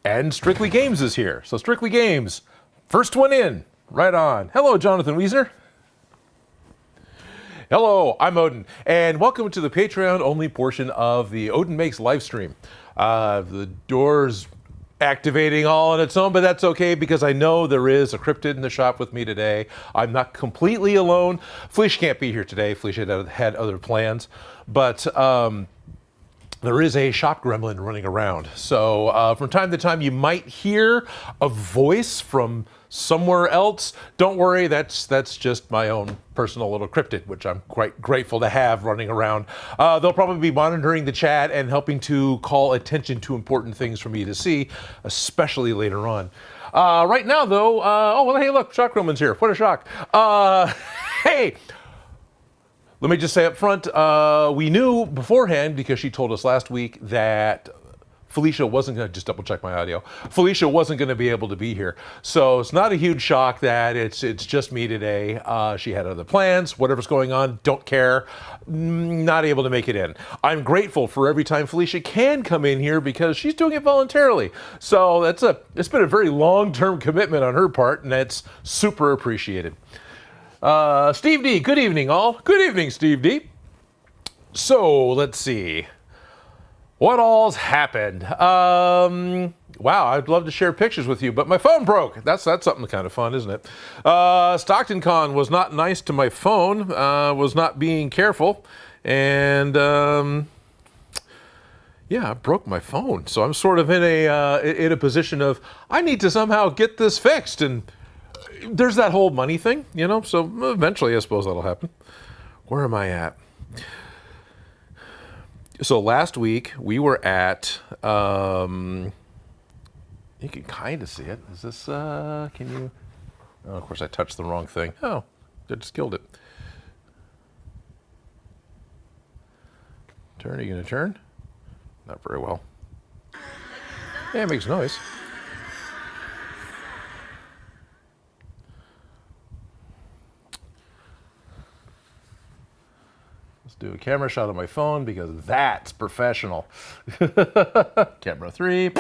And Strictly Games is here. So Strictly Games, first one in, right on. Hello, Jonathan Wiesner. Hello, I'm Odin, and welcome to the Patreon-only portion of the Odin Makes live stream. The door's activating all on its own, but that's okay because I know there is a cryptid in the shop with me today. I'm not completely alone. Felicia can't be here today. Felicia had other plans, but there is a shop gremlin running around. So from time to time, you might hear a voice from somewhere else. Don't worry, that's just my own personal little cryptid, which I'm quite grateful to have running around. They'll probably be monitoring the chat and helping to call attention to important things for me to see, especially later on. Right now, though, oh, well, hey, look, Shock Gremlin's here. What a shock. Hey! Let me just say up front, we knew beforehand, because she told us last week, that Felicia wasn't going to, just double check my audio, Felicia wasn't going to be able to be here. So it's not a huge shock that it's just me today. She had other plans, whatever's going on, don't care, not able to make it in. I'm grateful for every time Felicia can come in here because she's doing it voluntarily. So it's been a very long-term commitment on her part, and that's super appreciated. Steve D, good evening all. Good evening, Steve D. So, let's see. What all's happened? Wow, I'd love to share pictures with you, but my phone broke. That's something kind of fun, isn't it? Stockton Con was not nice to my phone, was not being careful, and yeah, I broke my phone. So I'm sort of in a position of, I need to somehow get this fixed, and there's that whole money thing, you know, so eventually I suppose that'll happen. Where am I at? So last week we were at, you can kind of see it. Is this, can you, oh, of course I touched the wrong thing. Oh, I just killed it. Turn, are you gonna turn? Not very well. Yeah, it makes noise. Do a camera shot on my phone because that's professional. Camera 3.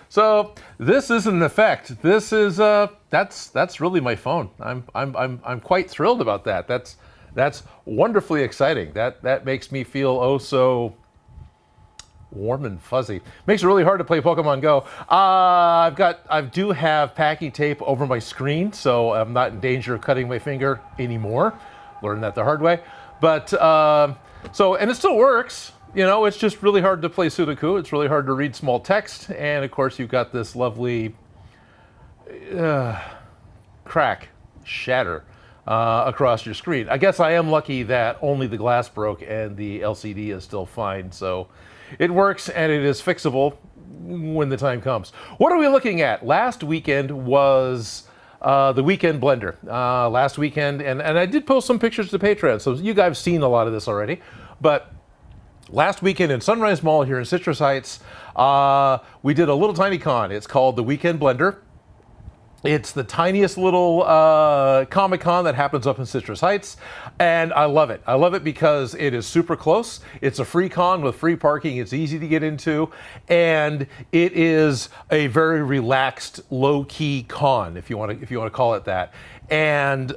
So this is an effect. This is that's really my phone. I'm quite thrilled about that. That's wonderfully exciting. That makes me feel oh so warm and fuzzy. Makes it really hard to play Pokemon Go. I do have packing tape over my screen, so I'm not in danger of cutting my finger anymore. Learned that the hard way. But, and it still works, you know, it's just really hard to play Sudoku. It's really hard to read small text. And of course, you've got this lovely shatter across your screen. I guess I am lucky that only the glass broke and the LCD is still fine. So it works and it is fixable when the time comes. What are we looking at? Last weekend was the weekend blender last weekend, and I did post some pictures to Patreon, so you guys have seen a lot of this already. But last weekend in Sunrise Mall here in Citrus Heights, we did a little tiny con. It's called the Weekend Blender. It's the tiniest little Comic-Con that happens up in Citrus Heights, and I love it. I love it because it is super close. It's a free con with free parking. It's easy to get into, and it is a very relaxed, low-key con, if you want to call it that. And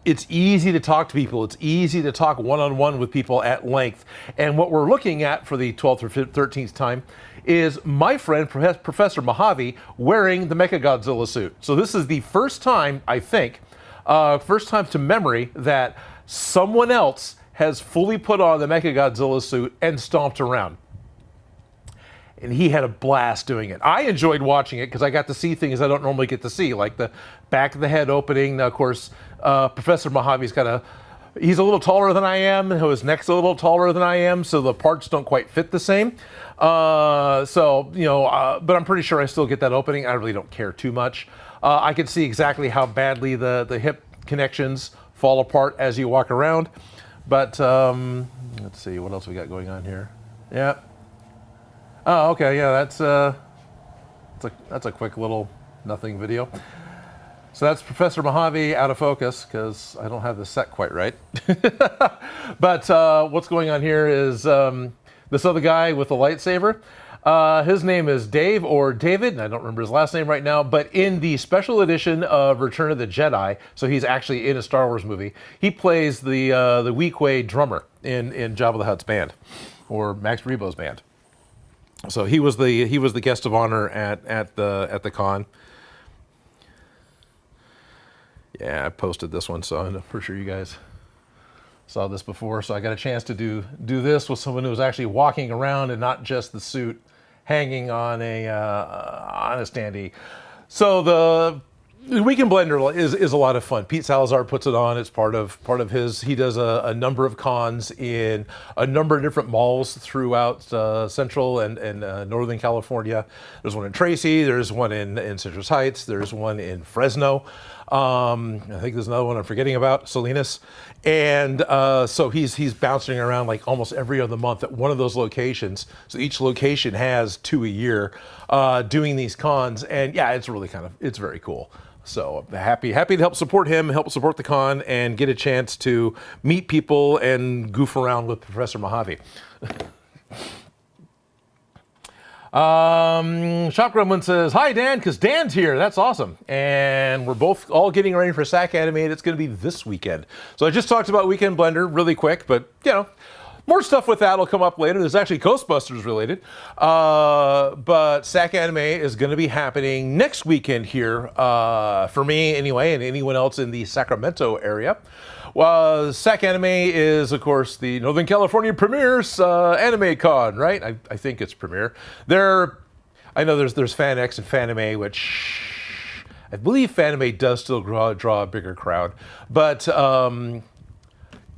it's easy to talk to people. It's easy to talk one-on-one with people at length. And what we're looking at for the 12th or 13th time is my friend, Professor Mojave, wearing the Mechagodzilla suit. So this is the first time, I think, first time to memory, that someone else has fully put on the Mechagodzilla suit and stomped around. And he had a blast doing it. I enjoyed watching it because I got to see things I don't normally get to see, like the back of the head opening. Now, of course, Professor Mojave's he's a little taller than I am, his neck's a little taller than I am, so the parts don't quite fit the same. So, you know, but I'm pretty sure I still get that opening. I really don't care too much. I can see exactly how badly the hip connections fall apart as you walk around. But let's see, what else we got going on here? Yeah. Oh, okay, yeah, that's a quick little nothing video. So that's Professor Mojave out of focus because I don't have the set quite right. But what's going on here is this other guy with the lightsaber. His name is Dave or David, and I don't remember his last name right now, but in the special edition of Return of the Jedi, so he's actually in a Star Wars movie, he plays the Weequay drummer in Jabba the Hutt's band, or Max Rebo's band. So he was the guest of honor at the con. Yeah, I posted this one, so I'm pretty sure you guys saw this before. So I got a chance to do this with someone who was actually walking around and not just the suit hanging on a standee. So the Weekend Blender is a lot of fun. Pete Salazar puts it on. It's part of his. He does a number of cons in a number of different malls throughout Central and Northern California. There's one in Tracy. There's one in Citrus Heights. There's one in Fresno. I think there's another one I'm forgetting about, Salinas. And so he's bouncing around like almost every other month at one of those locations. So each location has 2 a year doing these cons. And yeah, it's very cool. So happy to help support him, help support the con, and get a chance to meet people and goof around with Professor Mojave. Shop Gremlin says, "Hi Dan," because Dan's here. That's awesome. And we're both all getting ready for SAC Animate. It's going to be this weekend. So I just talked about Weekend Blender really quick, but more stuff with that will come up later. There's actually Ghostbusters related. But SAC Anime is going to be happening next weekend here, for me anyway, and anyone else in the Sacramento area. Well, SAC Anime is, of course, the Northern California Premier's Anime Con, right? I think it's Premiere. I know there's Fan X and Fanime, which I believe Fanime does still draw a bigger crowd, but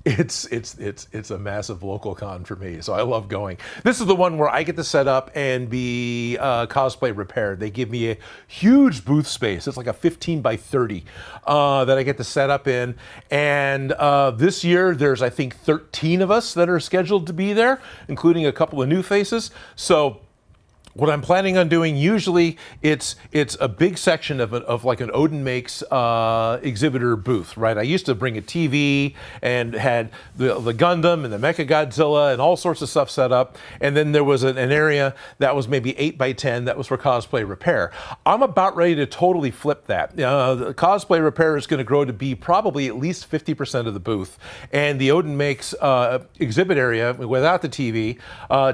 it's a massive local con for me, so I love going. This is the one where I get to set up and be cosplay repaired. They give me a huge booth space. It's like a 15 by 30 that I get to set up in. And this year, there's, I think, 13 of us that are scheduled to be there, including a couple of new faces. So what I'm planning on doing, usually it's a big section of like an Odin Makes exhibitor booth, right? I used to bring a TV and had the Gundam and the Mechagodzilla and all sorts of stuff set up. And then there was an area that was maybe 8 by 10 that was for cosplay repair. I'm about ready to totally flip that. The cosplay repair is going to grow to be probably at least 50% of the booth. And the Odin Makes exhibit area without the TV,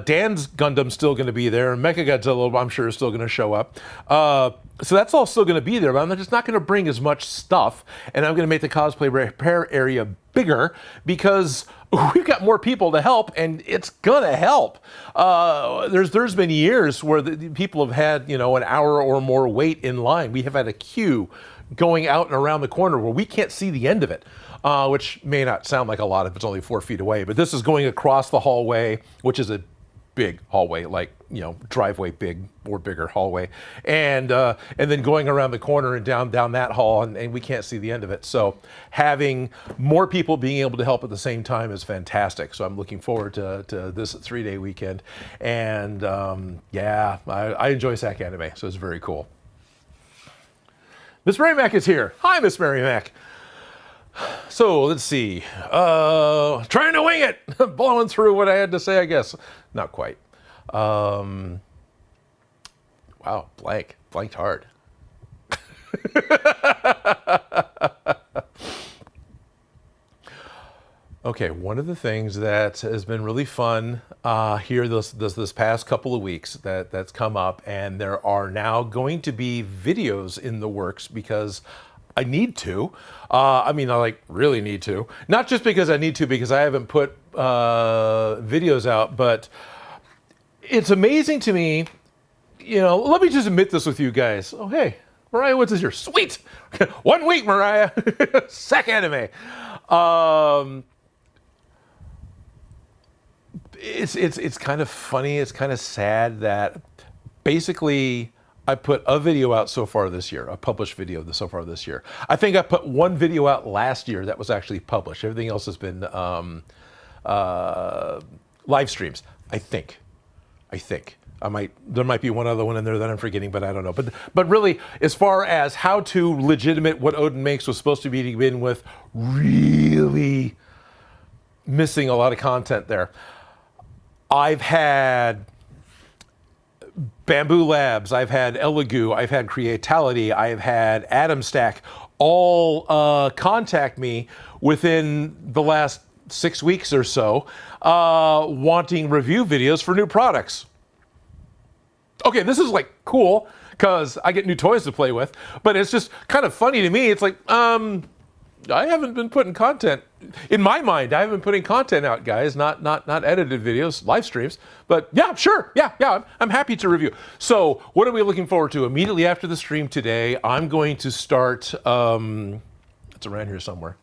Dan's Gundam's still going to be there, and Mechagodzilla, I'm sure, is still going to show up. So that's all still going to be there, but I'm just not going to bring as much stuff, and I'm going to make the cosplay repair area bigger because we've got more people to help, and it's going to help. There's been years where the people have had, an hour or more wait in line. We have had a queue going out and around the corner where we can't see the end of it. Which may not sound like a lot if it's only 4 feet away, but this is going across the hallway, which is a big hallway, like, driveway big or bigger hallway, and then going around the corner and down that hall, and we can't see the end of it. So having more people being able to help at the same time is fantastic. So I'm looking forward to this 3-day weekend, and I enjoy SAC Anime, so it's very cool. Miss Mary Mac is here. Hi, Miss Mary Mac. So let's see. Trying to wing it, blowing through what I had to say, I guess. Not quite. Wow, blanked hard. Okay, one of the things that has been really fun here this past couple of weeks that's come up, and there are now going to be videos in the works because I need to. I really need to. Not just because I need to, because I haven't put videos out, but it's amazing to me. Let me just admit this with you guys. Oh, hey, Mariah Woods is here. Sweet. 1 week, Mariah. SAC Anime. It's kind of funny. It's kind of sad that basically I put a video out so far this year, a published video so far this year. I think I put one video out last year that was actually published. Everything else has been live streams, I think. There might be one other one in there that I'm forgetting, but I don't know. But really, as far as how to legitimate what Odin Makes was supposed to be to begin with, really missing a lot of content there. I've had Bamboo Labs, I've had Elegoo, I've had Creatality, I've had Atom Stack, all contact me within the last 6 weeks or so, wanting review videos for new products. Okay, this is like cool because I get new toys to play with, but it's just kind of funny to me. It's like, I haven't been putting content, in my mind, I haven't been putting content out, guys, not edited videos, live streams, but yeah, sure, yeah, I'm happy to review. So what are we looking forward to? Immediately after the stream today, I'm going to start, it's around here somewhere,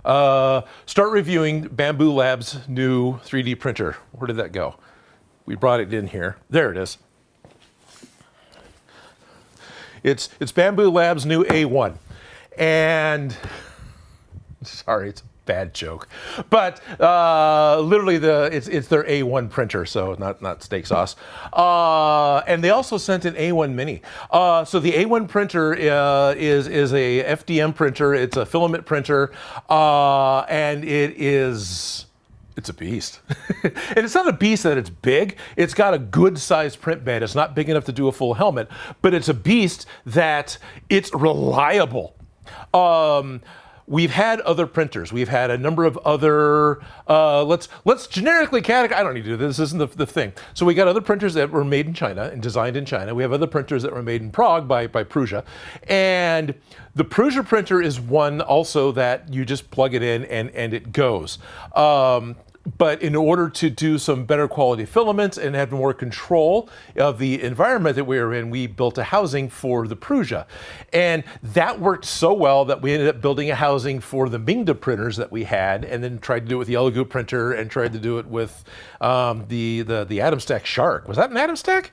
start reviewing Bamboo Labs' new 3D printer. Where did that go? We brought it in here. There it is. It's Bamboo Labs' new A1. And sorry, it's a bad joke, but literally it's their A1 printer, so not steak sauce. And they also sent an A1 Mini. So the A1 printer is a FDM printer. It's a filament printer, and it's a beast. And it's not a beast that it's big. It's got a good sized print bed. It's not big enough to do a full helmet, but it's a beast that it's reliable. We've had other printers. We've had a number of other, let's generically categorize, I don't need to do this, this isn't the thing. So we got other printers that were made in China and designed in China. We have other printers that were made in Prague by Prusa. And the Prusa printer is one also that you just plug it in and it goes. But in order to do some better quality filaments and have more control of the environment that we were in, we built a housing for the Prusa. And that worked so well that we ended up building a housing for the Mingda printers that we had, and then tried to do it with the Elegoo printer and tried to do it with the Atom Stack Shark. Was that an Atom Stack?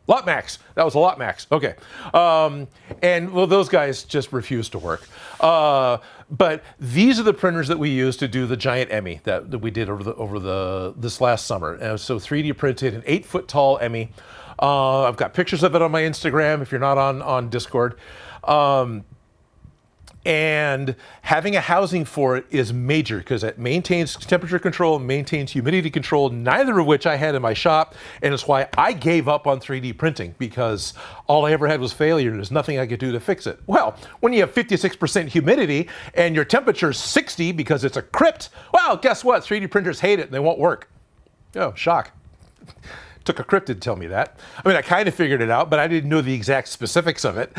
Lot Max. That was a Lot Max. Okay. And well, those guys just refused to work. But these are the printers that we use to do the giant Emmy that we did over this last summer. And so 3D printed an 8-foot tall Emmy. I've got pictures of it on my Instagram if you're not on Discord. And having a housing for it is major because it maintains temperature control and maintains humidity control, neither of which I had in my shop. And it's why I gave up on 3D printing, because all I ever had was failure and there's nothing I could do to fix it. Well, when you have 56% humidity and your temperature is 60 because it's a crypt, well, guess what? 3D printers hate it and they won't work. Oh, shock. Took a cryptid to tell me that. I mean, I kind of figured it out, but I didn't know the exact specifics of it.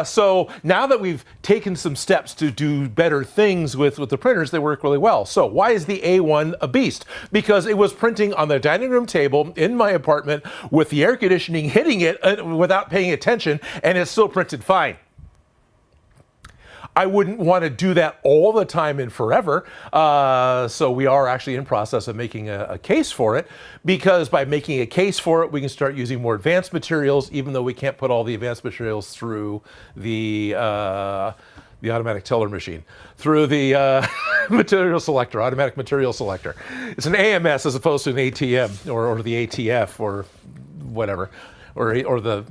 So now that we've taken some steps to do better things with the printers, they work really well. So why is the A1 a beast? Because it was printing on the dining room table in my apartment with the air conditioning hitting it without paying attention, and it still printed fine. I wouldn't want to do that all the time and forever. So we are actually in process of making a case for it, because by making a case for it, we can start using more advanced materials, even though we can't put all the advanced materials through the automatic teller machine, through the material selector, automatic material selector. It's an AMS as opposed to an ATM or the ATF or whatever, or the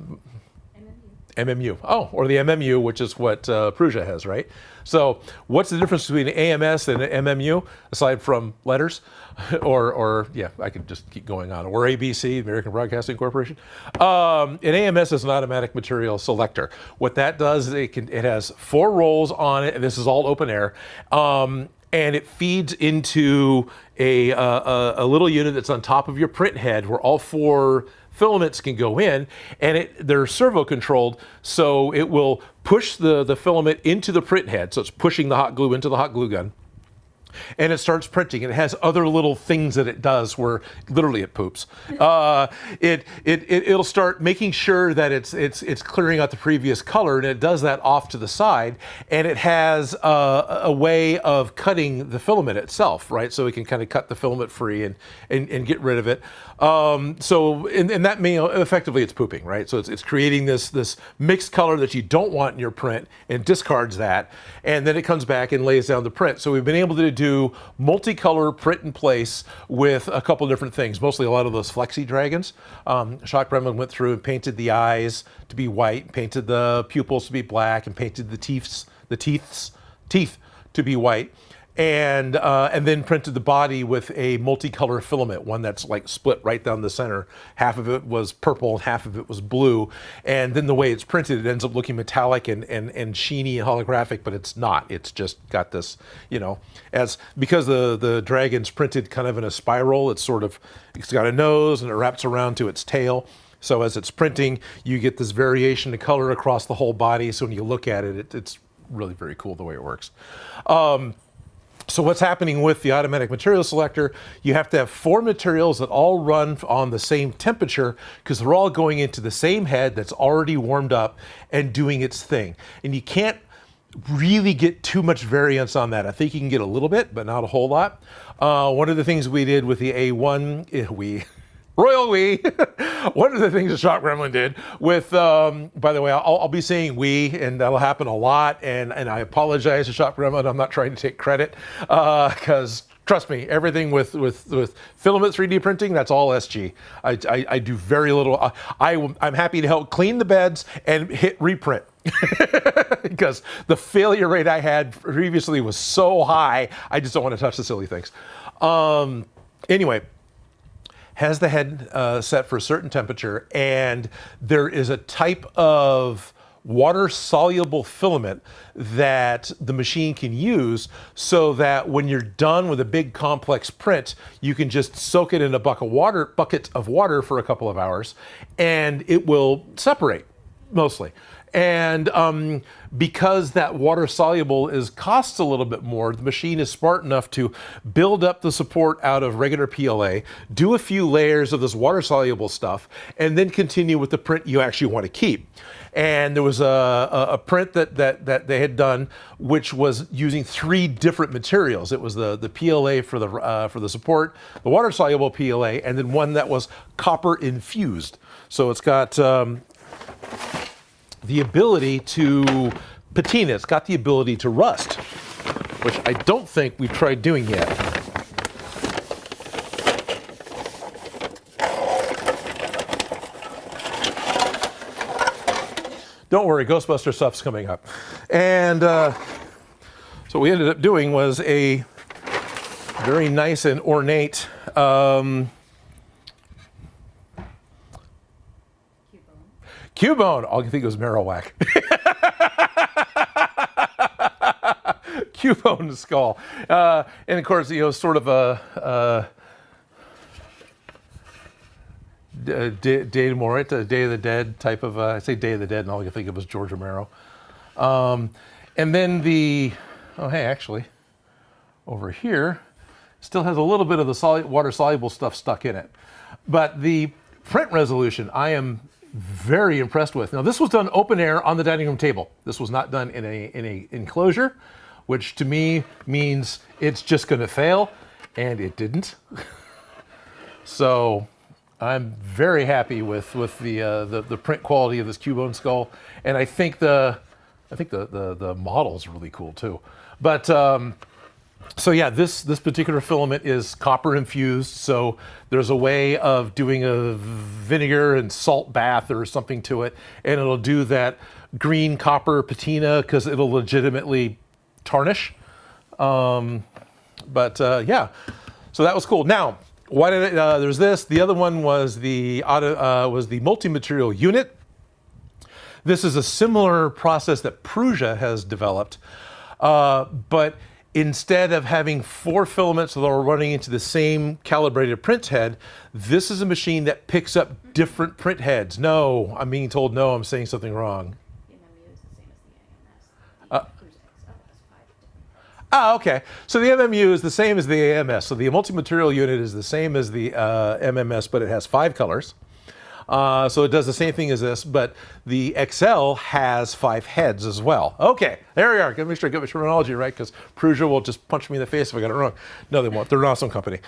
MMU. Oh, or the MMU, which is what Prusa has, right? So what's the difference between an AMS and an MMU, aside from letters? or yeah, I could just keep going on. Or ABC, American Broadcasting Corporation. An AMS is an automatic material selector. What that does is it has 4 rolls on it, and this is all open air. And it feeds into a little unit that's on top of your print head, where all 4 filaments can go in, and they're servo controlled, so it will push the filament into the print head. So it's pushing the hot glue into the hot glue gun, and it starts printing. And it has other little things that it does where literally it poops. It'll start making sure that it's clearing out the previous color, and it does that off to the side. And it has a way of cutting the filament itself, right? So it can kind of cut the filament free and get rid of it. So that may effectively it's pooping, right? So it's creating this mixed color that you don't want in your print and discards that, and then it comes back and lays down the print. So we've been able to do multicolor print in place with a couple different things, mostly a lot of those flexi dragons. Shock Bremlin went through and painted the eyes to be white, painted the pupils to be black, and painted the teeth to be white. and then printed the body with a multicolor filament, one that's like split right down the center. Half of it was purple, half of it was blue, and then the way it's printed, it ends up looking metallic and sheeny and holographic, but it's not. It's just got this, you know, because the dragon's printed kind of in a spiral. It's got a nose and it wraps around to its tail. So as it's printing, you get this variation of color across the whole body. So when you look at it, it's really very cool the way it works. So what's happening with the automatic material selector, you have to have 4 materials that all run on the same temperature because they're all going into the same head that's already warmed up and doing its thing. And you can't really get too much variance on that. I think you can get a little bit, but not a whole lot. One of the things we did with the A1, Royal we. One of the things that Shop Gremlin did with, by the way, I'll be saying we, and that'll happen a lot, and I apologize to Shop Gremlin. I'm not trying to take credit, because trust me, everything with filament 3D printing, that's all SG. I do very little. I'm happy to help clean the beds and hit reprint. Because the failure rate I had previously was so high, I just don't want to touch the silly things. Anyway, has the head set for a certain temperature, and there is a type of water-soluble filament that the machine can use so that when you're done with a big complex print, you can just soak it in a bucket of water for a couple of hours, and it will separate, mostly. And because that water soluble costs a little bit more, the machine is smart enough to build up the support out of regular PLA, do a few layers of this water soluble stuff, and then continue with the print you actually want to keep. And there was a print that they had done, which was using 3 different materials. It was the PLA for the support, the water soluble PLA, and then one that was copper infused. So it's got the ability to patina. It's got the ability to rust, which I don't think we've tried doing yet. Don't worry, Ghostbusters stuff's coming up. And so what we ended up doing was a very nice and ornate Cubone. All I think it was Marowak. Cubone skull. And of course, you know, sort of a Day de Morit, Day of the Dead type of, I say Day of the Dead, and all I can think of was George Romero. And then oh hey, actually, over here, still has a little bit of the water-soluble stuff stuck in it. But the print resolution, I am very impressed with. Now, this was done open air on the dining room table. This was not done in a enclosure, which to me means it's just going to fail, and it didn't. So I'm very happy with the print quality of this Cubone skull, and I think the model is really cool too. But so yeah, this particular filament is copper infused, so there's a way of doing a vinegar and salt bath or something to it, and it'll do that green copper patina because it'll legitimately tarnish. Yeah, so that was cool. Now, why did there's this? The other one was the multi-material unit. This is a similar process that Prusa has developed, but instead of having 4 filaments that are running into the same calibrated print head, this is a machine that picks up different print heads. No, I'm being told no, I'm saying something wrong. Okay. So the MMU is the same as the AMS. So the multi-material unit is the same as the MMS, but it has 5 colors. So it does the same thing as this, but the XL has 5 heads as well. Okay, there we are. Gotta make sure I get my terminology right, because Prusa will just punch me in the face if I got it wrong. No, they won't. They're an awesome company.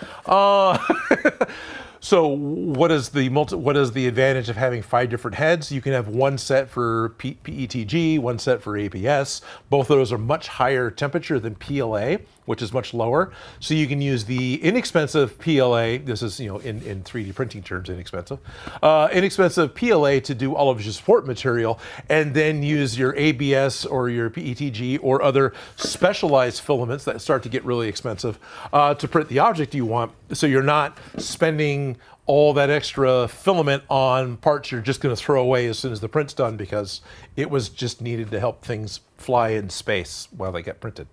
So what is the advantage of having 5 different heads? You can have one set for PETG, one set for ABS. Both of those are much higher temperature than PLA, which is much lower. So you can use the inexpensive PLA. This is, you know, in 3D printing terms, inexpensive. Inexpensive PLA to do all of your support material, and then use your ABS or your PETG or other specialized filaments that start to get really expensive to print the object you want. So you're not spending all that extra filament on parts you're just going to throw away as soon as the print's done, because it was just needed to help things fly in space while they get printed.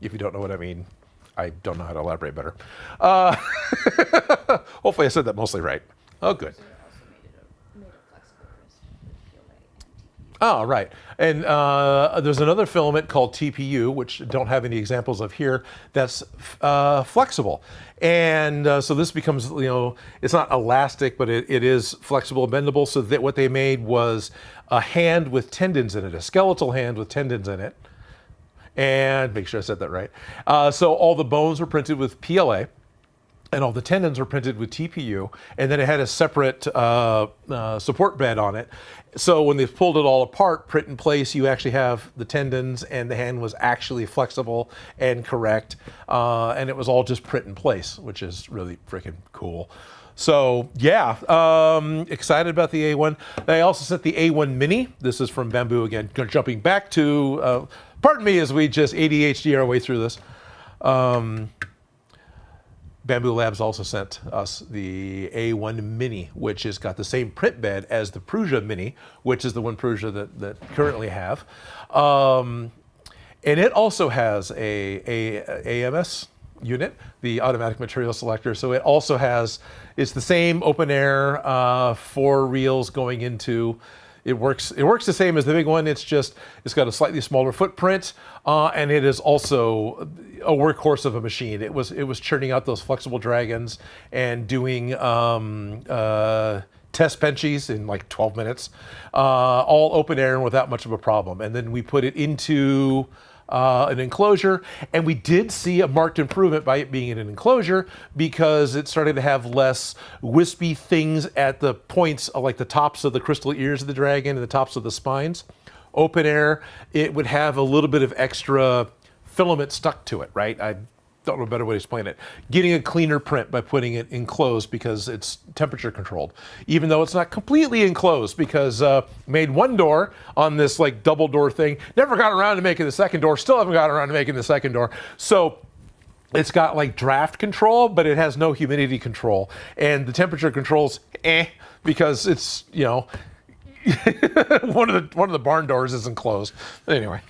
If you don't know what I mean, I don't know how to elaborate better. Hopefully I said that mostly right. Oh, good. Oh, right. And there's another filament called TPU, which don't have any examples of here, that's flexible. And so this becomes, you know, it's not elastic, but it is flexible and bendable. So that what they made was a hand with tendons in it, a skeletal hand with tendons in it. And make sure I said that right. So all the bones were printed with PLA. And all the tendons were printed with TPU, and then it had a separate support bed on it. So when they pulled it all apart, print in place, you actually have the tendons, and the hand was actually flexible and correct. And it was all just print in place, which is really freaking cool. So yeah, excited about the A1. They also sent the A1 Mini. This is from Bamboo again. Jumping back to, pardon me as we just ADHD our way through this. Bamboo Labs also sent us the A1 Mini, which has got the same print bed as the Prusa Mini, which is the one Prusa that currently have. And it also has a AMS unit, the automatic material selector. So it also has, it's the same open air, 4 reels going into. It works the same as the big one. It's just, it's got a slightly smaller footprint, and it is also a workhorse of a machine. It was churning out those flexible dragons and doing test benchies in like 12 minutes, all open air and without much of a problem. And then we put it into an enclosure, and we did see a marked improvement by it being in an enclosure, because it started to have less wispy things at the points, like the tops of the crystal ears of the dragon and the tops of the spines. Open air, it would have a little bit of extra filament stuck to it, right? I don't know a better way to explain it. Getting a cleaner print by putting it enclosed, because it's temperature controlled. Even though it's not completely enclosed, because made one door on this like double door thing, never got around to making the second door, still haven't got around to making the second door. So it's got like draft control, but it has no humidity control. And the temperature control's because it's, you know, one of the barn doors isn't closed. Anyway.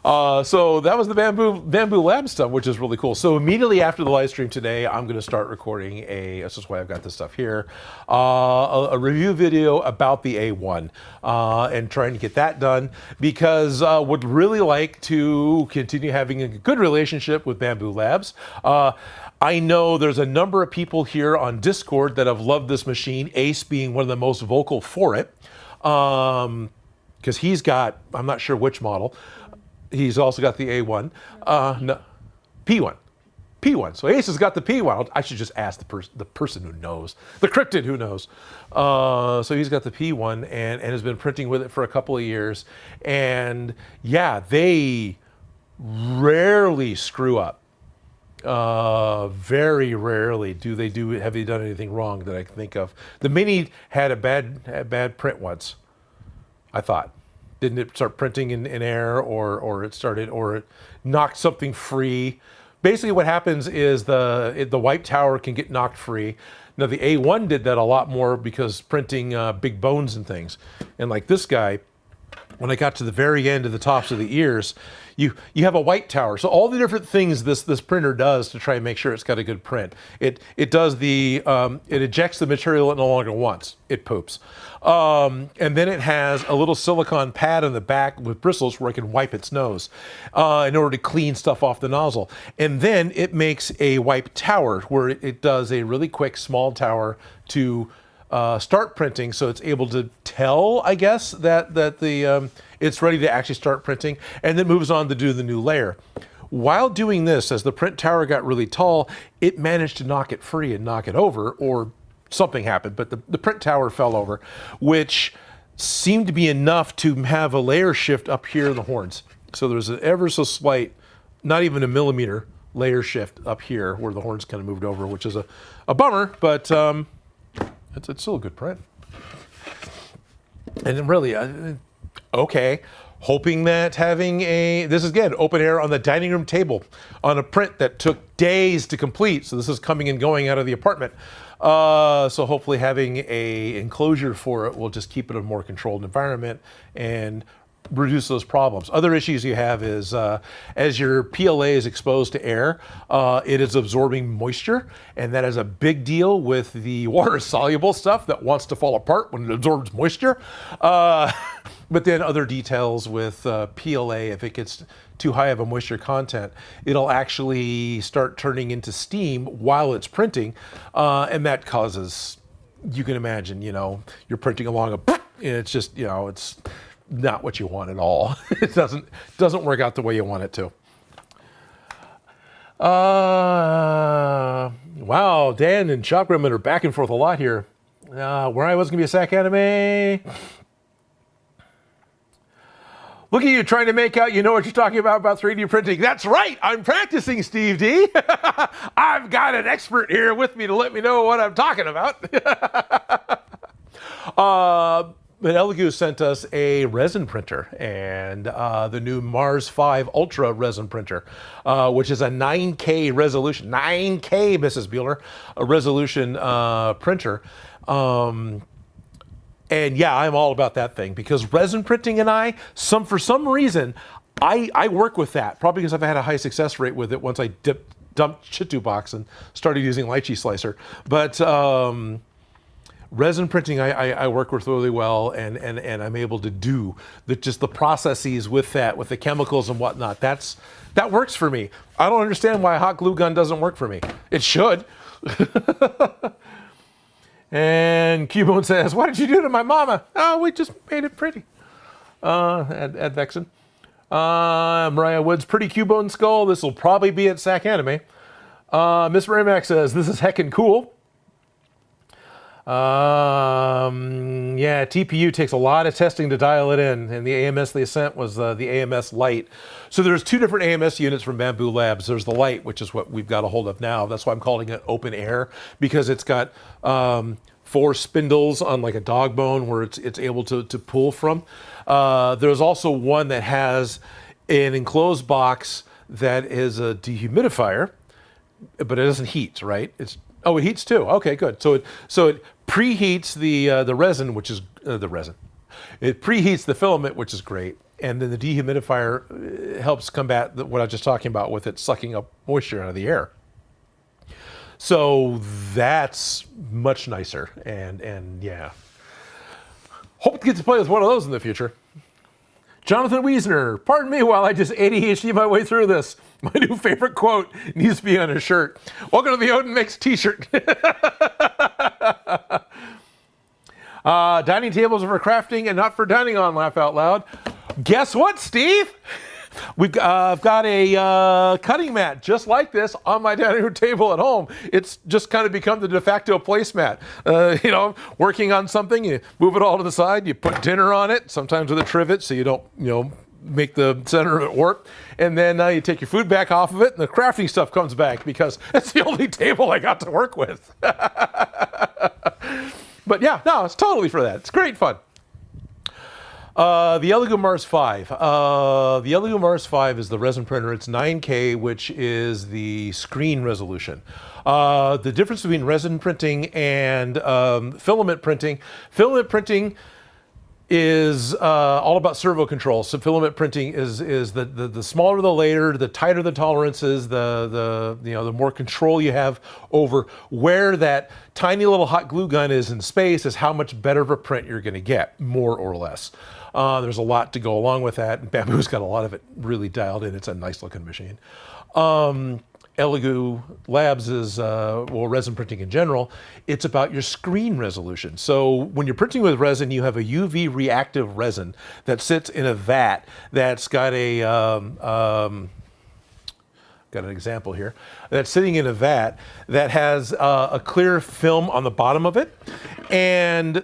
So that was the Bamboo Lab stuff, which is really cool. So immediately after the live stream today, I'm going to start recording that's just why I've got this stuff here, a review video about the A1, and trying to get that done, because would really like to continue having a good relationship with Bamboo Labs. I know there's a number of people here on Discord that have loved this machine, Ace being one of the most vocal for it, because he's got, I'm not sure which model. He's also got the A1, no, P1. So Ace has got the P1. I should just ask the person who knows, the cryptid who knows. So he's got the P1 and has been printing with it for a couple of years. And yeah, they rarely screw up. Very rarely have they done anything wrong that I can think of. The Mini had a bad print once, I thought. Didn't it start printing in air, or it knocked something free? Basically what happens is the wipe tower can get knocked free. Now the A1 did that a lot more, because printing big bones and things. And like this guy, when I got to the very end of the tops of the ears, you have a white tower. So all the different things this printer does to try and make sure it's got a good print. It does it ejects the material it no longer wants. It poops. And then it has a little silicone pad on the back with bristles where it can wipe its nose in order to clean stuff off the nozzle. And then it makes a wipe tower where it does a really quick small tower to start printing, so it's able to tell, I guess, that it's ready to actually start printing, and then moves on to do the new layer. While doing this, as the print tower got really tall, it managed to knock it free and knock it over, or something happened, but the print tower fell over, which seemed to be enough to have a layer shift up here in the horns. So there's an ever so slight, not even a millimeter layer shift up here where the horn's kind of moved over, which is a bummer, but it's still a good print. And then really, okay, hoping that having this is again, open air on the dining room table on a print that took days to complete. So this is coming and going out of the apartment. So hopefully having a enclosure for it will just keep it a more controlled environment and reduce those problems. Other issues you have is as your PLA is exposed to air, it is absorbing moisture, and that is a big deal with the water-soluble stuff that wants to fall apart when it absorbs moisture. But then other details with PLA, if it gets too high of a moisture content, it'll actually start turning into steam while it's printing, and that causes, you can imagine, you're printing along and it's just, it's not what you want at all. It doesn't work out the way you want it to. Wow, Dan and Shop Grumman are back and forth a lot here. Where I was going to be a SAC anime. Look at you trying to make out you know what you're talking about 3D printing. That's right, I'm practicing, Steve D. I've got an expert here with me to let me know what I'm talking about. But Elegoo sent us a resin printer, and the new Mars 5 Ultra resin printer, which is a 9K resolution, 9K, Mrs. Bueller, a resolution printer. And yeah, I'm all about that thing because resin printing and for some reason, I work with that, probably because I've had a high success rate with it once I dumped Chitu Box and started using Lychee Slicer. But resin printing, I work with really well, and I'm able to do just the processes with that, with the chemicals and whatnot. That works for me. I don't understand why a hot glue gun doesn't work for me. It should. And Cubone says, "What did you do to my mama?" "Oh, we just made it pretty." At Vexen. Mariah Woods, pretty Cubone skull. This will probably be at SAC Anime. Miss Raymack says, "This is heckin' cool." Yeah, TPU takes a lot of testing to dial it in, and the AMS they sent was the AMS Lite. So there's two different AMS units from Bamboo Labs. There's the Lite, which is what we've got a hold of now. That's why I'm calling it open air, because it's got 4 spindles on like a dog bone where it's able to pull from. There's also one that has an enclosed box that is a dehumidifier, but it doesn't heat, right? It heats too. Okay, good. So it preheats the resin, which is the resin. It preheats the filament, which is great, and then the dehumidifier helps combat what I was just talking about with it sucking up moisture out of the air. So that's much nicer, and yeah, hope to get to play with one of those in the future. Jonathan Wiesner, pardon me while I just ADHD my way through this. My new favorite quote needs to be on a shirt. Welcome to the Odin Makes t-shirt. Dining tables are for crafting and not for dining on, laugh out loud. Guess what, Steve? I've got a cutting mat just like this on my dining room table at home. It's just kind of become the de facto placemat. Working on something, you move it all to the side, you put dinner on it, sometimes with a trivet so you don't, make the center of it warp. And then you take your food back off of it and the crafting stuff comes back because it's the only table I got to work with. But yeah, no, it's totally for that. It's great fun. The Elegoo Mars 5. The Elegoo Mars 5 is the resin printer. It's 9K, which is the screen resolution. The difference between resin printing and filament printing is all about servo control. So filament printing is the smaller the layer, the tighter the tolerances, the more control you have over where that tiny little hot glue gun is in space is how much better of a print you're going to get, more or less. There's a lot to go along with that, and Bamboo's got a lot of it really dialed in. It's a nice looking machine. Elegoo Labs is, resin printing in general, it's about your screen resolution. So when you're printing with resin, you have a UV reactive resin that sits in a vat that's got got an example here, that's sitting in a vat that has a clear film on the bottom of it. And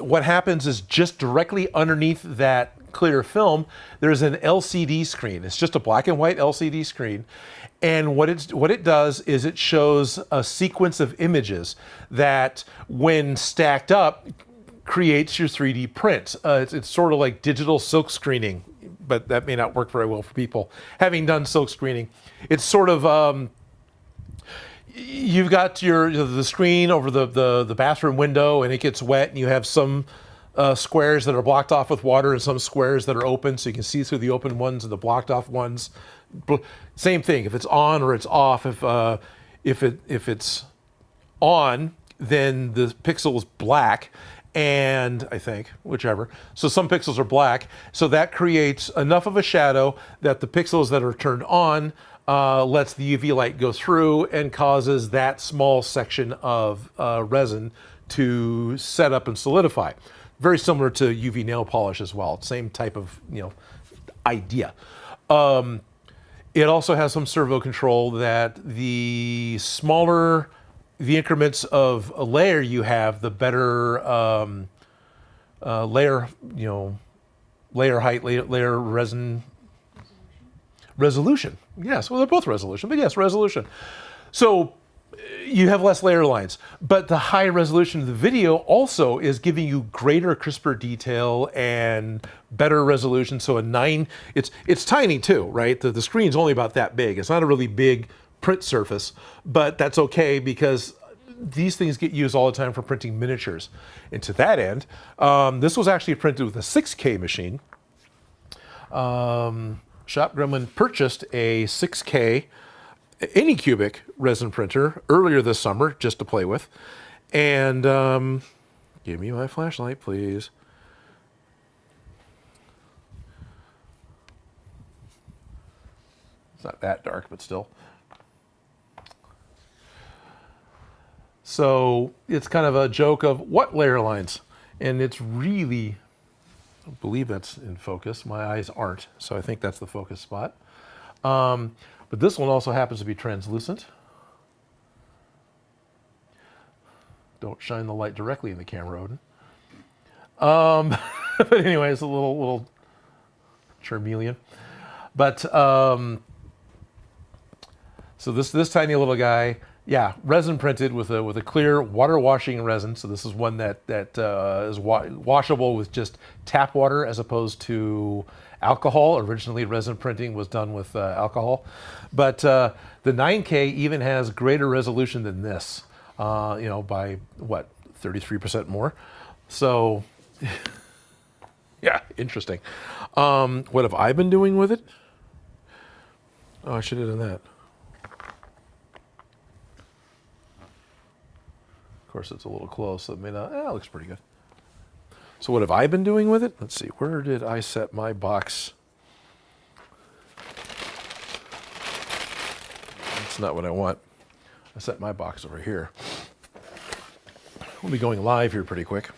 what happens is just directly underneath that clear film, there's an LCD screen. It's just a black and white LCD screen. And what it does is it shows a sequence of images that, when stacked up, creates your 3D print. It's sort of like digital silk screening, but that may not work very well for people having done silk screening. It's sort of you've got the screen over the bathroom window, and it gets wet, and you have some squares that are blocked off with water and some squares that are open, so you can see through the open ones and the blocked off ones. Same thing, if it's on or it's off. If it's on, then the pixel is black, and I think whichever. So some pixels are black, so that creates enough of a shadow that the pixels that are turned on lets the UV light go through and causes that small section of resin to set up and solidify. Very similar to UV nail polish as well. Same type of idea. It also has some servo control that the smaller the increments of a layer you have, the better layer height, layer resin resolution. Yes, well, they're both resolution, but yes, resolution. So you have less layer lines, but the high resolution of the video also is giving you greater, crisper detail and better resolution. So a 9, it's tiny too, right? The screen's only about that big. It's not a really big print surface, but that's okay because these things get used all the time for printing miniatures. And to that end, this was actually printed with a 6K machine. Shop Gremlin purchased a 6K Anycubic resin printer earlier this summer just to play with. And give me my flashlight, please. It's not that dark, but still. So it's kind of a joke of what layer lines. And it's really, I believe that's in focus. My eyes aren't, so I think that's the focus spot. But this one also happens to be translucent. Don't shine the light directly in the camera, Odin. But anyway, it's a little Charmeleon. But so this tiny little guy, yeah, resin printed with a clear water washing resin. So this is one that is washable with just tap water as opposed to alcohol. Originally, resin printing was done with alcohol, but the 9K even has greater resolution than this. By what, 33% more. So, yeah, interesting. What have I been doing with it? Oh, I should have done that. Of course, it's a little close, so it may not. It looks pretty good. So what have I been doing with it? Let's see, where did I set my box? That's not what I want. I set my box over here. We'll be going live here pretty quick.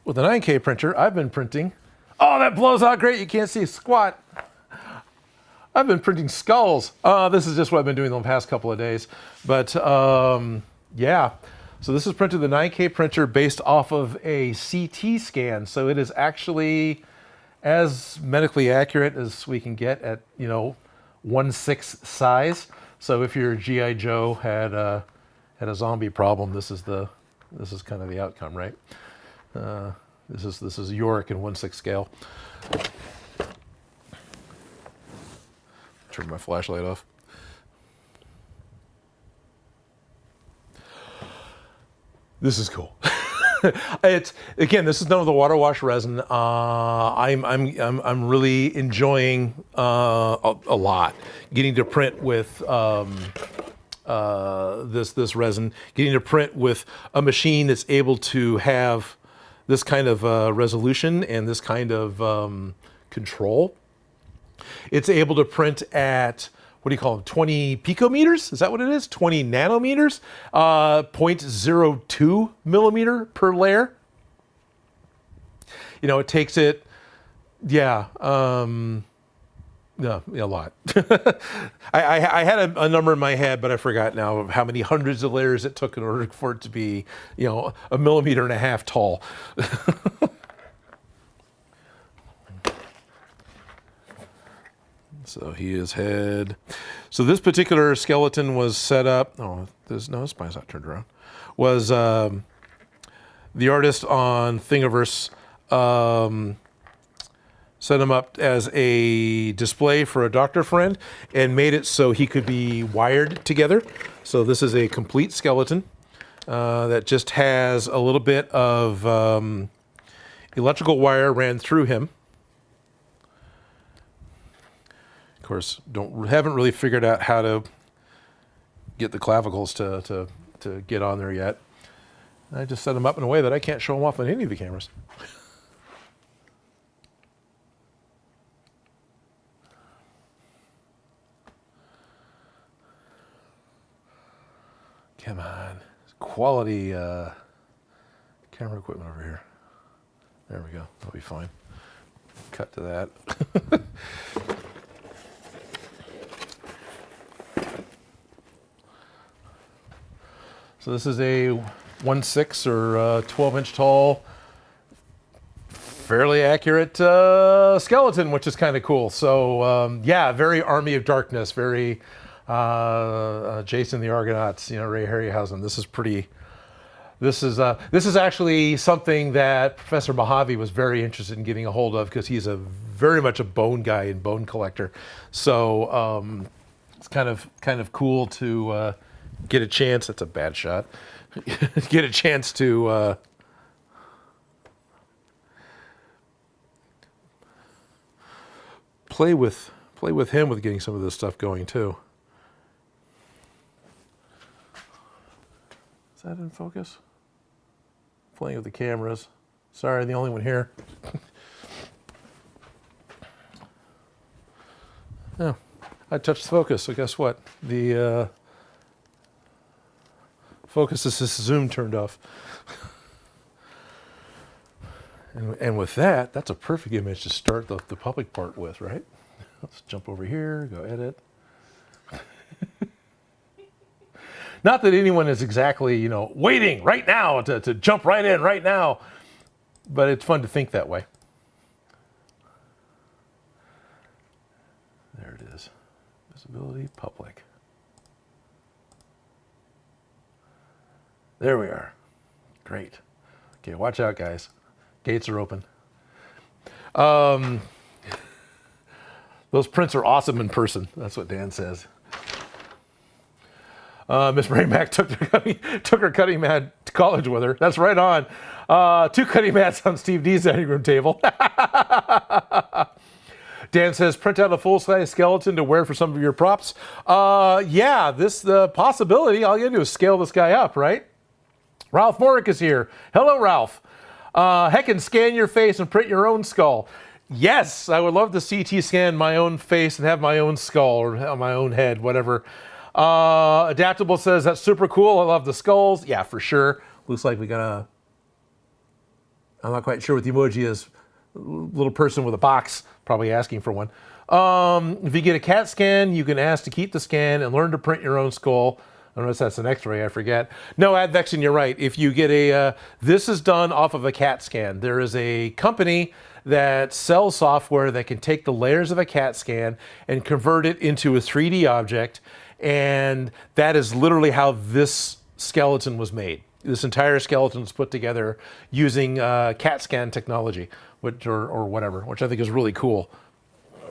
With the 9K printer, I've been printing. Oh, that blows out great. You can't see squat. I've been printing skulls. This is just what I've been doing the past couple of days. But yeah, so this is printed the 9K printer based off of a CT scan. So it is actually as medically accurate as we can get at 1/6 size. So if your GI Joe had a zombie problem, this is kind of the outcome, right? This is Yorick in 1/6 scale. Turn my flashlight off. This is cool. This is none of the water wash resin. I'm really enjoying a lot getting to print with this resin, getting to print with a machine that's able to have this kind of resolution and this kind of control. It's able to print at, what do you call them, 20 picometers? Is that what it is? 20 nanometers? 0.02 millimeter per layer. It takes it, yeah. No, a lot. I had a number in my head, but I forgot now of how many hundreds of layers it took in order for it to be, 1.5 millimeters tall. So he is head. So this particular skeleton was set up. Oh, his spine's not turned around. Was the artist on Thingiverse set him up as a display for a doctor friend and made it so he could be wired together. So this is a complete skeleton that just has a little bit of electrical wire ran through him. Of course, haven't really figured out how to get the clavicles to get on there yet. I just set them up in a way that I can't show them off on any of the cameras. Come on, quality camera equipment over here. There we go, that'll be fine. Cut to that. So this is a 1/6 or 12-inch tall, fairly accurate skeleton, which is kind of cool. So yeah, very Army of Darkness, very Jason the Argonauts, Ray Harryhausen. This is pretty. This is actually something that Professor Mojave was very interested in getting a hold of because he's very much a bone guy and bone collector. So it's kind of cool to get a chance. That's a bad shot. Get a chance to play with him with getting some of this stuff going too. Is that in focus? Playing with the cameras. Sorry, the only one here. Oh, I touched focus, so guess what? The focus is this zoom turned off. And with that, that's a perfect image to start the public part with, right? Let's jump over here, go edit. Not that anyone is exactly, waiting right now to jump right in right now, but it's fun to think that way. There it is. Visibility, public. There we are. Great. Okay, watch out, guys. Gates are open. Those prints are awesome in person. That's what Dan says. Miss Mary Mac took her cutting mat to college with her. That's right on. 2 cutting mats on Steve D's dining room table. Dan says, print out a full-size skeleton to wear for some of your props. Yeah, the possibility. All you gotta do is scale this guy up, right? Ralph Morick is here. Hello, Ralph. Heck, and scan your face and print your own skull. Yes, I would love to CT scan my own face and have my own skull or my own head, whatever. Adaptable says, that's super cool. I love the skulls. Yeah, for sure. Looks like we got I'm not quite sure what the emoji is. Little person with a box, probably asking for one. If you get a CAT scan, you can ask to keep the scan and learn to print your own skull. I don't know if that's an x-ray, I forget. No, Advexin, you're right. If you get this is done off of a CAT scan. There is a company that sells software that can take the layers of a CAT scan and convert it into a 3D object. And that is literally how this skeleton was made. This entire skeleton was put together using CAT scan technology, or whatever, which I think is really cool.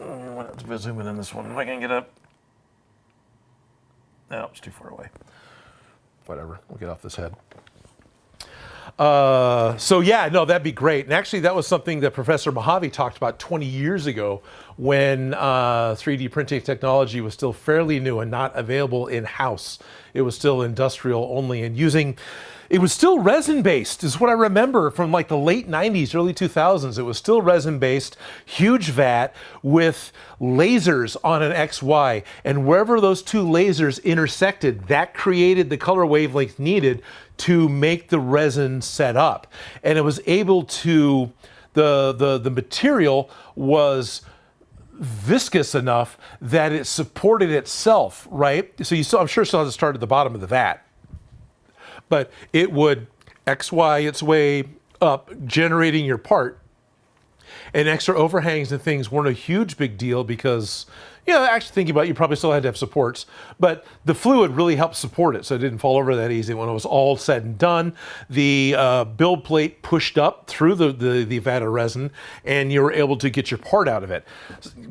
I'm gonna have to zoom in on this one. If I can get up. No, it's too far away. Whatever, we'll get off this head. So yeah, no, that'd be great. And actually that was something that Professor Mojave talked about 20 years ago when 3D printing technology was still fairly new and not available in-house. It was still industrial only and it was still resin-based, is what I remember from like the late 90s, early 2000s. It was still resin-based, huge vat with lasers on an XY. And wherever those 2 lasers intersected, that created the color wavelength needed to make the resin set up. And it was able to, the material was viscous enough that it supported itself, right? So you saw, I'm sure saw it start at the bottom of the vat, but it would XY its way up, generating your part. And extra overhangs and things weren't a huge big deal because, actually thinking about it, you probably still had to have supports, but the fluid really helped support it so it didn't fall over that easy. When it was all said and done, the build plate pushed up through the vat of resin, and you were able to get your part out of it.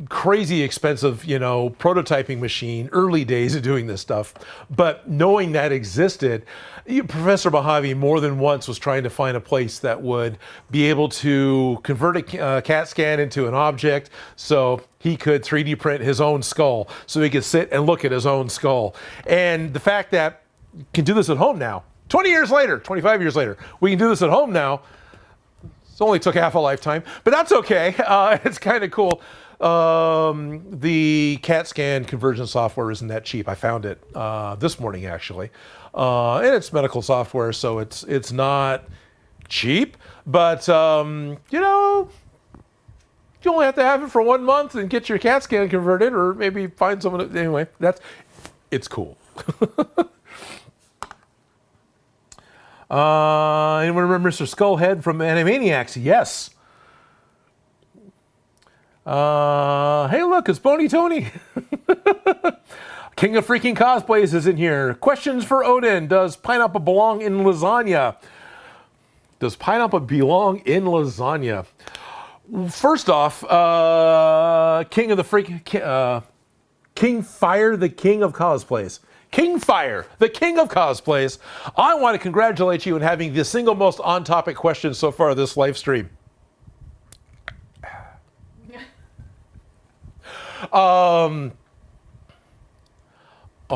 Crazy expensive, prototyping machine, early days of doing this stuff, but knowing that existed, Professor Mojave more than once was trying to find a place that would be able to convert a CAT scan into an object so he could 3D print his own skull, so he could sit and look at his own skull. And the fact that you can do this at home now, 20 years later, 25 years later, we can do this at home now. It only took half a lifetime, but that's okay. It's kind of cool. The CAT scan conversion software isn't that cheap. I found it this morning, actually. And it's medical software, so it's not cheap, but you only have to have it for 1 month and get your CAT scan converted, or maybe find someone. Anyway, it's cool. Anyone remember Mr. Skullhead from Animaniacs? Yes. Hey, look, it's Bony Tony. King of Freaking Cosplays is in here. Questions for Odin. Does pineapple belong in lasagna? Does pineapple belong in lasagna? First off, King Fire, the king of cosplays. King Fire, the king of cosplays. I want to congratulate you on having the single most on-topic question so far this live stream. I'll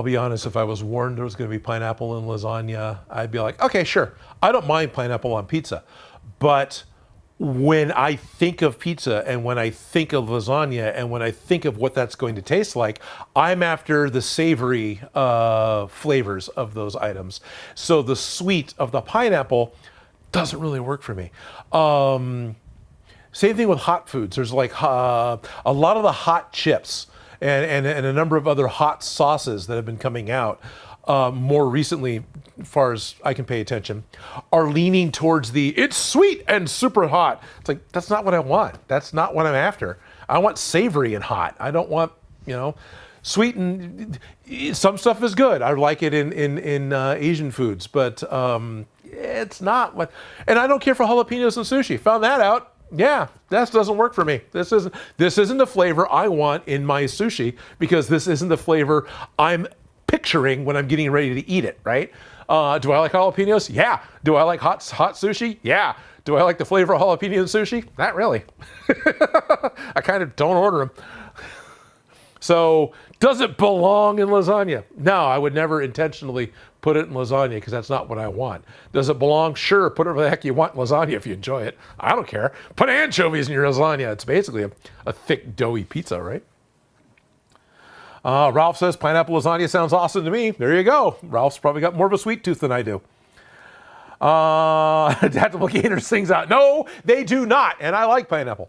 be honest, if I was warned there was going to be pineapple in lasagna, I'd be like, okay, sure. I don't mind pineapple on pizza. But when I think of pizza and when I think of lasagna and when I think of what that's going to taste like, I'm after the savory flavors of those items. So the sweet of the pineapple doesn't really work for me. Same thing with hot foods. There's like a lot of the hot chips and a number of other hot sauces that have been coming out more recently, as far as I can pay attention, are leaning towards it's sweet and super hot. It's like, that's not what I want. That's not what I'm after. I want savory and hot. I don't want, sweet, and some stuff is good. I like it in Asian foods, but it's not what, and I don't care for jalapenos and sushi. Found that out. Yeah, that doesn't work for me. This isn't the flavor I want in my sushi, because this isn't the flavor I'm picturing when I'm getting ready to eat it, right? Do I like jalapenos? Yeah. Do I like hot sushi? Yeah. Do I like the flavor of jalapeno in sushi? Not really. I kind of don't order them. So, does it belong in lasagna? No, I would never intentionally put it in lasagna because that's not what I want. Does it belong? Sure, put whatever the heck you want in lasagna if you enjoy it. I don't care. Put anchovies in your lasagna. It's basically a thick, doughy pizza, right? Ralph says pineapple lasagna sounds awesome to me. There you go. Ralph's probably got more of a sweet tooth than I do. Adaptable Gator sings out, no, they do not. And I like pineapple.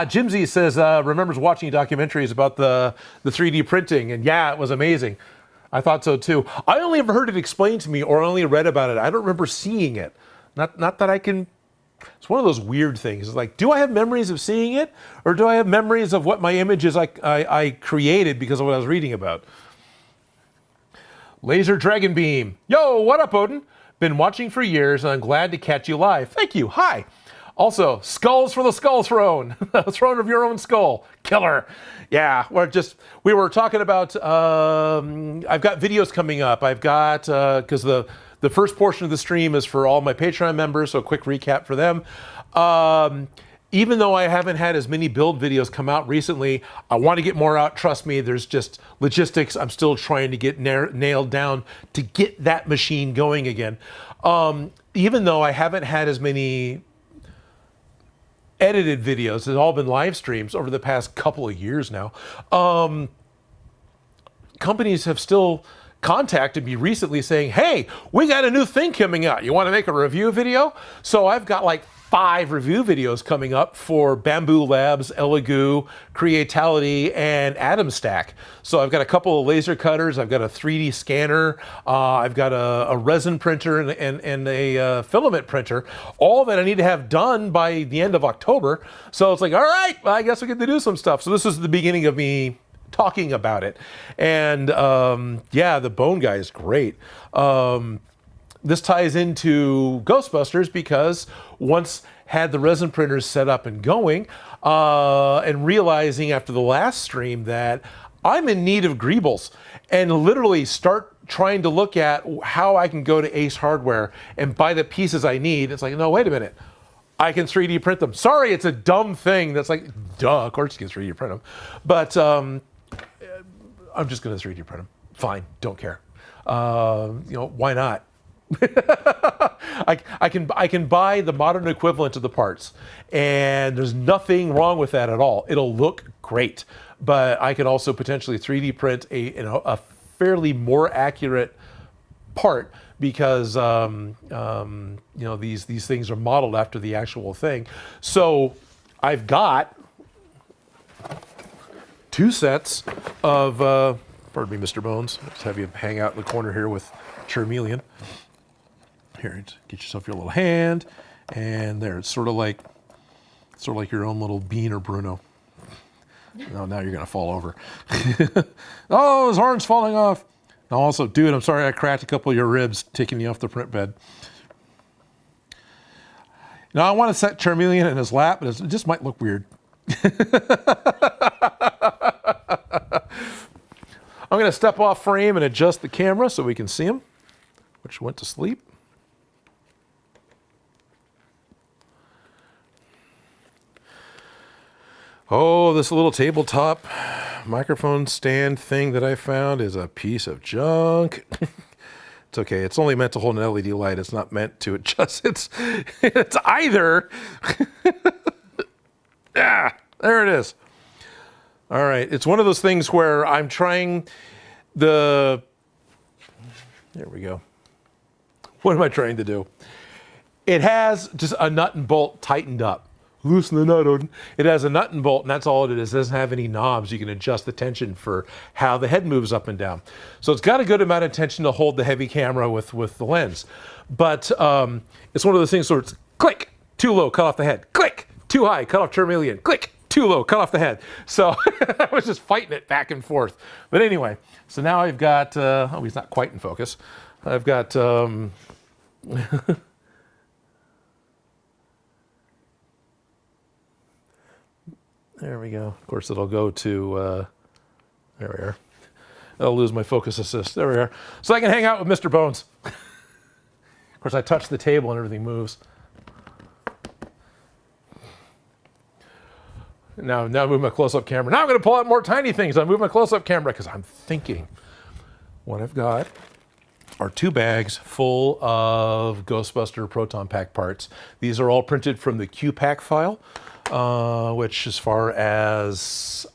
Jimsy says, remembers watching documentaries about the 3D printing. And yeah, it was amazing. I thought so too. I only ever heard it explained to me or only read about it. I don't remember seeing it. Not that I can. It's one of those weird things. It's like, do I have memories of seeing it? Or do I have memories of what my images I created because of what I was reading about? Laser Dragon Beam. Yo, what up, Odin? Been watching for years and I'm glad to catch you live. Thank you. Hi. Also, skulls for the skull throne. Throne of your own skull. Killer. Yeah, we were talking about, I've got videos coming up. I've got, because the first portion of the stream is for all my Patreon members, so a quick recap for them. Even though I haven't had as many build videos come out recently, I want to get more out. Trust me, there's just logistics I'm still trying to get nailed down to get that machine going again. Even though I haven't had as many edited videos, it's all been live streams over the past couple of years now. Companies have still contacted me recently saying, hey, we got a new thing coming out. You want to make a review video? So I've got like 5 review videos coming up for Bamboo Labs, Elegoo, Creatality, and Atom Stack. So I've got a couple of laser cutters, I've got a 3D scanner, I've got a resin printer and a filament printer, all that I need to have done by the end of October. So it's like, all right, well, I guess we get to do some stuff. So this is the beginning of me talking about it. And yeah, the bone guy is great. This ties into Ghostbusters because once had the resin printers set up and going, and realizing after the last stream that I'm in need of Greebles, and literally start trying to look at how I can go to Ace Hardware and buy the pieces I need. It's like, no, wait a minute. I can 3D print them. Sorry, it's a dumb thing that's like, duh, of course you can 3D print them. But I'm just going to 3D print them. Fine, don't care. Why not? I can buy the modern equivalent of the parts, and there's nothing wrong with that at all. It'll look great, but I can also potentially 3D print a fairly more accurate part because these things are modeled after the actual thing. So I've got 2 sets of pardon me, Mr. Bones. Let's have you hang out in the corner here with Charmeleon. Here, get yourself your little hand, and there. It's sort of like your own little Bean or Bruno. Oh, now you're gonna fall over. Oh, his horn's falling off. And also, dude, I'm sorry I cracked a couple of your ribs taking you off the print bed. Now I want to set Charmeleon in his lap, but it just might look weird. I'm gonna step off frame and adjust the camera so we can see him, which went to sleep. Oh, this little tabletop microphone stand thing that I found is a piece of junk. It's okay. It's only meant to hold an LED light. It's not meant to adjust. It's either. Ah, there it is. All right. It's one of those things where I'm trying there we go. What am I trying to do? It has just a nut and bolt tightened up. Loosen the nut, Odin. It has a nut and bolt, and that's all it is. It doesn't have any knobs. You can adjust the tension for how the head moves up and down. So it's got a good amount of tension to hold the heavy camera with the lens. But it's one of those things where it's click, too low, cut off the head. Click, too high, cut off Charmeleon. Click, too low, cut off the head. So I was just fighting it back and forth. But anyway, so now I've got, oh, he's not quite in focus. I've got, there we go. Of course, it'll go to, there we are. I'll lose my focus assist. There we are. So I can hang out with Mr. Bones. Of course, I touch the table and everything moves. Now I move my close-up camera. Now I'm going to pull out more tiny things. I move my close-up camera because I'm thinking what I've got are 2 bags full of Ghostbuster Proton Pack parts. These are all printed from the Q-Pack file. Which as far as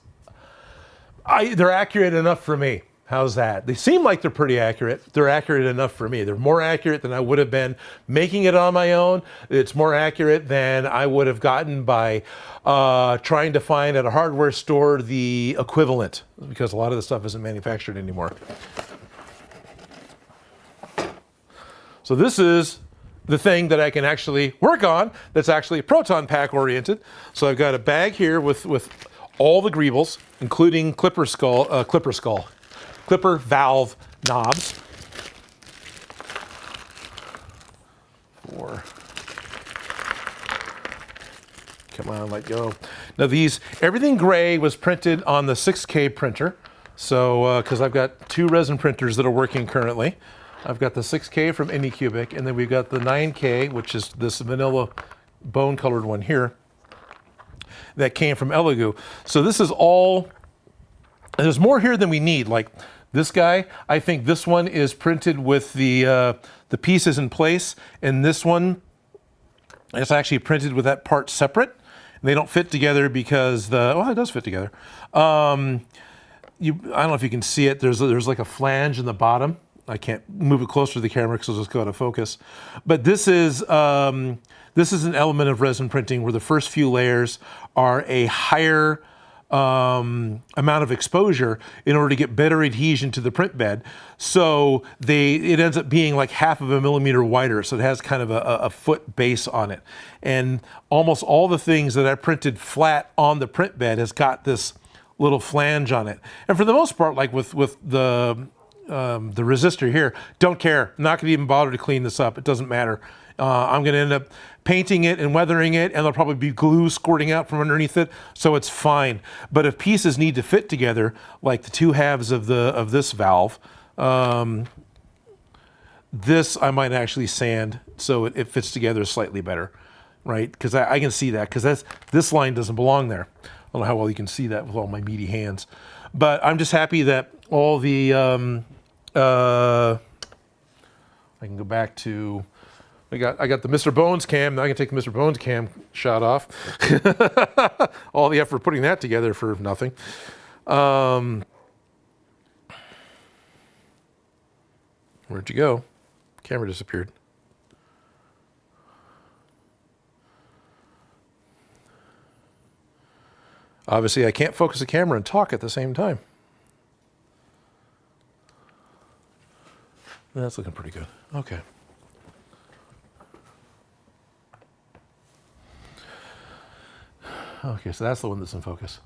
they're accurate enough for me. How's that? They seem like they're pretty accurate. They're accurate enough for me. They're more accurate than I would have been making it on my own. It's more accurate than I would have gotten by trying to find at a hardware store the equivalent, because a lot of the stuff isn't manufactured anymore. So this is the thing that I can actually work on that's actually Proton Pack oriented. So I've got a bag here with all the Greebles, including clipper valve knobs. 4. Come on, let go. Now everything gray was printed on the 6K printer. So, because I've got 2 resin printers that are working currently. I've got the 6K from Anycubic, and then we've got the 9K, which is this vanilla bone-colored one here, that came from Elegoo. So this is all, there's more here than we need. Like this guy, I think this one is printed with the pieces in place, and this one is actually printed with that part separate. They don't fit together because well, it does fit together. I don't know if you can see it. There's like a flange in the bottom. I can't move it closer to the camera because it'll just go out of focus. But this is an element of resin printing where the first few layers are a higher amount of exposure in order to get better adhesion to the print bed. So it ends up being like 1/2 millimeter wider. So it has kind of a foot base on it. And almost all the things that I printed flat on the print bed has got this little flange on it. And for the most part, like with the resistor here, don't care. I'm not gonna even bother to clean this up. It doesn't matter. I'm gonna end up painting it and weathering it, and there'll probably be glue squirting out from underneath it, so it's fine. But if pieces need to fit together, like the 2 halves of this valve, this I might actually sand so it fits together slightly better, right? Because I can see that, because this line doesn't belong there. I don't know how well you can see that with all my meaty hands. But I'm just happy that all the, I can go back to, I got the Mr. Bones cam. Now I can take the Mr. Bones cam shot off. All the effort putting that together for nothing. Where'd you go? Camera disappeared. Obviously, I can't focus the camera and talk at the same time. That's looking pretty good. Okay. Okay, so that's the one that's in focus.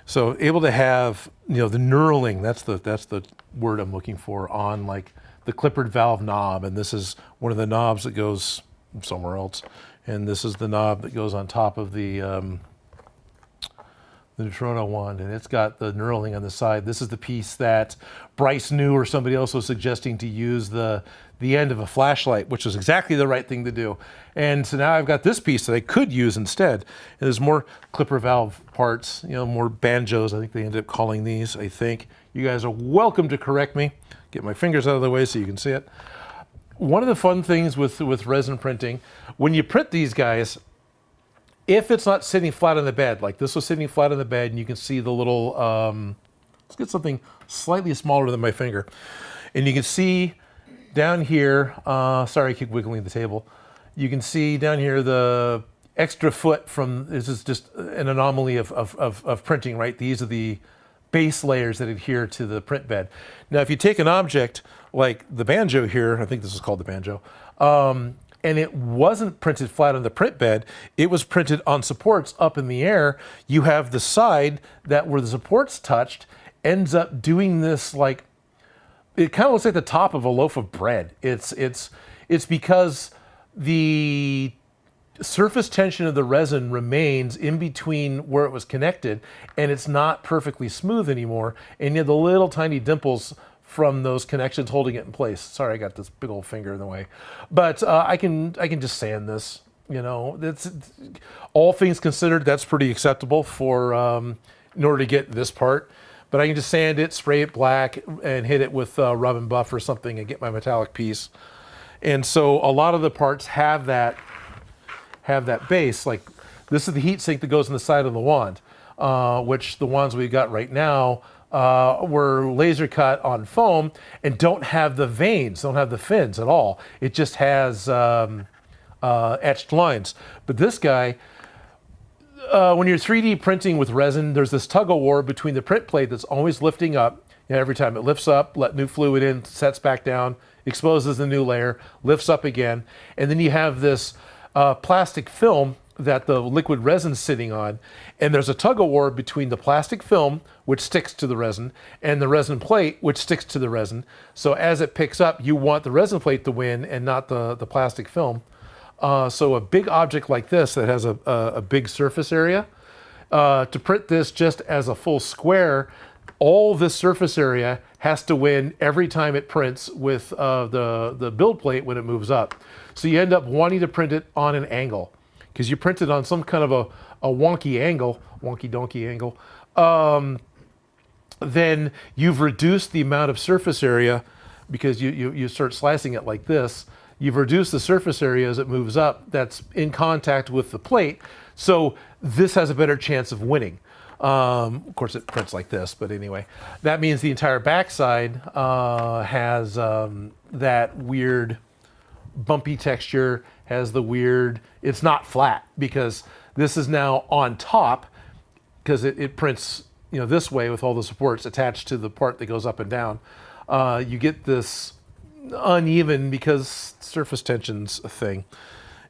So able to have, the knurling, that's the word I'm looking for, on like the clippered valve knob, and this is one of the knobs that goes somewhere else, and this is the knob that goes on top of the Neutrino wand, and it's got the knurling on the side. This is the piece that Bryce knew, or somebody else was suggesting to use the end of a flashlight, which was exactly the right thing to do. And so now I've got this piece that I could use instead. And there's more clipper valve parts, more banjos, I think they ended up calling these, I think. You guys are welcome to correct me. Get my fingers out of the way so you can see it. One of the fun things with resin printing, when you print these guys, if it's not sitting flat on the bed, like this was sitting flat on the bed, and you can see the little, let's get something slightly smaller than my finger. And you can see down here, sorry I keep wiggling the table. You can see down here the extra foot from, this is just an anomaly of printing, right? These are the base layers that adhere to the print bed. Now, if you take an object like the banjo here, I think this is called the banjo, and it wasn't printed flat on the print bed, it was printed on supports up in the air, you have the side that where the supports touched ends up doing this, like, it kind of looks like the top of a loaf of bread. It's because the surface tension of the resin remains in between where it was connected, and it's not perfectly smooth anymore, and you have the little tiny dimples from those connections holding it in place. Sorry, I got this big old finger in the way. But I can just sand this, That's, all things considered, that's pretty acceptable for, in order to get this part. But I can just sand it, spray it black, and hit it with rub and buff or something and get my metallic piece. And so a lot of the parts have that base. Like, this is the heat sink that goes on the side of the wand, which the wands we've got right now were laser cut on foam and don't have the veins, don't have the fins at all. It just has etched lines. But this guy, when you're 3D printing with resin, there's this tug of war between the print plate that's always lifting up. Every time it lifts up, let new fluid in, sets back down, exposes the new layer, lifts up again. And then you have this plastic film that the liquid resin's sitting on, and there's a tug of war between the plastic film, which sticks to the resin, and the resin plate, which sticks to the resin. So as it picks up, you want the resin plate to win and not the plastic film. So a big object like this that has a big surface area, to print this just as a full square, all this surface area has to win every time it prints with the build plate when it moves up. So you end up wanting to print it on an angle, because you print it on some kind of a wonky angle, wonky donkey angle, then you've reduced the amount of surface area, because you start slicing it like this. You've reduced the surface area as it moves up that's in contact with the plate, so this has a better chance of winning. Of course, it prints like this, but anyway, that means the entire backside has that weird bumpy texture, has the weird, it's not flat because this is now on top because it prints, you know, this way with all the supports attached to the part that goes up and down. You get this uneven because surface tension's a thing.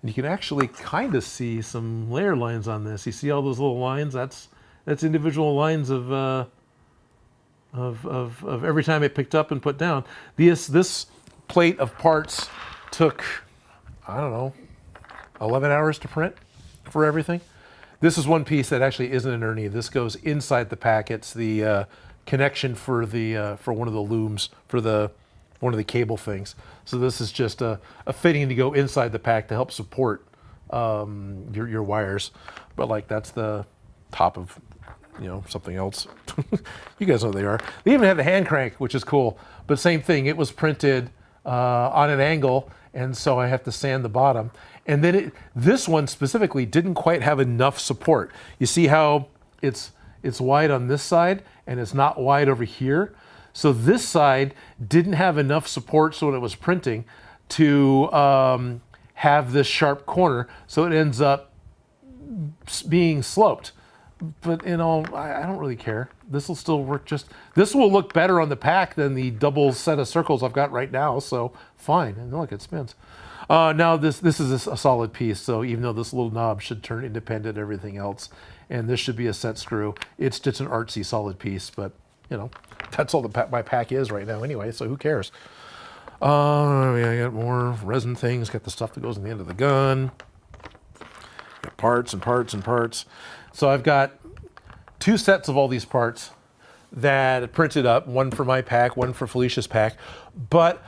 And you can actually kind of see some layer lines on this. You see all those little lines? That's individual lines of every time it picked up and put down. This plate of parts took, I don't know, 11 hours to print for everything. This is one piece that actually isn't an Ernie. This goes inside the pack. It's the connection for one of the looms for one of the cable things. So this is just a fitting to go inside the pack to help support your wires. But like that's the top of, you know, something else. You guys know what they are. They even have the hand crank, which is cool. But same thing. It was printed on an angle, and so I have to sand the bottom. And then this one specifically didn't quite have enough support. You see how it's wide on this side and it's not wide over here. So this side didn't have enough support, so when it was printing, to have this sharp corner. So it ends up being sloped. But you know, I don't really care. This will still work this will look better on the pack than the double set of circles I've got right now, so fine. And look, it spins. Now this is a solid piece, so even though this little knob should turn independent of everything else, and this should be a set screw, it's just an artsy solid piece, but you know, that's all my pack is right now anyway, so who cares? I got more resin things, got the stuff that goes in the end of the gun, got parts and parts and parts. So I've got 2 sets of all these parts that are printed up, one for my pack, one for Felicia's pack, but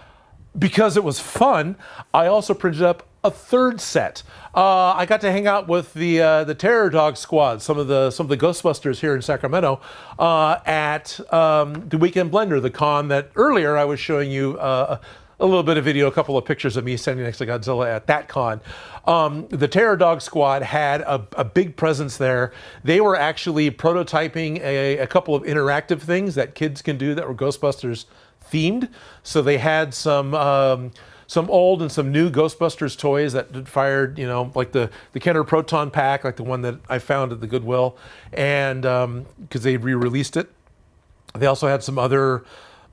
because it was fun, I also printed up a 3rd set. I got to hang out with the Terror Dog Squad, some of the Ghostbusters here in Sacramento, at the Weekend Blender, the con that earlier I was showing you a little bit of video, a couple of pictures of me standing next to Godzilla at that con. The Terror Dog Squad had a big presence there. They were actually prototyping a couple of interactive things that kids can do that were Ghostbusters themed. So they had some old and some new Ghostbusters toys that fired, you know, like the Kenner Proton Pack, like the one that I found at the Goodwill, and because they re-released it. They also had some other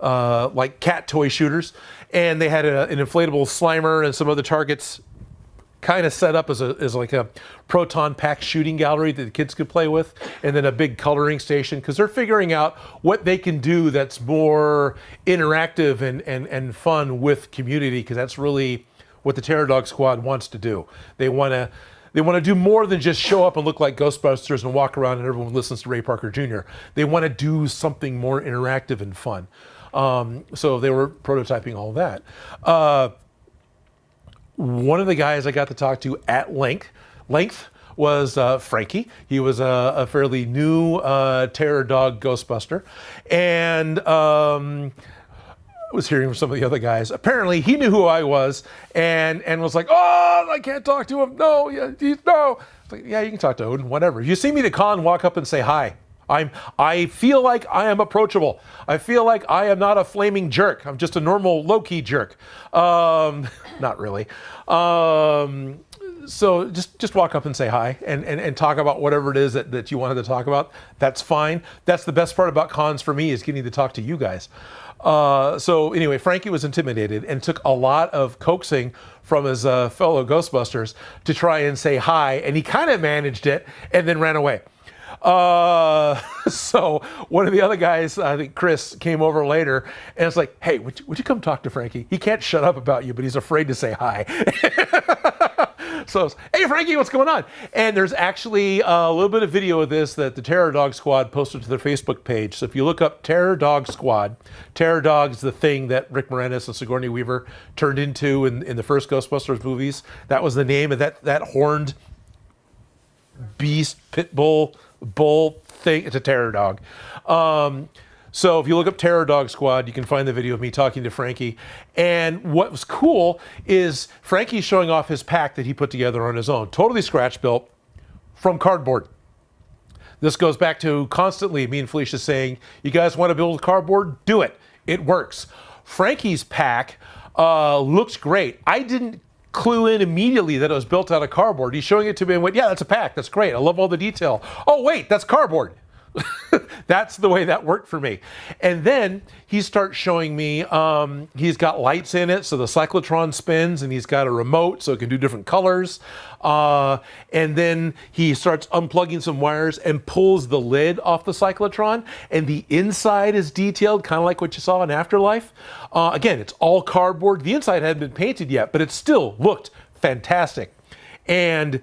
like cat toy shooters, and they had an inflatable Slimer and some other targets kind of set up as like a Proton Pack shooting gallery that the kids could play with, and then a big coloring station, because they're figuring out what they can do that's more interactive and fun with community, because that's really what the Terror Dog Squad wants to do. They want to do more than just show up and look like Ghostbusters and walk around and everyone listens to Ray Parker Jr. They want to do something more interactive and fun. So they were prototyping all that. One of the guys I got to talk to at length was Frankie. He was a fairly new Terror Dog Ghostbuster, and was hearing from some of the other guys. Apparently, he knew who I was, and was like, "Oh, I can't talk to him. No, no." Like, yeah, you can talk to Odin. Whatever. You see me at a con, walk up and say hi. I feel like I am approachable. I feel like I am not a flaming jerk. I'm just a normal low-key jerk. Not really. So just walk up and say hi and talk about whatever it is that you wanted to talk about. That's fine. That's the best part about cons for me, is getting to talk to you guys. So anyway, Frankie was intimidated and took a lot of coaxing from his fellow Ghostbusters to try and say hi, and he kind of managed it and then ran away. So one of the other guys, I think Chris, came over later and it's like, "Hey, would you come talk to Frankie? He can't shut up about you, but he's afraid to say hi." So, "Hey Frankie, what's going on?" And there's actually a little bit of video of this that the Terror Dog Squad posted to their Facebook page. So if you look up Terror Dog Squad, Terror Dog's the thing that Rick Moranis and Sigourney Weaver turned into in the first Ghostbusters movies. That was the name of that horned beast, pit bull thing. It's a terror dog. So if you look up Terror Dog Squad, you can find the video of me talking to Frankie. And what was cool is Frankie's showing off his pack that he put together on his own, totally scratch built from cardboard. This goes back to constantly me and Felicia saying, you guys want to build cardboard? Do it. It works. Frankie's pack looks great. I didn't clue in immediately that it was built out of cardboard. He's showing it to me and went, yeah, that's a pack. That's great. I love all the detail. Oh, wait, that's cardboard. That's the way that worked for me. And then he starts showing me, he's got lights in it, so the cyclotron spins, and he's got a remote so it can do different colors. And then he starts unplugging some wires and pulls the lid off the cyclotron, and the inside is detailed, kind of like what you saw in Afterlife. Again, it's all cardboard. The inside hadn't been painted yet, but it still looked fantastic. And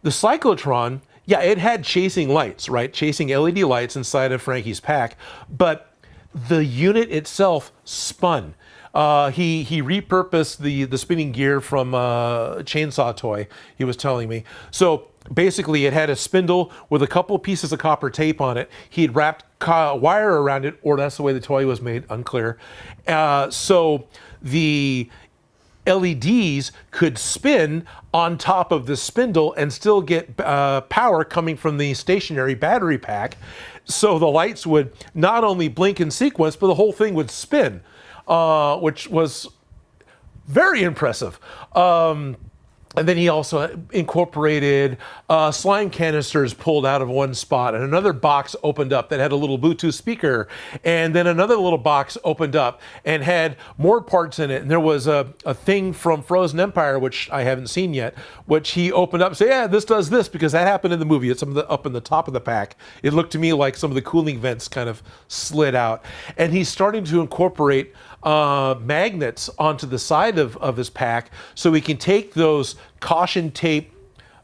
the cyclotron, yeah, it had chasing lights, right? Chasing LED lights inside of Frankie's pack, but the unit itself spun. He repurposed the spinning gear from a chainsaw toy, he was telling me. So basically it had a spindle with a couple pieces of copper tape on it. He'd wrapped wire around it, or that's the way the toy was made, unclear. So the LEDs could spin on top of the spindle and still get power coming from the stationary battery pack. So the lights would not only blink in sequence, but the whole thing would spin, which was very impressive. And then he also incorporated slime canisters pulled out of one spot, and another box opened up that had a little Bluetooth speaker, and then another little box opened up and had more parts in it. And there was a thing from Frozen Empire, which I haven't seen yet, which he opened up and said, yeah, this does this, because that happened in the movie. It's up in the top of the pack. It looked to me like some of the cooling vents kind of slid out. And he's starting to incorporate magnets onto the side of his pack, so we can take those caution tape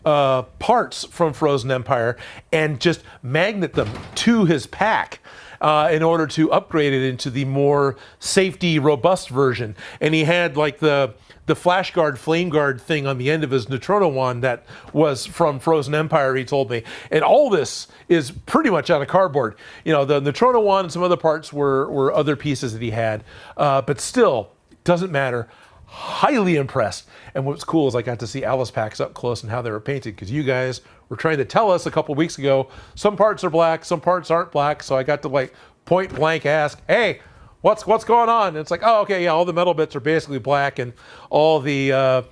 parts from Frozen Empire and just magnet them to his pack in order to upgrade it into the more safety robust version. And he had like the flash guard, flame guard thing on the end of his Neutrona wand that was from Frozen Empire, he told me. And all this is pretty much out of cardboard. You know, the Neutrona wand and some other parts were other pieces that he had, but still, doesn't matter. Highly impressed. And what's cool is I got to see Alice packs up close and how they were painted, because you guys were trying to tell us a couple weeks ago, some parts are black, some parts aren't black. So I got to like point blank ask, hey, what's going on? And it's like, oh, okay, yeah, all the metal bits are basically black, and all the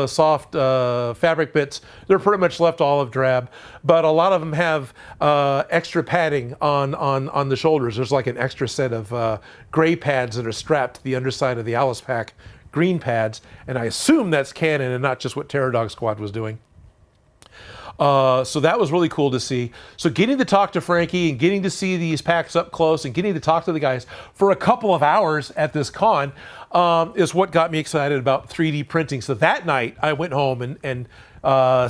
soft fabric bits, they're pretty much left olive drab, but a lot of them have extra padding on the shoulders. There's like an extra set of gray pads that are strapped to the underside of the Alice pack, green pads, and I assume that's canon and not just what Terror Dog Squad was doing. So that was really cool to see. So getting to talk to Frankie and getting to see these packs up close and getting to talk to the guys for a couple of hours at this con is what got me excited about 3D printing. So that night I went home and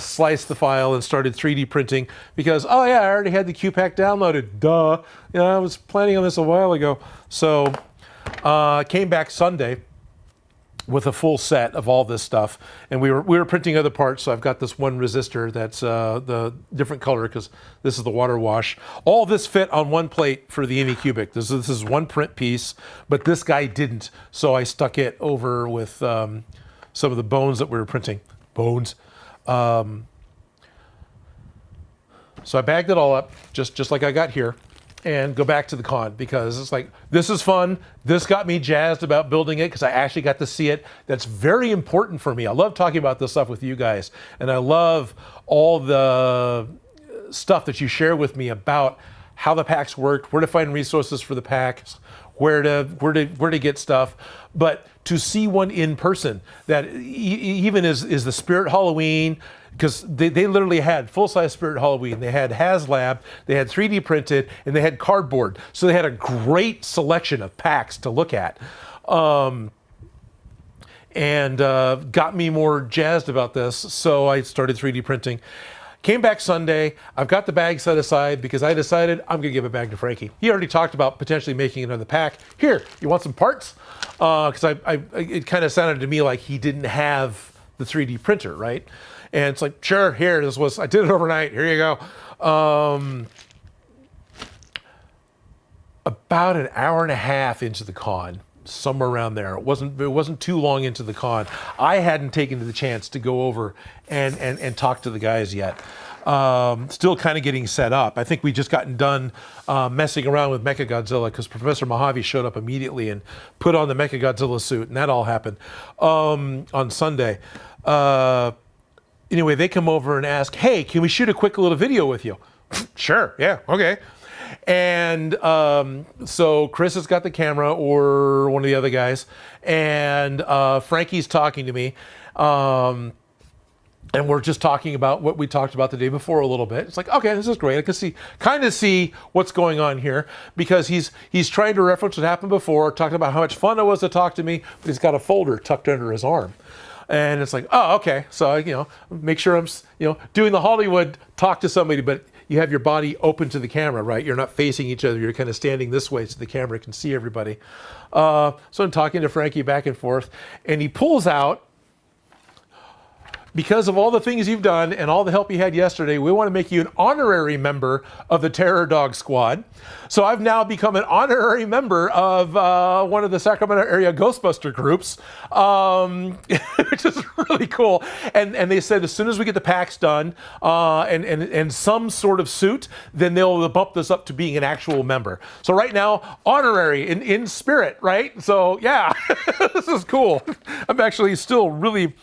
sliced the file and started 3D printing because, oh yeah, I already had the Q-Pack downloaded. Duh. You know, I was planning on this a while ago. So came back Sunday with a full set of all this stuff, and we were printing other parts. So I've got this one resistor that's the different color because this is the water wash. All this fit on one plate for the Anycubic. This is one print piece, but this guy didn't, so I stuck it over with some of the bones that we were printing. Bones. So I bagged it all up just like I got here, and go back to the con because it's like, this is fun. This got me jazzed about building it because I actually got to see it. That's very important for me. I love talking about this stuff with you guys, and I love all the stuff that you share with me about how the packs worked, where to find resources for the packs, where to get stuff. But to see one in person that even is the Spirit Halloween, because they literally had full-size Spirit Halloween. They had HasLab, they had 3D printed, and they had cardboard. So they had a great selection of packs to look at. And got me more jazzed about this, so I started 3D printing. Came back Sunday. I've got the bag set aside because I decided I'm going to give a bag to Frankie. He already talked about potentially making another pack. Here, you want some parts? Because it kind of sounded to me like he didn't have the 3D printer, right? And it's like, sure, here, I did it overnight. Here you go. About an hour and a half into the con, somewhere around there. It wasn't too long into the con. I hadn't taken the chance to go over and talk to the guys yet. still kind of getting set up. I think we just gotten done messing around with Mechagodzilla because Professor Mojave showed up immediately and put on the Mechagodzilla suit, and that all happened on Sunday. Anyway, they come over and ask, hey, can we shoot a quick little video with you? Sure, yeah, okay. And so Chris has got the camera, or one of the other guys, and Frankie's talking to me. And we're just talking about what we talked about the day before a little bit. It's like, okay, this is great. I can kind of see what's going on here, because he's trying to reference what happened before, talking about how much fun it was to talk to me, but he's got a folder tucked under his arm. And it's like, oh, okay. So, make sure I'm, doing the Hollywood talk to somebody, but you have your body open to the camera, right? You're not facing each other. You're kind of standing this way so the camera can see everybody. So I'm talking to Frankie back and forth, and he pulls out, because of all the things you've done and all the help you had yesterday, we want to make you an honorary member of the Terror Dog Squad. So I've now become an honorary member of one of the Sacramento area Ghostbuster groups, which is really cool. And they said as soon as we get the packs done and some sort of suit, then they'll bump this up to being an actual member. So right now, honorary in spirit, right? So yeah, this is cool. I'm actually still really...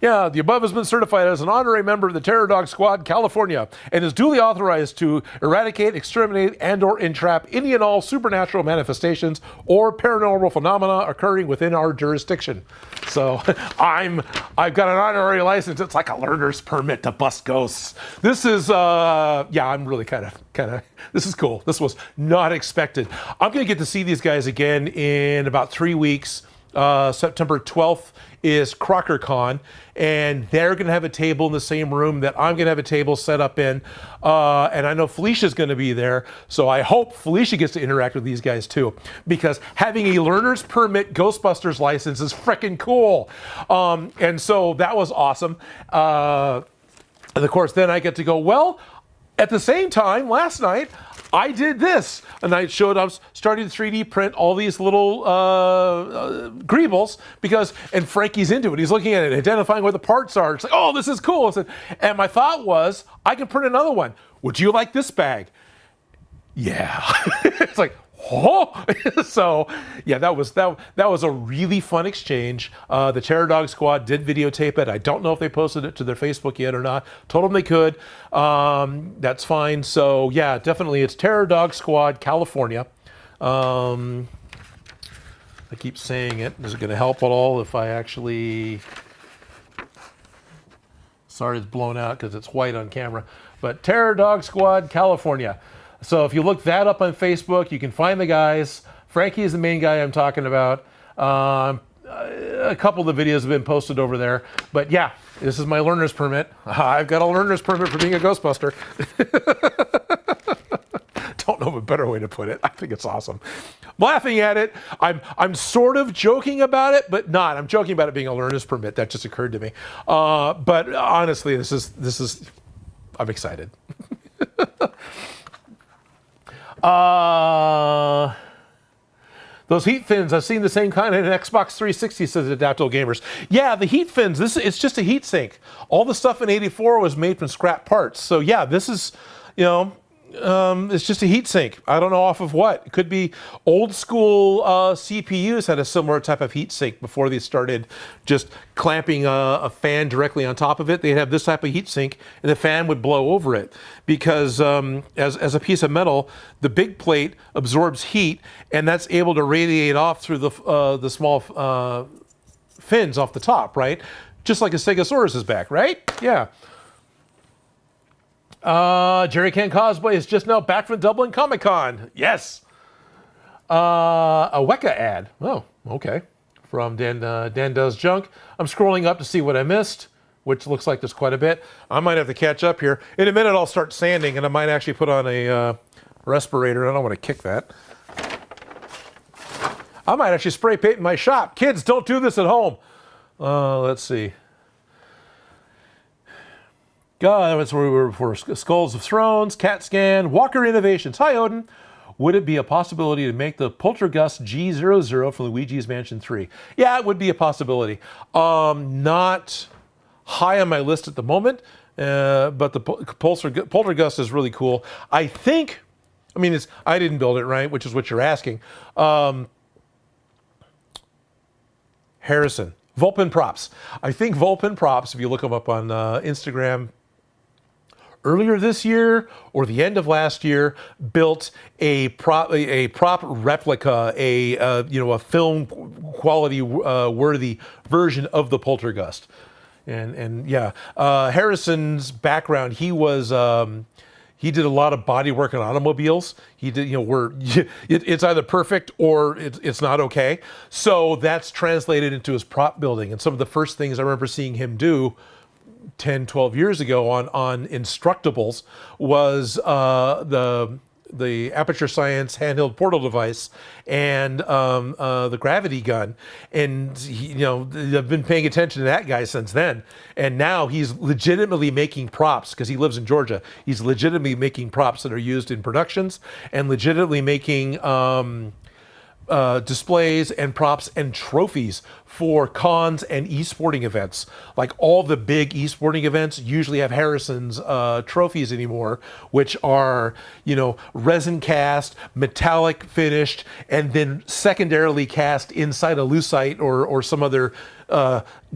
Yeah, the above has been certified as an honorary member of the Terror Dog Squad, California, and is duly authorized to eradicate, exterminate, and/or entrap any and all supernatural manifestations or paranormal phenomena occurring within our jurisdiction. So I've got an honorary license. It's like a learner's permit to bust ghosts. This is, I'm really kind of, this is cool. This was not expected. I'm going to get to see these guys again in about 3 weeks. September 12th is CrockerCon, and they're going to have a table in the same room that I'm going to have a table set up in, and I know Felicia's going to be there, so I hope Felicia gets to interact with these guys too, because having a learner's permit Ghostbusters license is freaking cool. And so that was awesome. And of course then I get to go, well, at the same time last night I did this, and I showed I was starting to 3D print all these little Greebles, and Frankie's into it. He's looking at it, identifying where the parts are. It's like, oh, this is cool. And my thought was, I can print another one. Would you like this bag? Yeah. It's like, oh. So yeah, that was a really fun exchange. The Terror Dog Squad did videotape it. I don't know if they posted it to their Facebook yet or not. Told them they could. That's fine. So yeah, definitely it's Terror Dog Squad, California. I keep saying it. Is it going to help at all if I actually... Sorry, it's blown out because it's white on camera. But Terror Dog Squad, California. So if you look that up on Facebook, you can find the guys. Frankie is the main guy I'm talking about. A couple of the videos have been posted over there. But yeah, this is my learner's permit. I've got a learner's permit for being a Ghostbuster. Don't know of a better way to put it. I think it's awesome. Laughing at it. I'm sort of joking about it, but not. I'm joking about it being a learner's permit. That just occurred to me. But honestly, this is I'm excited. Those heat fins, I've seen the same kind in an Xbox 360, says Adaptable Gamers. Yeah, the heat fins, it's just a heat sink. All the stuff in 84 was made from scrap parts. So yeah, this is, it's just a heat sink. I don't know off of what. It could be old school CPUs had a similar type of heat sink before they started just clamping a fan directly on top of it. They'd have this type of heat sink, and the fan would blow over it because as a piece of metal, the big plate absorbs heat, and that's able to radiate off through the small fins off the top, right? Just like a Stegosaurus's back, right? Yeah. Jerry Can Cosplay is just now back from Dublin Comic Con. Yes. A Weka ad. Oh, okay. From Dan Does Junk. I'm scrolling up to see what I missed, which looks like there's quite a bit. I might have to catch up here. In a minute, I'll start sanding, and I might actually put on a respirator. I don't want to kick that. I might actually spray paint in my shop. Kids, don't do this at home. Let's see. God, that's where we were before. Skulls of Thrones, CAT Scan, Walker Innovations. Hi, Odin. Would it be a possibility to make the Poltergust G00 from Luigi's Mansion 3? Yeah, it would be a possibility. Not high on my list at the moment. but the Poltergust is really cool. I think, I mean, I didn't build it, right? Which is what you're asking. Harrison, Vulpin Props. I think Vulpin Props, if you look them up on Instagram, earlier this year or the end of last year, built a prop replica, a film quality worthy version of the Poltergust. And yeah, Harrison's background, he did a lot of body work on automobiles. He did, it's either perfect or it's not okay. So that's translated into his prop building. And some of the first things I remember seeing him do 10, 12 years ago on Instructables was the Aperture Science handheld portal device and the gravity gun. And I've been paying attention to that guy since then. And now he's legitimately making props, because he lives in Georgia. He's legitimately making props that are used in productions and legitimately making displays and props and trophies for cons and esporting events. Like all the big esporting events usually have Harrison's trophies anymore, which are, resin cast, metallic finished, and then secondarily cast inside a lucite or some other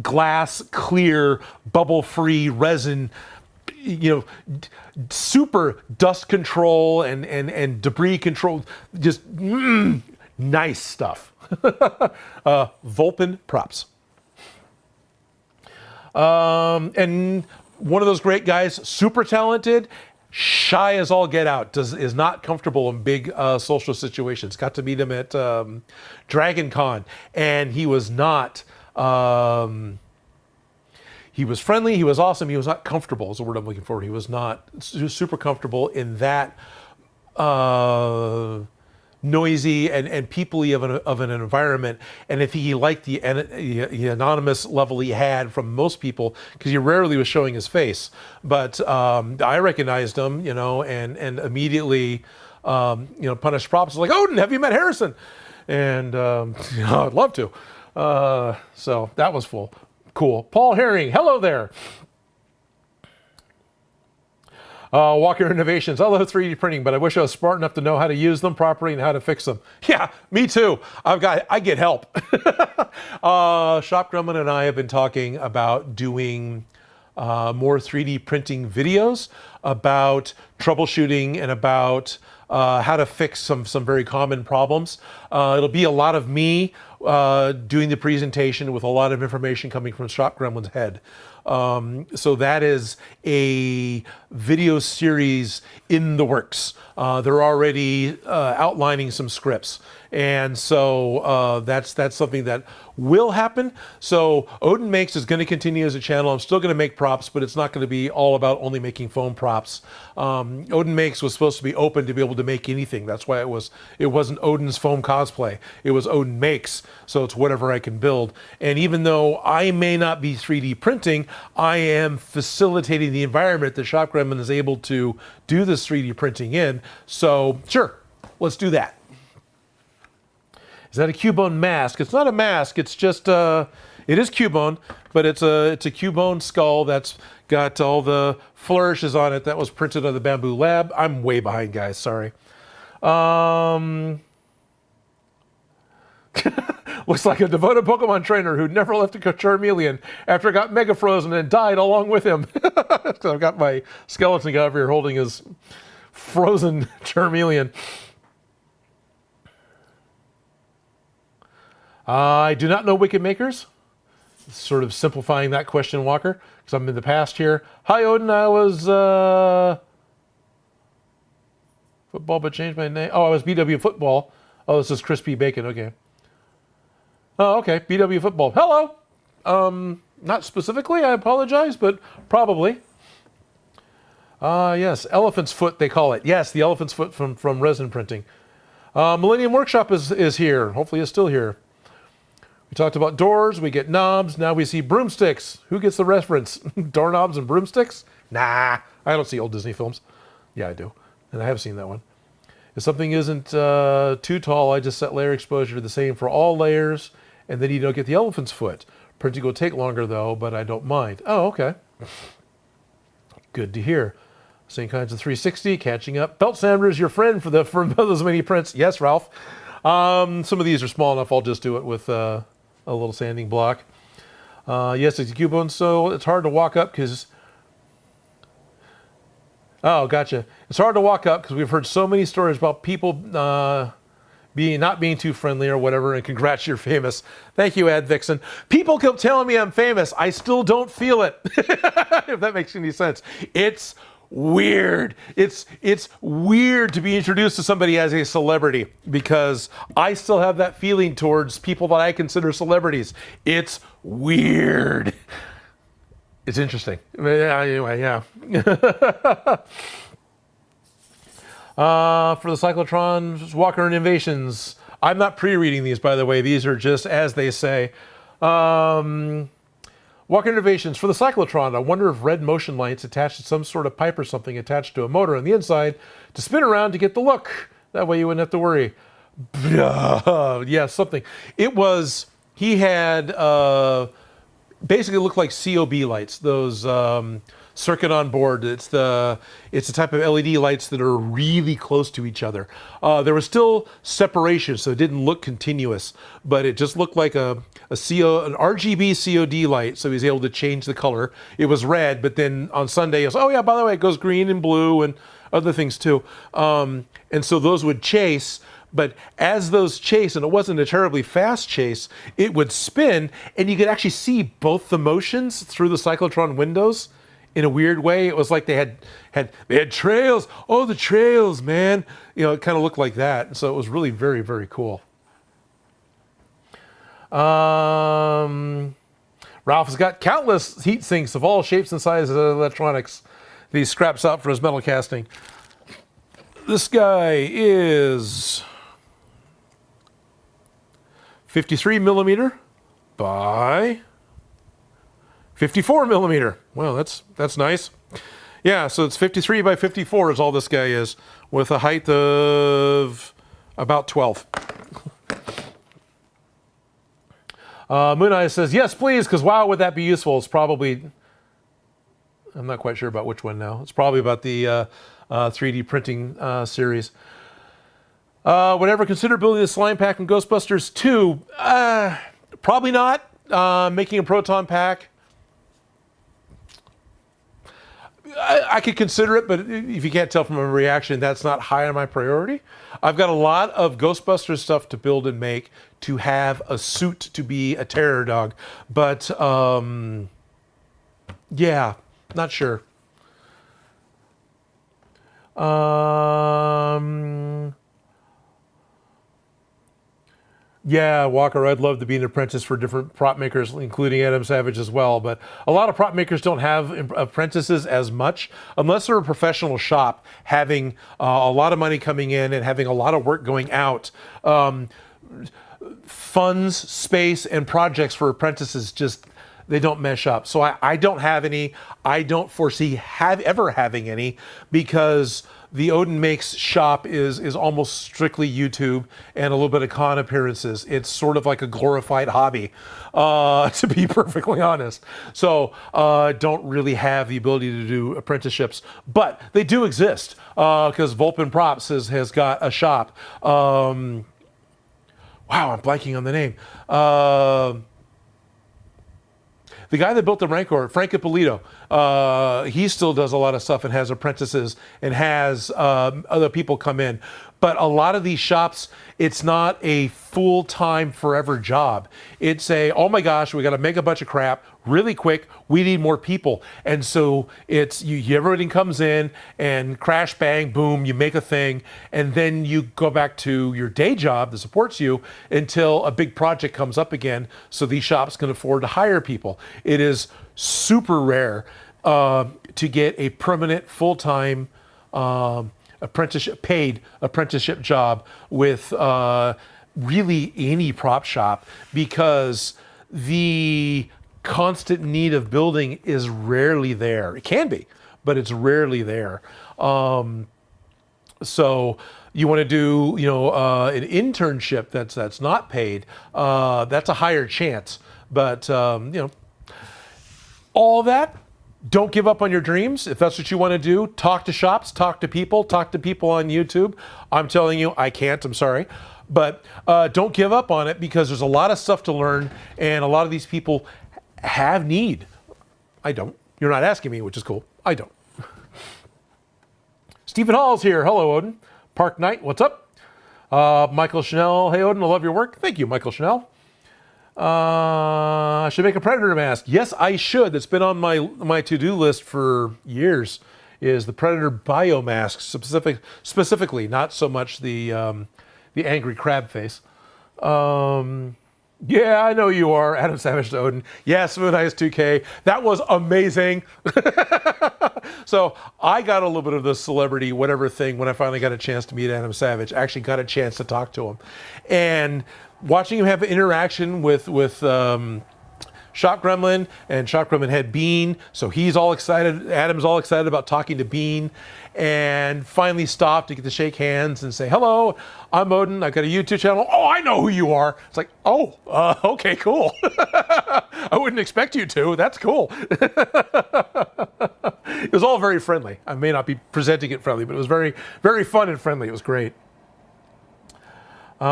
glass clear bubble free resin, super dust control and debris control, just nice stuff. Vulpin Props. And one of those great guys, super talented, shy as all get out, is not comfortable in big social situations. Got to meet him at Dragon Con, and he was not, he was friendly, he was awesome, he was not comfortable is the word I'm looking for. He was not super comfortable in that noisy and people-y of an environment. And if he liked the anonymous level he had from most people, because he rarely was showing his face, but I recognized him, and immediately, punished props. Like, Odin, have you met Harrison? And I'd love to. So that was cool. Paul Herring, hello there. Walker Innovations. I love 3D printing, but I wish I was smart enough to know how to use them properly and how to fix them. Yeah, me too. I get help. Shop Grumman and I have been talking about doing more 3D printing videos about troubleshooting and about how to fix some very common problems. It'll be a lot of me doing the presentation with a lot of information coming from Shop Gremlin's head. So that is a video series in the works. They're already outlining some scripts. And so that's something that will happen. So Odin Makes is going to continue as a channel. I'm still going to make props, but it's not going to be all about only making foam props. Odin Makes was supposed to be open to be able to make anything. That's why it wasn't Odin's foam cosplay. It was Odin Makes. So it's whatever I can build. And even though I may not be 3D printing, I am facilitating the environment that Shop Gremlin is able to do this 3D printing in. So sure, let's do that. Is that a Cubone mask? It's not a mask. It's just it is Cubone, but it's a Cubone skull that's got all the flourishes on it. That was printed on the Bamboo Lab. I'm way behind, guys. Sorry. Looks like a devoted Pokemon trainer who never left a Charmeleon after it got Mega Frozen and died along with him. So I've got my skeleton guy over here holding his frozen Charmeleon. I do not know Wicked Makers. Sort of simplifying that question, Walker, because I'm in the past here. Hi, Odin. I was football, but changed my name. Oh, I was BW Football. Oh, this is Crispy Bacon. Okay. Oh, okay. BW Football. Hello. Not specifically. I apologize, but probably. Yes, elephant's foot. They call it. Yes, the elephant's foot from resin printing. Millennium Workshop is here. Hopefully, it's still here. We talked about doors, we get knobs, now we see broomsticks. Who gets the reference? Doorknobs and broomsticks? Nah, I don't see old Disney films. Yeah, I do, and I have seen that one. If something isn't too tall, I just set layer exposure to the same for all layers, and then you don't get the elephant's foot. Printing will take longer though, but I don't mind. Oh, okay. Good to hear. Same kinds of 360, catching up. Belt sander is your friend for those mini prints. Yes, Ralph. Some of these are small enough. I'll just do it with a little sanding block. Yes, it's a Cubone, so it's hard to walk up because... Oh, gotcha. It's hard to walk up because we've heard so many stories about people not being too friendly or whatever, and congrats, you're famous. Thank you, Ad Vixen. People keep telling me I'm famous. I still don't feel it, if that makes any sense. It's weird. It's weird to be introduced to somebody as a celebrity because I still have that feeling towards people that I consider celebrities. It's weird. It's interesting. Anyway, yeah. For the Cyclotron Walker Innovations, I'm not pre-reading these, by the way. These are just as they say. Walker Innovations, for the Cyclotron, I wonder if red motion lights attached to some sort of pipe or something attached to a motor on the inside to spin around to get the look. That way you wouldn't have to worry. Yeah, something. It was, he had... basically look like COB lights, those circuit on board. It's the type of LED lights that are really close to each other. There was still separation, so it didn't look continuous, but it just looked like an RGB COD light, so he was able to change the color. It was red, but then on Sunday, it was, oh yeah, by the way, it goes green and blue and other things too. And so those would chase. But as those chase, and it wasn't a terribly fast chase, it would spin, and you could actually see both the motions through the cyclotron windows in a weird way. It was like they had trails. Oh, the trails, man. You know, it kind of looked like that. And so it was really very, very cool. Ralph has got countless heat sinks of all shapes and sizes of electronics that he scraps out for his metal casting. This guy is 53 millimeter by 54 millimeter. Well, that's nice. Yeah, so it's 53 by 54 is all this guy is, with a height of about 12. Moon Eye says, yes, please, because wow, would that be useful? It's probably, I'm not quite sure about which one now. It's probably about the 3D printing series. Would ever consider building a slime pack in Ghostbusters 2? Probably not. Making a proton pack, I could consider it, but if you can't tell from my reaction, that's not high on my priority. I've got a lot of Ghostbusters stuff to build and make to have a suit to be a terror dog. But, yeah, not sure. Yeah, Walker, I'd love to be an apprentice for different prop makers, including Adam Savage as well. But a lot of prop makers don't have apprentices as much, unless they're a professional shop, having a lot of money coming in and having a lot of work going out. Funds, space, and projects for apprentices just, they don't mesh up. So I don't have any. I don't foresee ever having any, because the Odin Makes shop is almost strictly YouTube and a little bit of con appearances. It's sort of like a glorified hobby, to be perfectly honest. So don't really have the ability to do apprenticeships, but they do exist, because Volpin Props has got a shop. Wow, I'm blanking on the name. The guy that built the Rancor, Frank Ippolito, he still does a lot of stuff and has apprentices and has other people come in. But a lot of these shops, it's not a full-time forever job. It's a, oh my gosh, we got to make a bunch of crap really quick. We need more people. And so it's, everybody comes in and crash, bang, boom, you make a thing. And then you go back to your day job that supports you until a big project comes up again. So these shops can afford to hire people. It is super rare to get a permanent full-time paid apprenticeship job with really any prop shop, because the constant need of building is rarely there. It can be, but it's rarely there. So you want to do, an internship that's not paid. That's a higher chance, but all that Don't give up on your dreams. If that's what you want to do, talk to shops, talk to people on YouTube. I'm telling you, I can't, I'm sorry. But don't give up on it, because there's a lot of stuff to learn, and a lot of these people have need. I don't. You're not asking me, which is cool. I don't. Stephen Hall's here. Hello, Odin. Park Knight, what's up? Michael Chanel. Hey, Odin, I love your work. Thank you, Michael Chanel. I should make a Predator mask. Yes, I should. That's been on my to-do list for years, is the Predator biomask, specifically, not so much the angry crab face. Yeah, I know you are. Adam Savage to Odin. Yeah, Smooth Ice 2K. That was amazing. So I got a little bit of the celebrity whatever thing when I finally got a chance to meet Adam Savage. I actually got a chance to talk to him. And watching him have an interaction with Shop Gremlin, and Shop Gremlin had Bean, so he's all excited. Adam's all excited about talking to Bean, and finally stopped to get to shake hands and say, hello, I'm Odin, I've got a YouTube channel. Oh, I know who you are. It's like, oh, okay, cool. I wouldn't expect you to. That's cool. It was all very friendly. I may not be presenting it friendly, but it was very, very fun and friendly. It was great. Idle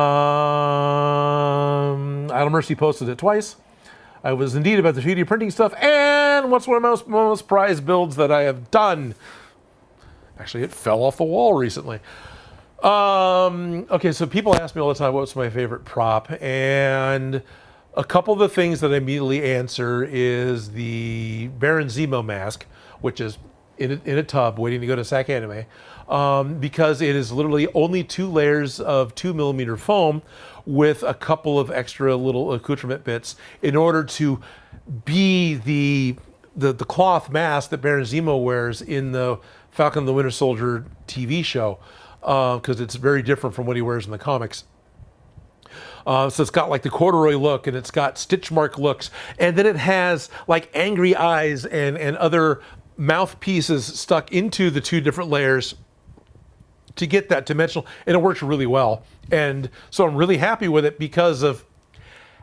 Mercy posted it twice. I was indeed about the 3D printing stuff, and what's one of my most prized builds that I have done? Actually, it fell off the wall recently. Okay, so people ask me all the time what's my favorite prop, and a couple of the things that I immediately answer is the Baron Zemo mask, which is in a tub waiting to go to SAC Anime, because it is literally only 2 layers of 2mm foam with a couple of extra little accoutrement bits in order to be the cloth mask that Baron Zemo wears in the Falcon and the Winter Soldier TV show, because it's very different from what he wears in the comics. So it's got like the corduroy look, and it's got stitch mark looks, and then it has like angry eyes and other mouthpieces stuck into the 2 different layers to get that dimensional, and it works really well. And so I'm really happy with it because of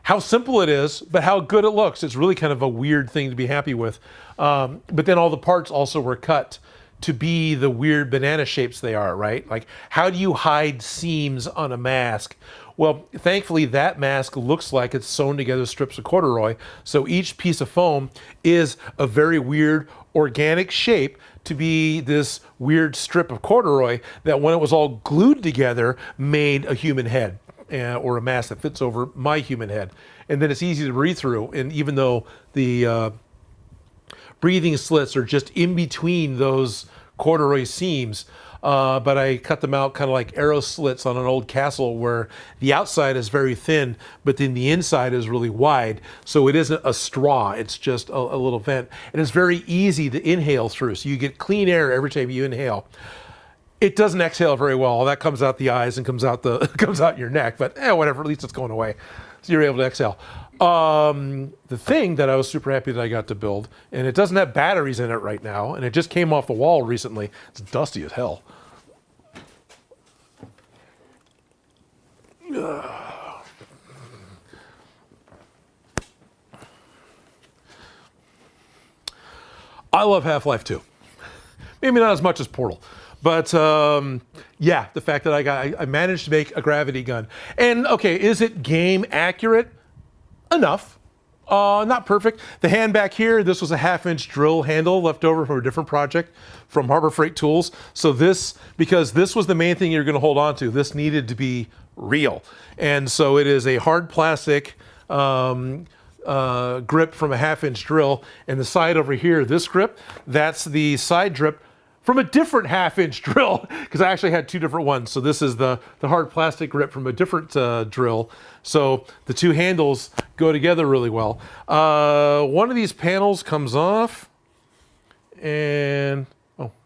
how simple it is, but how good it looks. It's really kind of a weird thing to be happy with. But then all the parts also were cut to be the weird banana shapes they are, right? Like, how do you hide seams on a mask? Well, thankfully that mask looks like it's sewn together strips of corduroy. So each piece of foam is a very weird organic shape to be this weird strip of corduroy that when it was all glued together made a human head, or a mask that fits over my human head. And then it's easy to breathe through. And even though the breathing slits are just in between those corduroy seams, but I cut them out kind of like arrow slits on an old castle where the outside is very thin, but then the inside is really wide. So it isn't a straw, it's just a little vent. And it's very easy to inhale through, so you get clean air every time you inhale. It doesn't exhale very well. That comes out the eyes and comes out comes out your neck, but whatever, at least it's going away. So you're able to exhale. The thing that I was super happy that I got to build, and it doesn't have batteries in it right now, and it just came off the wall recently. It's dusty as hell. I love Half-Life 2. Maybe not as much as Portal. But yeah, the fact that I managed to make a gravity gun. And okay, is it game accurate? Enough. Not perfect. The hand back here, this was a 1/2-inch drill handle left over from a different project from Harbor Freight Tools. So this, because this was the main thing you're going to hold on to, this needed to be real. And so it is a hard plastic grip from a 1/2-inch drill. And the side over here, this grip, that's the side grip from a different 1/2-inch drill, because I actually had 2 different ones. So this is the hard plastic grip from a different drill. So the 2 handles go together really well. One of these panels comes off, and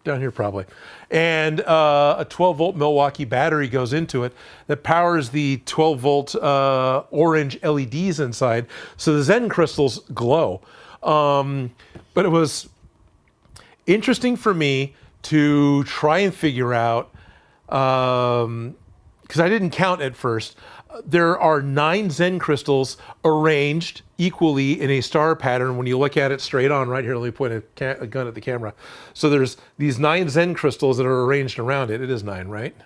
down here probably. And a 12-volt Milwaukee battery goes into it that powers the 12-volt orange LEDs inside. So the Zen crystals glow. But it was interesting for me to try and figure out, because I didn't count at first, there are 9 Zen crystals arranged equally in a star pattern when you look at it straight on. Right here, let me point a gun at the camera. So there's these 9 Zen crystals that are arranged around it. It is 9, right?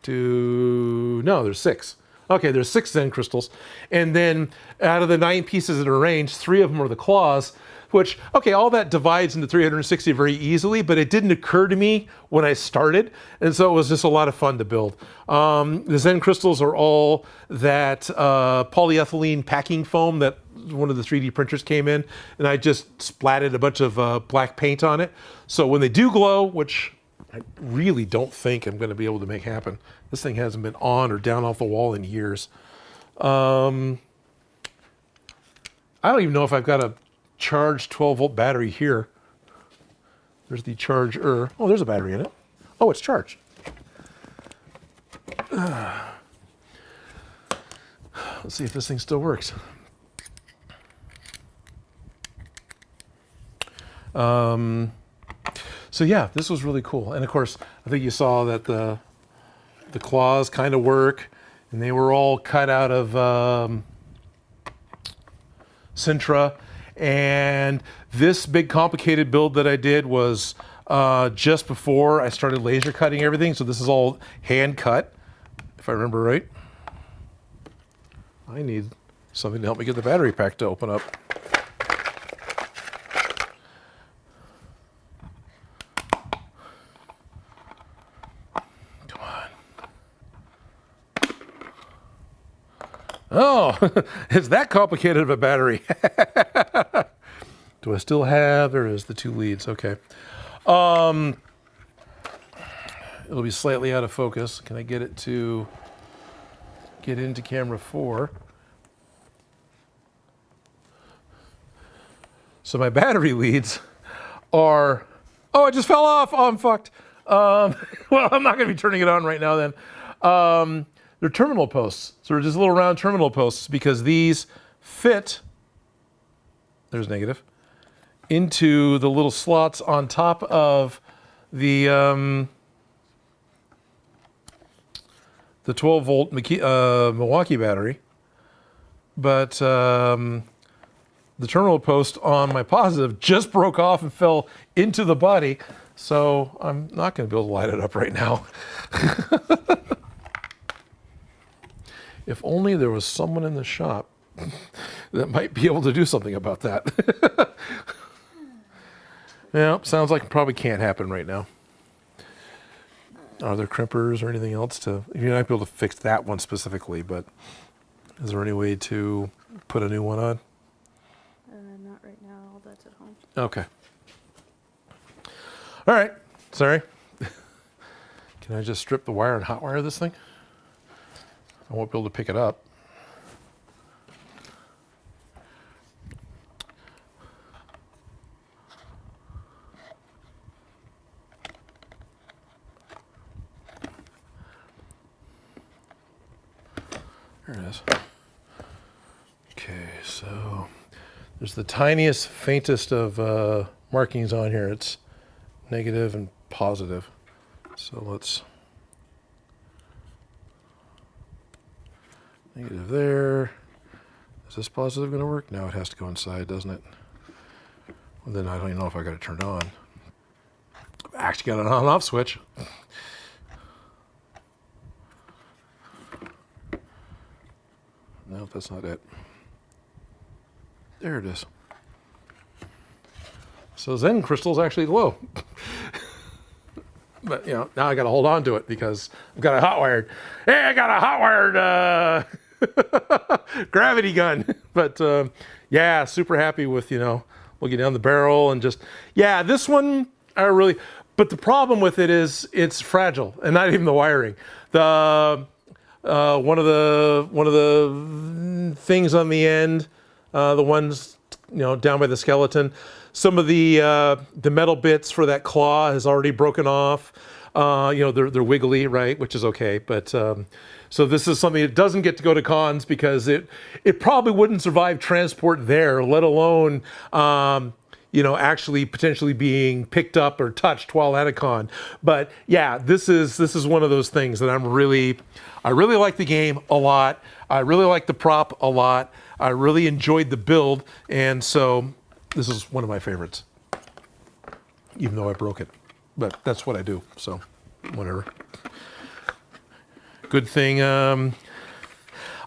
No, there's 6. Okay, there's 6 Zen crystals. And then out of the 9 pieces that are arranged, 3 of them are the claws, which, okay, all that divides into 360 very easily, but it didn't occur to me when I started, and so it was just a lot of fun to build. The Zen crystals are all that polyethylene packing foam that one of the 3D printers came in, and I just splatted a bunch of black paint on it. So when they do glow, which I really don't think I'm going to be able to make happen. This thing hasn't been on or down off the wall in years. I don't even know if I've got a charged 12-volt battery here. There's the charger. Oh, there's a battery in it. Oh, it's charged. Let's see if this thing still works. So yeah, this was really cool. And of course, I think you saw that the claws kind of work, and they were all cut out of Sintra. And this big complicated build that I did was just before I started laser cutting everything. So this is all hand cut, if I remember right. I need something to help me get the battery pack to open up. Come on. Oh, it's that complicated of a battery. Do I still have, there is the 2 leads, okay. It'll be slightly out of focus. Can I get it to get into camera 4? So my battery leads are, oh, it just fell off. Oh, I'm fucked. Well, I'm not gonna be turning it on right now then. They're terminal posts. So they're just little round terminal posts because these fit, there's negative, into the little slots on top of the 12-volt Milwaukee battery. But the terminal post on my positive just broke off and fell into the body. So I'm not going to be able to light it up right now. If only there was someone in the shop that might be able to do something about that. Yeah, sounds like it probably can't happen right now. Are there crimpers or anything else to, you might be able to fix that one specifically, but is there any way to put a new one on? Not right now, all that's at home. Okay. All right, sorry. Can I just strip the wire and hot wire this thing? I won't be able to pick it up. There it is. Okay, so there's the tiniest, faintest of markings on here. It's negative and positive. So let's, negative there. Is this positive going to work? No, it has to go inside, doesn't it? Well, then I don't even know if I got it turned on. I've actually got an on-off switch. No, that's not it. There it is. So Zen crystals actually glow. But, you know, now I got to hold on to it because I've got a hot wired. Hey, I got a hot wired gravity gun. But, yeah, super happy with, you know, looking down the barrel and just, yeah, this one, I really, but the problem with it is it's fragile and not even the wiring. The, one of the things on the end, the ones, you know, down by the skeleton, some of the metal bits for that claw has already broken off. You know, they're wiggly, right? Which is okay. But so this is something that doesn't get to go to cons because it probably wouldn't survive transport there, let alone, you actually potentially being picked up or touched while at a con. But yeah, this is one of those things that I really like the game a lot. I really like the prop a lot. I really enjoyed the build, and so this is one of my favorites. Even though I broke it, but that's what I do. So whatever. Good thing I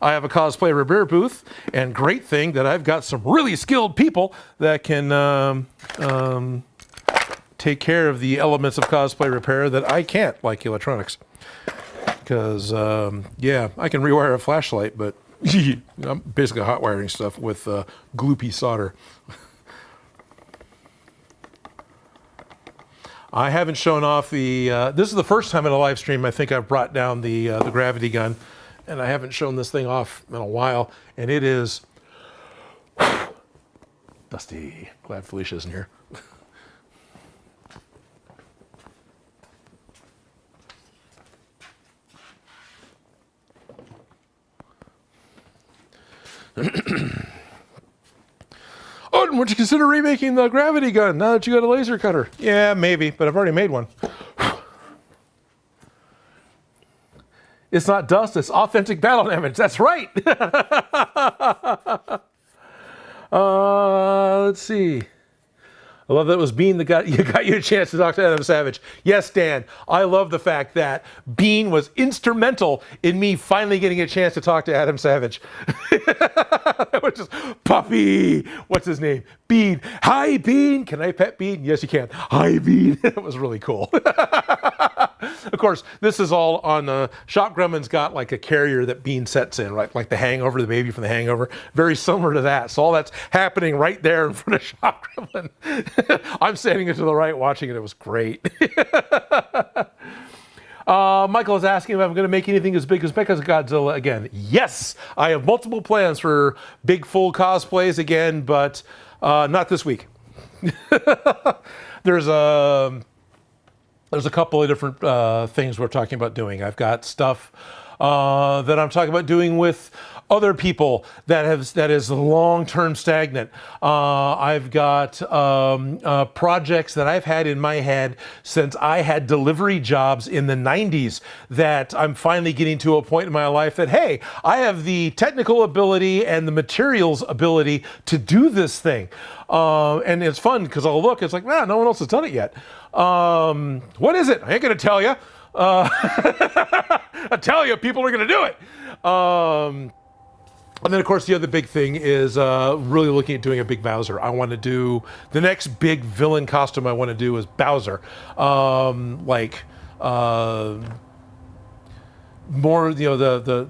have a cosplay repair booth, and great thing that I've got some really skilled people that can take care of the elements of cosplay repair that I can't, like electronics. Because, yeah, I can rewire a flashlight, but I'm basically hot wiring stuff with gloopy solder. I haven't shown off the, this is the first time in a live stream I think I've brought down the gravity gun, and I haven't shown this thing off in a while, and it is dusty. Glad Felicia isn't here. Odin, would you consider remaking the gravity gun now that you got a laser cutter? Yeah, maybe, but I've already made one. It's not dust, it's authentic battle damage. That's right. Let's see. I love that it was Bean that got you a chance to talk to Adam Savage. Yes, Dan, I love the fact that Bean was instrumental in me finally getting a chance to talk to Adam Savage. Which is Puppy. What's his name? Bean. Hi, Bean. Can I pet Bean? Yes, you can. Hi, Bean. That was really cool. Of course, this is all on Shop Grumman's got like a carrier that Bean sets in, right? Like the Hangover, the baby from the Hangover. Very similar to that. So all that's happening right there in front of Shop Grumman. I'm standing to the right watching it. It was great. Michael is asking if I'm going to make anything as big as Mechagodzilla again. Yes, I have multiple plans for big full cosplays again, but not this week. There's a couple of different things we're talking about doing. I've got stuff that I'm talking about doing with other people that is long-term stagnant. I've got projects that I've had in my head since I had delivery jobs in the 90s that I'm finally getting to a point in my life that, hey, I have the technical ability and the materials ability to do this thing. And it's fun because I'll look, it's like, no one else has done it yet. What is it? I ain't gonna tell you. I tell you, people are gonna do it. And then, of course, the other big thing is really looking at doing a big Bowser. I want to do the next big villain costume. I want to do is Bowser, more the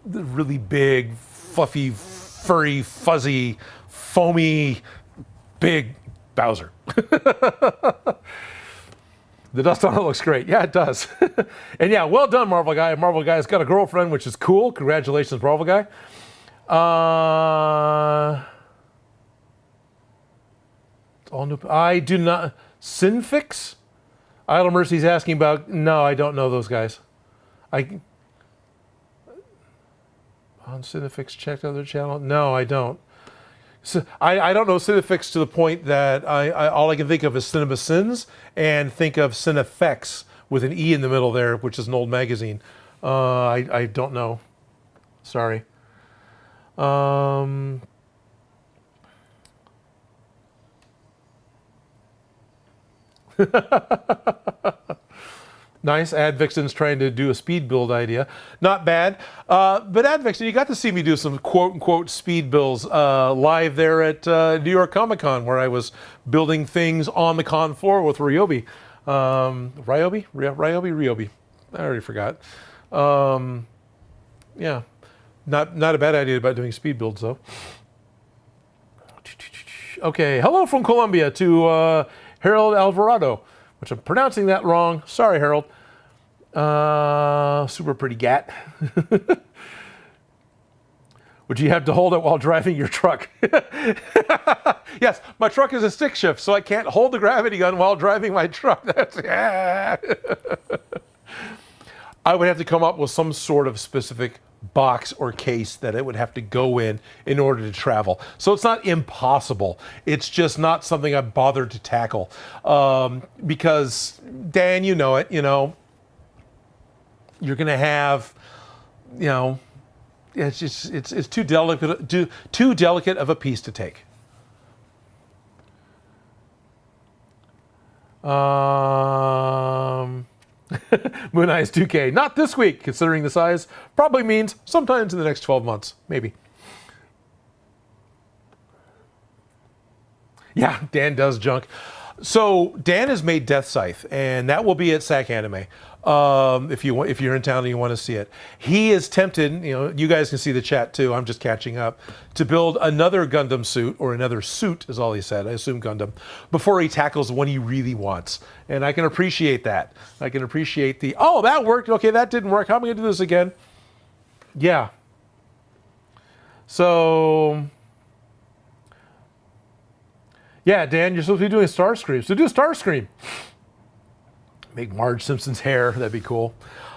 really big, fluffy, furry, fuzzy, foamy, big Bowser. The dust on it looks great. Yeah, it does. And yeah, well done, Marvel Guy. Marvel Guy's got a girlfriend, which is cool. Congratulations, Marvel Guy. All new. I do not. Sinfix? Idle Mercy's asking about. No, I don't know those guys. On Cinefix, checked other channel. No, I don't. So I don't know Cinefix to the point that all I can think of is Cinema Sins and think of Cinefex with an E in the middle there, which is an old magazine. I don't know. Sorry. Nice. Advixen's trying to do a speed build idea. Not bad. But Advixen, you got to see me do some quote-unquote speed builds live there at New York Comic Con, where I was building things on the con floor with Ryobi. Ryobi? I already forgot. Yeah. Not a bad idea about doing speed builds, though. Okay. Hello from Colombia to Harold Alvarado, which I'm pronouncing that wrong. Sorry, Harold. Super pretty gat. Would you have to hold it while driving your truck? Yes, my truck is a stick shift, so I can't hold the gravity gun while driving my truck. I would have to come up with some sort of specific box or case that it would have to go in order to travel. So it's not impossible. It's just not something I've bothered to tackle. Because, Dan, you know it, you know, you're going to have, you know, it's just, it's too delicate of a piece to take. Moon Eyes 2K. Not this week, considering the size. Probably means sometimes in the next 12 months. Maybe. Yeah, Dan does junk. So Dan has made Death Scythe, and that will be at SAC Anime. If you're in town and you want to see it, he is tempted. You know, you guys can see the chat too. I'm just catching up to build another Gundam suit, or another suit is all he said. I assume Gundam, before he tackles the one he really wants, and I can appreciate that. I can appreciate the that worked. Okay, that didn't work. How am I going to do this again? Yeah. So. Yeah, Dan, you're supposed to be doing Starscream. So do Starscream. Make Marge Simpson's hair. That'd be cool.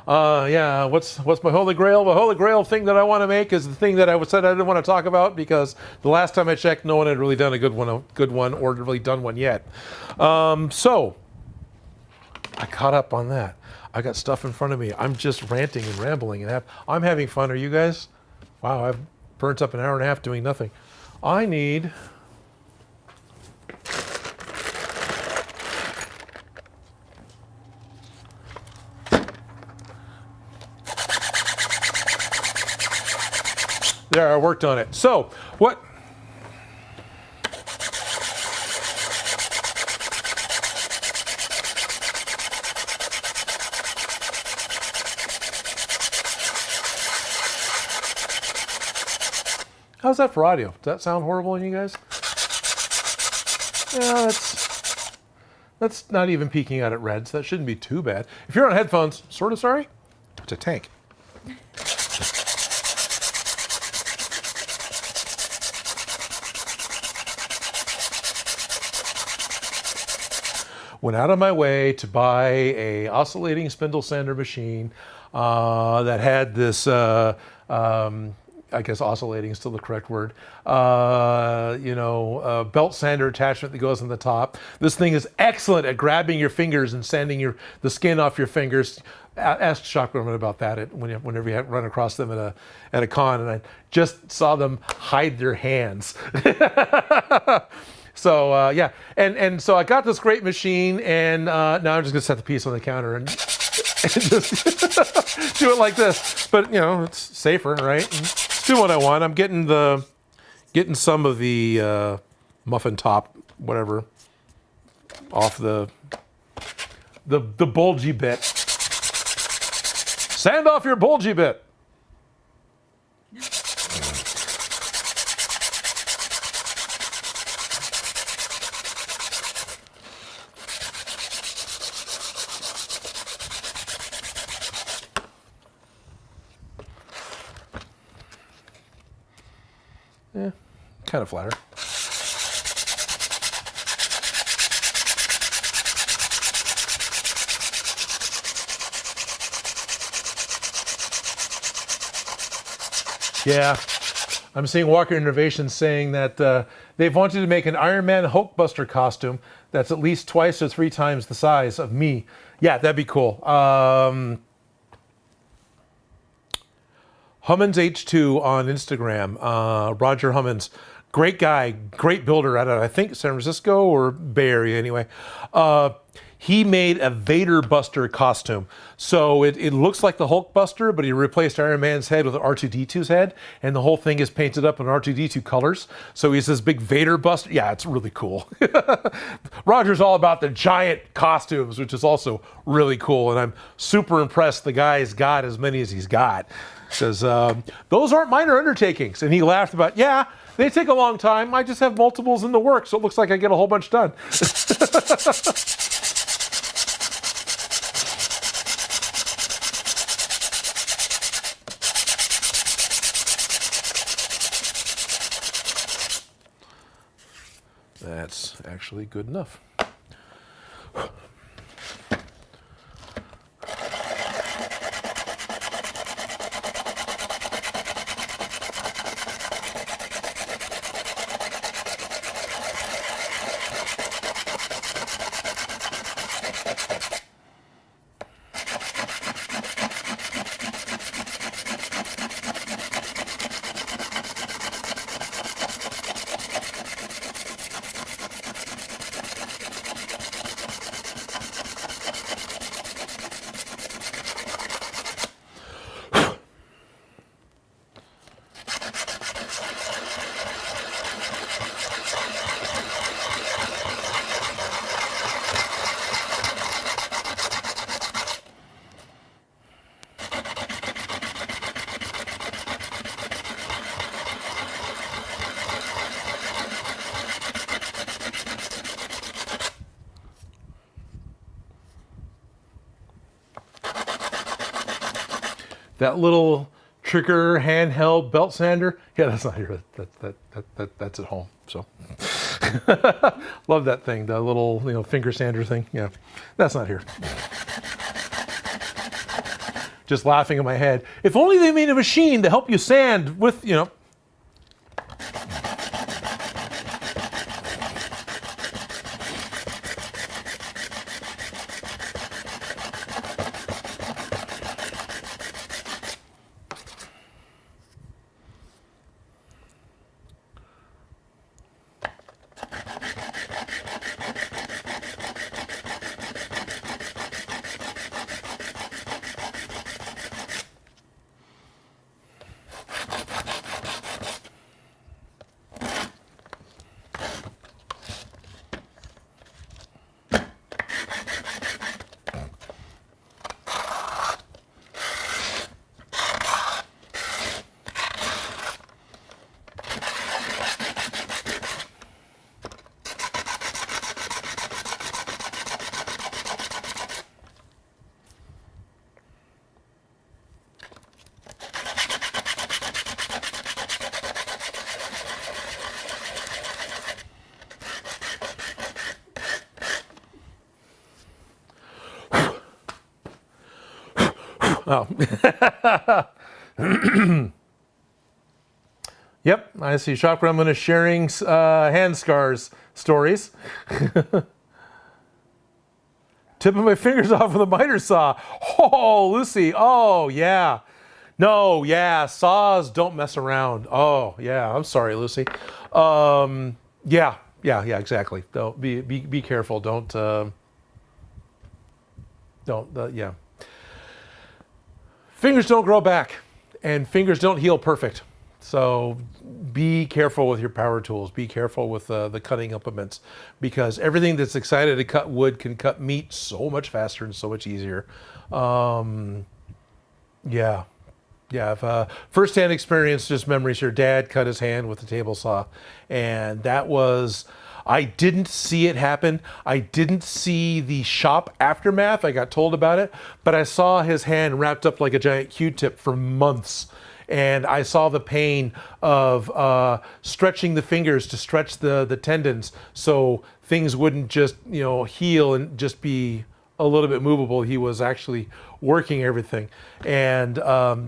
Yeah, what's my Holy Grail? The Holy Grail thing that I want to make is the thing that I said I didn't want to talk about, because the last time I checked, no one had really done a good one, or really done one yet. So I caught up on that. I got stuff in front of me. I'm just ranting and rambling, and I'm having fun. Are you guys? Wow, I've burnt up an hour and a half doing nothing. I need. There, I worked on it. So, what? How's that for audio? Does that sound horrible to you guys? Yeah, that's not even peeking out at red, so that shouldn't be too bad. If you're on headphones, sort of sorry. It's a tank. Went out of my way to buy a oscillating spindle sander machine that had this, I guess oscillating is still the correct word, belt sander attachment that goes on the top. This thing is excellent at grabbing your fingers and sanding the skin off your fingers. Ask Shockwoman about that whenever you run across them at a con, and I just saw them hide their hands. So yeah, and so I got this great machine, and now I'm just gonna set the piece on the counter and just do it like this. But you know, it's safer, right? And do what I want. I'm getting some of the muffin top, whatever, off the bulgy bit. Sand off your bulgy bit. Yeah, kind of flatter. Yeah, I'm seeing Walker Innovations saying that they've wanted to make an Iron Man Hulkbuster costume that's at least 2 or 3 times the size of me. Yeah, that'd be cool. Hummins H2 on Instagram, Roger Hummins, great guy, great builder out of, I think, San Francisco or Bay Area anyway. He made a Vader Buster costume. So it looks like the Hulk Buster, but he replaced Iron Man's head with R2-D2's head, and the whole thing is painted up in R2-D2 colors. So he's this big Vader Buster. Yeah, it's really cool. Roger's all about the giant costumes, which is also really cool, and I'm super impressed the guy's got as many as he's got. Says, those aren't minor undertakings. And he laughed about, yeah, they take a long time. I just have multiples in the works, so it looks like I get a whole bunch done. That's actually good enough. That little trigger handheld belt sander. Yeah, that's not here. That's at home. So love that thing. The little finger sander thing. Yeah, that's not here. Just laughing in my head. If only they made a machine to help you sand with. Oh. Yep, I see Shock Gremlin is sharing hand scars stories. Tipping my fingers off with a miter saw. Oh, Lucy. Oh, yeah. No, yeah. Saws don't mess around. Oh, yeah. I'm sorry, Lucy. Yeah, exactly. Don't be careful. Yeah. Fingers don't grow back, and fingers don't heal perfect. So be careful with your power tools. Be careful with the cutting implements, because everything that's excited to cut wood can cut meat so much faster and so much easier. Yeah. I've firsthand experience, just memories. Your dad cut his hand with a table saw, and that was. I didn't see it happen. I didn't see the shop aftermath. I got told about it, but I saw his hand wrapped up like a giant Q-tip for months. And I saw the pain of stretching the fingers to stretch the tendons so things wouldn't just, heal and just be a little bit movable. He was actually working everything. And oh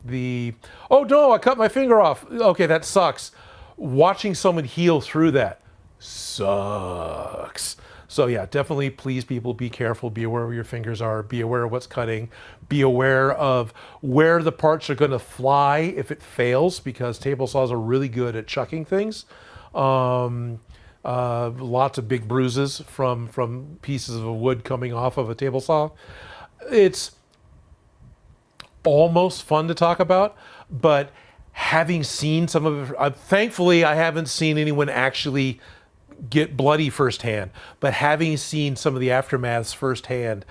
no, I cut my finger off. Okay, that sucks. Watching someone heal through that sucks. So yeah, definitely, please, people, be careful. Be aware where your fingers are. Be aware of what's cutting. Be aware of where the parts are going to fly if it fails, because table saws are really good at chucking things. Lots of big bruises from pieces of wood coming off of a table saw. It's almost fun to talk about, but having seen some of it, thankfully I haven't seen anyone actually get bloody firsthand, but having seen some of the aftermaths firsthand,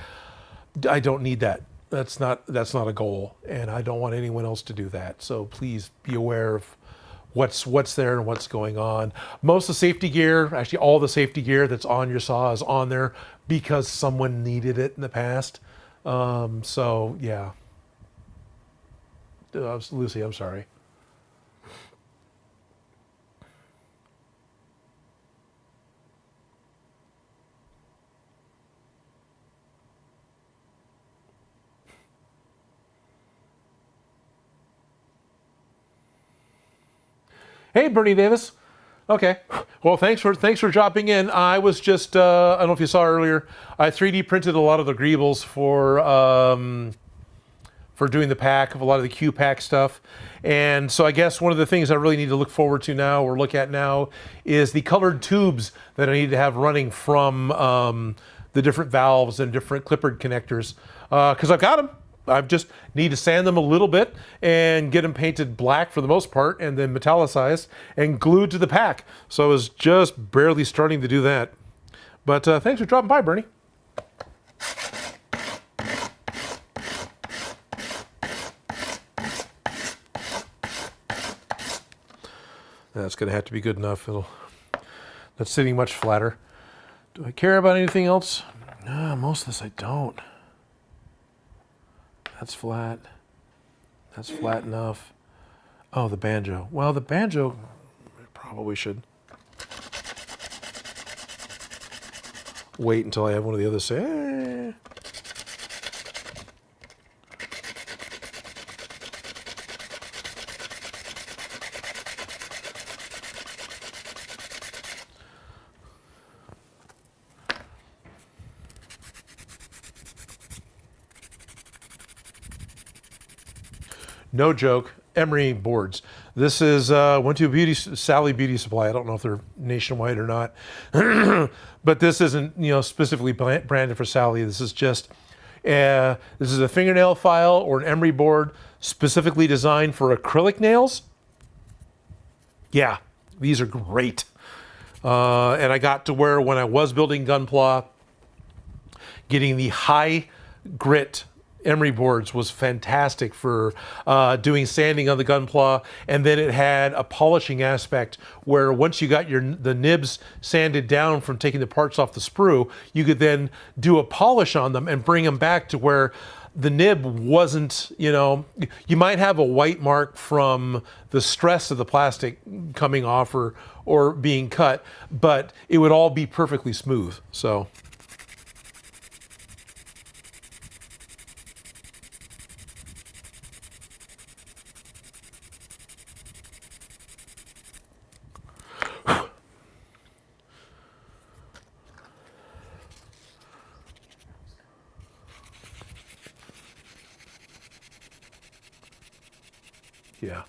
I don't need that. That's not a goal, and I don't want anyone else to do that. So please be aware of what's there and what's going on. Most of the safety gear, actually all the safety gear that's on your saw, is on there because someone needed it in the past. So yeah. Lucy, I'm sorry. Hey, Bernie Davis. Okay. Well, thanks for dropping in. I was just I don't know if you saw earlier, I 3D printed a lot of the Greebles for doing the pack, of a lot of the Q pack stuff. And so I guess one of the things I really need to look forward to now, or look at now, is the colored tubes that I need to have running from the different valves and different clippered connectors, because I've got them. I just need to sand them a little bit and get them painted black for the most part, and then metallicized and glued to the pack. So I was just barely starting to do that. But thanks for dropping by, Bernie. That's going to have to be good enough. That's sitting much flatter. Do I care about anything else? Most of this I don't. That's flat. That's flat enough. Oh, the banjo. Well, the banjo probably should wait until I have one of the others say, eh. No joke, emery boards. This is, went to a Sally Beauty Supply. I don't know if they're nationwide or not. But this isn't, specifically branded for Sally. This is just, this is a fingernail file or an emery board specifically designed for acrylic nails. Yeah, these are great. And I got to where when I was building Gunpla, getting the high grit emery boards was fantastic for doing sanding on the Gunpla, and then it had a polishing aspect where once you got the nibs sanded down from taking the parts off the sprue, you could then do a polish on them and bring them back to where the nib wasn't, you might have a white mark from the stress of the plastic coming off or being cut, but it would all be perfectly smooth. So yeah.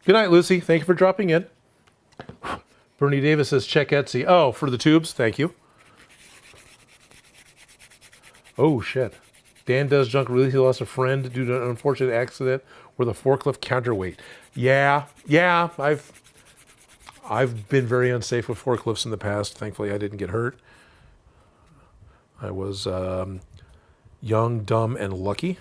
Good night, Lucy. Thank you for dropping in. Bernie Davis says, check Etsy. Oh, for the tubes? Thank you. Oh, shit. Dan does junk release. He lost a friend due to an unfortunate accident with a forklift counterweight. Yeah. I've been very unsafe with forklifts in the past. Thankfully, I didn't get hurt. I was young, dumb, and lucky.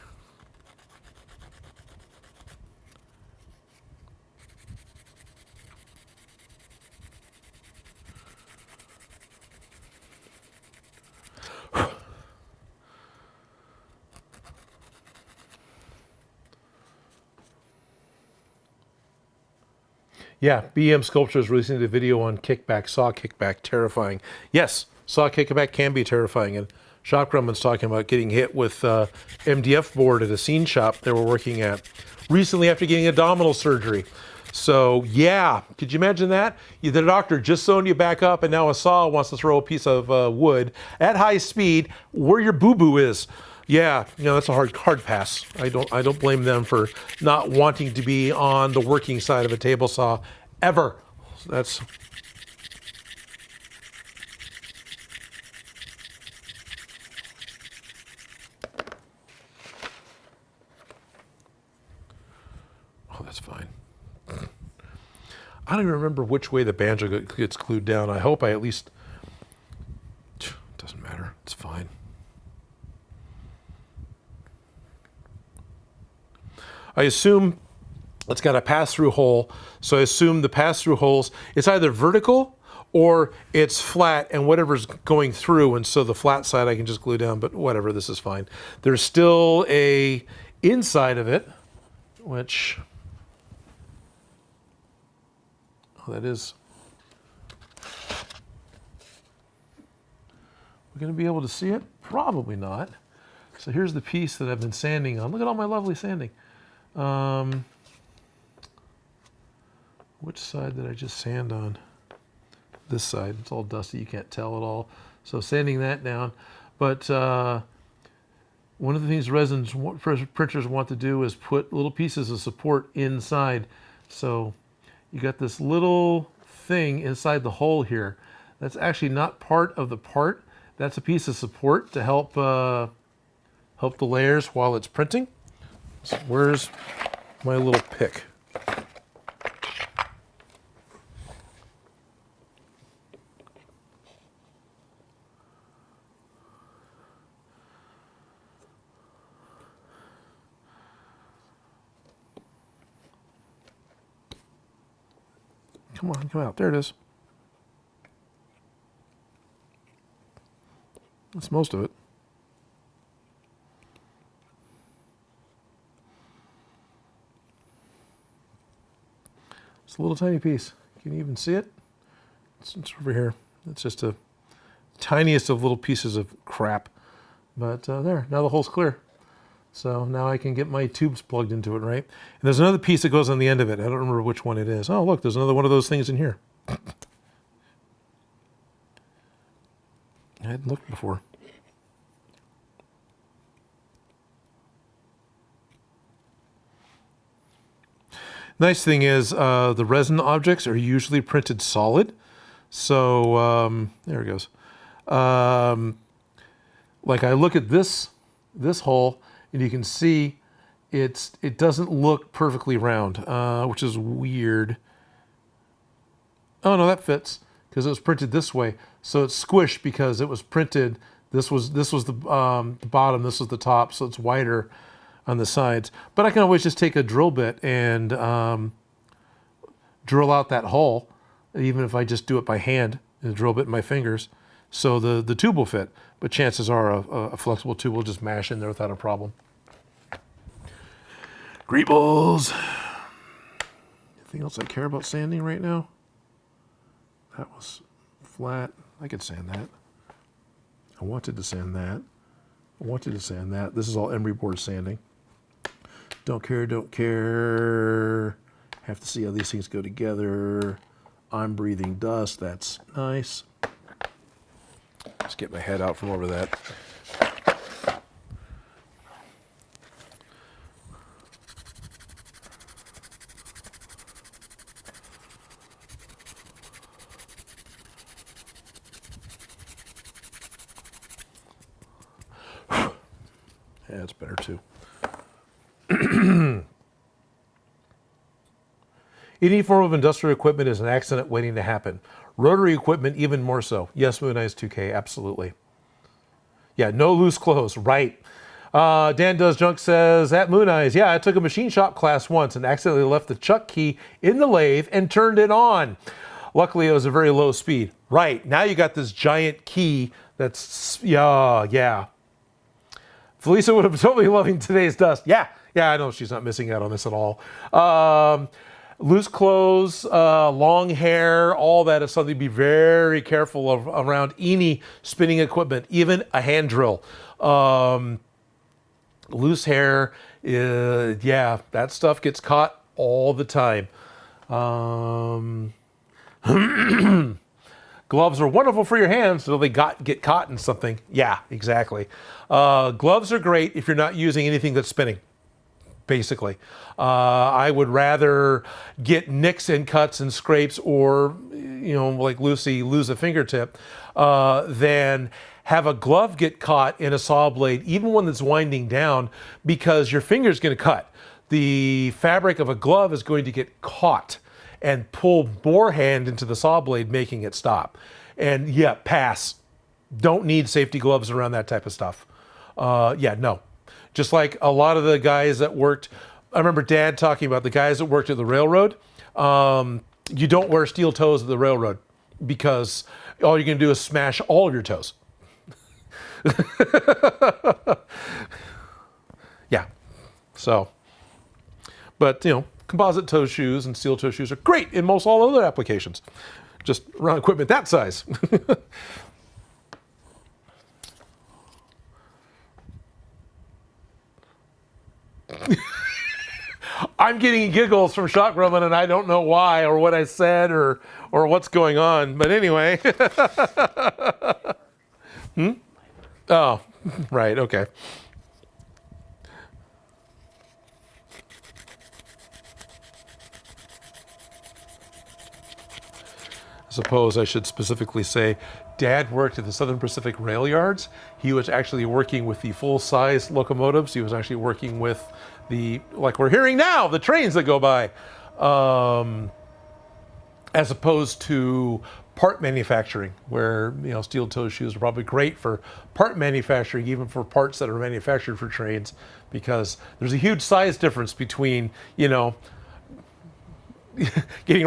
Yeah, BM Sculptures releasing the video on kickback, saw kickback, terrifying. Yes, saw kickback can be terrifying. And Shop Grumman's talking about getting hit with MDF board at a scene shop they were working at recently after getting abdominal surgery. So yeah, could you imagine that? The doctor just sewn you back up and now a saw wants to throw a piece of wood at high speed where your boo-boo is. Yeah, that's a hard pass. I don't blame them for not wanting to be on the working side of a table saw ever. That's that's fine. I don't even remember which way the banjo gets glued down. I hope I at least. It doesn't matter. It's fine. I assume it's got a pass-through hole, so I assume the pass-through holes, it's either vertical or it's flat and whatever's going through, and so the flat side I can just glue down, but whatever, this is fine. There's still a inside of it, which, that is, we're gonna be able to see it? Probably not. So here's the piece that I've been sanding on. Look at all my lovely sanding. Which side did I just sand on? This side. It's all dusty. You can't tell at all. So sanding that down. But one of the things resins printers want to do is put little pieces of support inside. So you got this little thing inside the hole here. That's actually not part of the part. That's a piece of support to help help the layers while it's printing. So where's my little pick? Come on, come out. There it is. That's most of it. It's a little tiny piece. Can you even see it? It's over here. It's just a tiniest of little pieces of crap. But there, now the hole's clear. So now I can get my tubes plugged into it, right? And there's another piece that goes on the end of it. I don't remember which one it is. Oh, look, there's another one of those things in here. I hadn't looked before. Nice thing is the resin objects are usually printed solid. So there it goes. Like I look at this hole, and you can see it doesn't look perfectly round, which is weird. Oh no, that fits because it was printed this way. So it's squished because it was printed. This was the bottom. This was the top. So it's wider on the sides. But I can always just take a drill bit and drill out that hole, even if I just do it by hand and drill bit in my fingers. So the tube will fit, but chances are a flexible tube will just mash in there without a problem. Greebles. Anything else I care about sanding right now? That was flat. I could sand that. I wanted to sand that. I wanted to sand that. This is all emery board sanding. Don't care, don't care. Have to see how these things go together. I'm breathing dust. That's nice. Let's get my head out from over that. Yeah, that's better too. Any form of industrial equipment is an accident waiting to happen. Rotary equipment even more so. Yes, Moon Eyes 2K, absolutely. Yeah, no loose clothes, right. Dan Does Junk says, at Moon Eyes, yeah, I took a machine shop class once and accidentally left the chuck key in the lathe and turned it on. Luckily, it was a very low speed. Right, now you got this giant key that's, yeah. Felicia would have totally loving today's dust. Yeah, I know she's not missing out on this at all. Loose clothes, long hair, all that is something to be very careful of around any spinning equipment, even a hand drill. Loose hair, yeah, that stuff gets caught all the time. Gloves are wonderful for your hands until they get caught in something. Yeah, exactly. Gloves are great if you're not using anything that's spinning. Basically, I would rather get nicks and cuts and scrapes, or like Lucy, lose a fingertip, than have a glove get caught in a saw blade, even one that's winding down, because your finger's going to cut. The fabric of a glove is going to get caught and pull more hand into the saw blade, making it stop. And yeah, pass. Don't need safety gloves around that type of stuff. Yeah, no. Just like a lot of the guys that worked, I remember Dad talking about the guys that worked at the railroad. You don't wear steel toes at the railroad because all you're going to do is smash all of your toes. Yeah. So, but composite toe shoes and steel toe shoes are great in most all other applications. Just around equipment that size. I'm getting giggles from Shock Roman, and I don't know why or what I said or what's going on. But anyway. Oh, right. Okay. I suppose I should specifically say Dad worked at the Southern Pacific Rail Yards. He was actually working with the full-size locomotives. He was actually working with the, like we're hearing now, the trains that go by, as opposed to part manufacturing, where steel toe shoes are probably great for part manufacturing, even for parts that are manufactured for trains, because there's a huge size difference between getting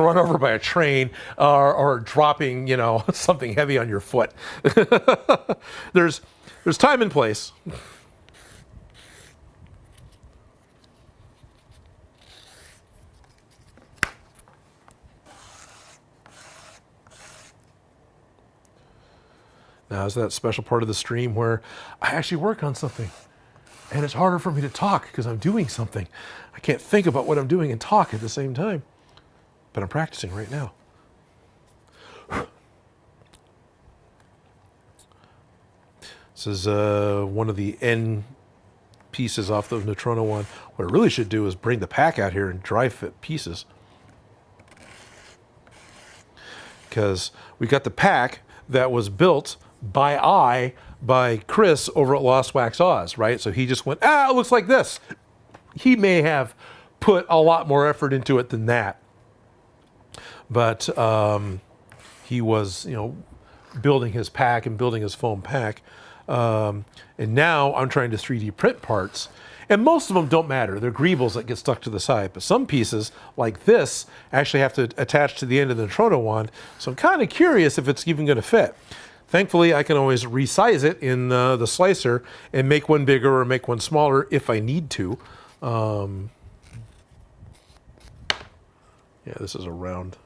run over by a train or dropping something heavy on your foot. There's time and place. Now is that special part of the stream where I actually work on something and it's harder for me to talk because I'm doing something. I can't think about what I'm doing and talk at the same time, but I'm practicing right now. This is one of the end pieces off the Neutrona one. What I really should do is bring the pack out here and dry fit pieces. Because we got the pack that was built by Chris over at Lost Wax Oz, right? So he just went, it looks like this. He may have put a lot more effort into it than that. But he was, building his pack and building his foam pack. And now I'm trying to 3D print parts. And most of them don't matter. They're Greebles that get stuck to the side. But some pieces, like this, actually have to attach to the end of the Neutrona wand. So I'm kind of curious if it's even going to fit. Thankfully, I can always resize it in the slicer and make one bigger or make one smaller if I need to. Yeah, this is a round.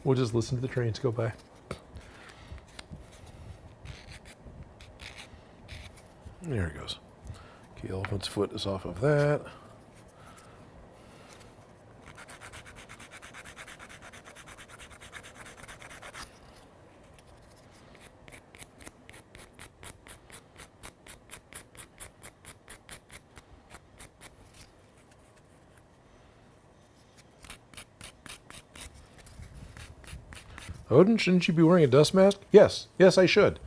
We'll just listen to the trains go by. There it goes. Okay, elephant's foot is off of that. Odin, shouldn't you be wearing a dust mask? Yes, yes, I should.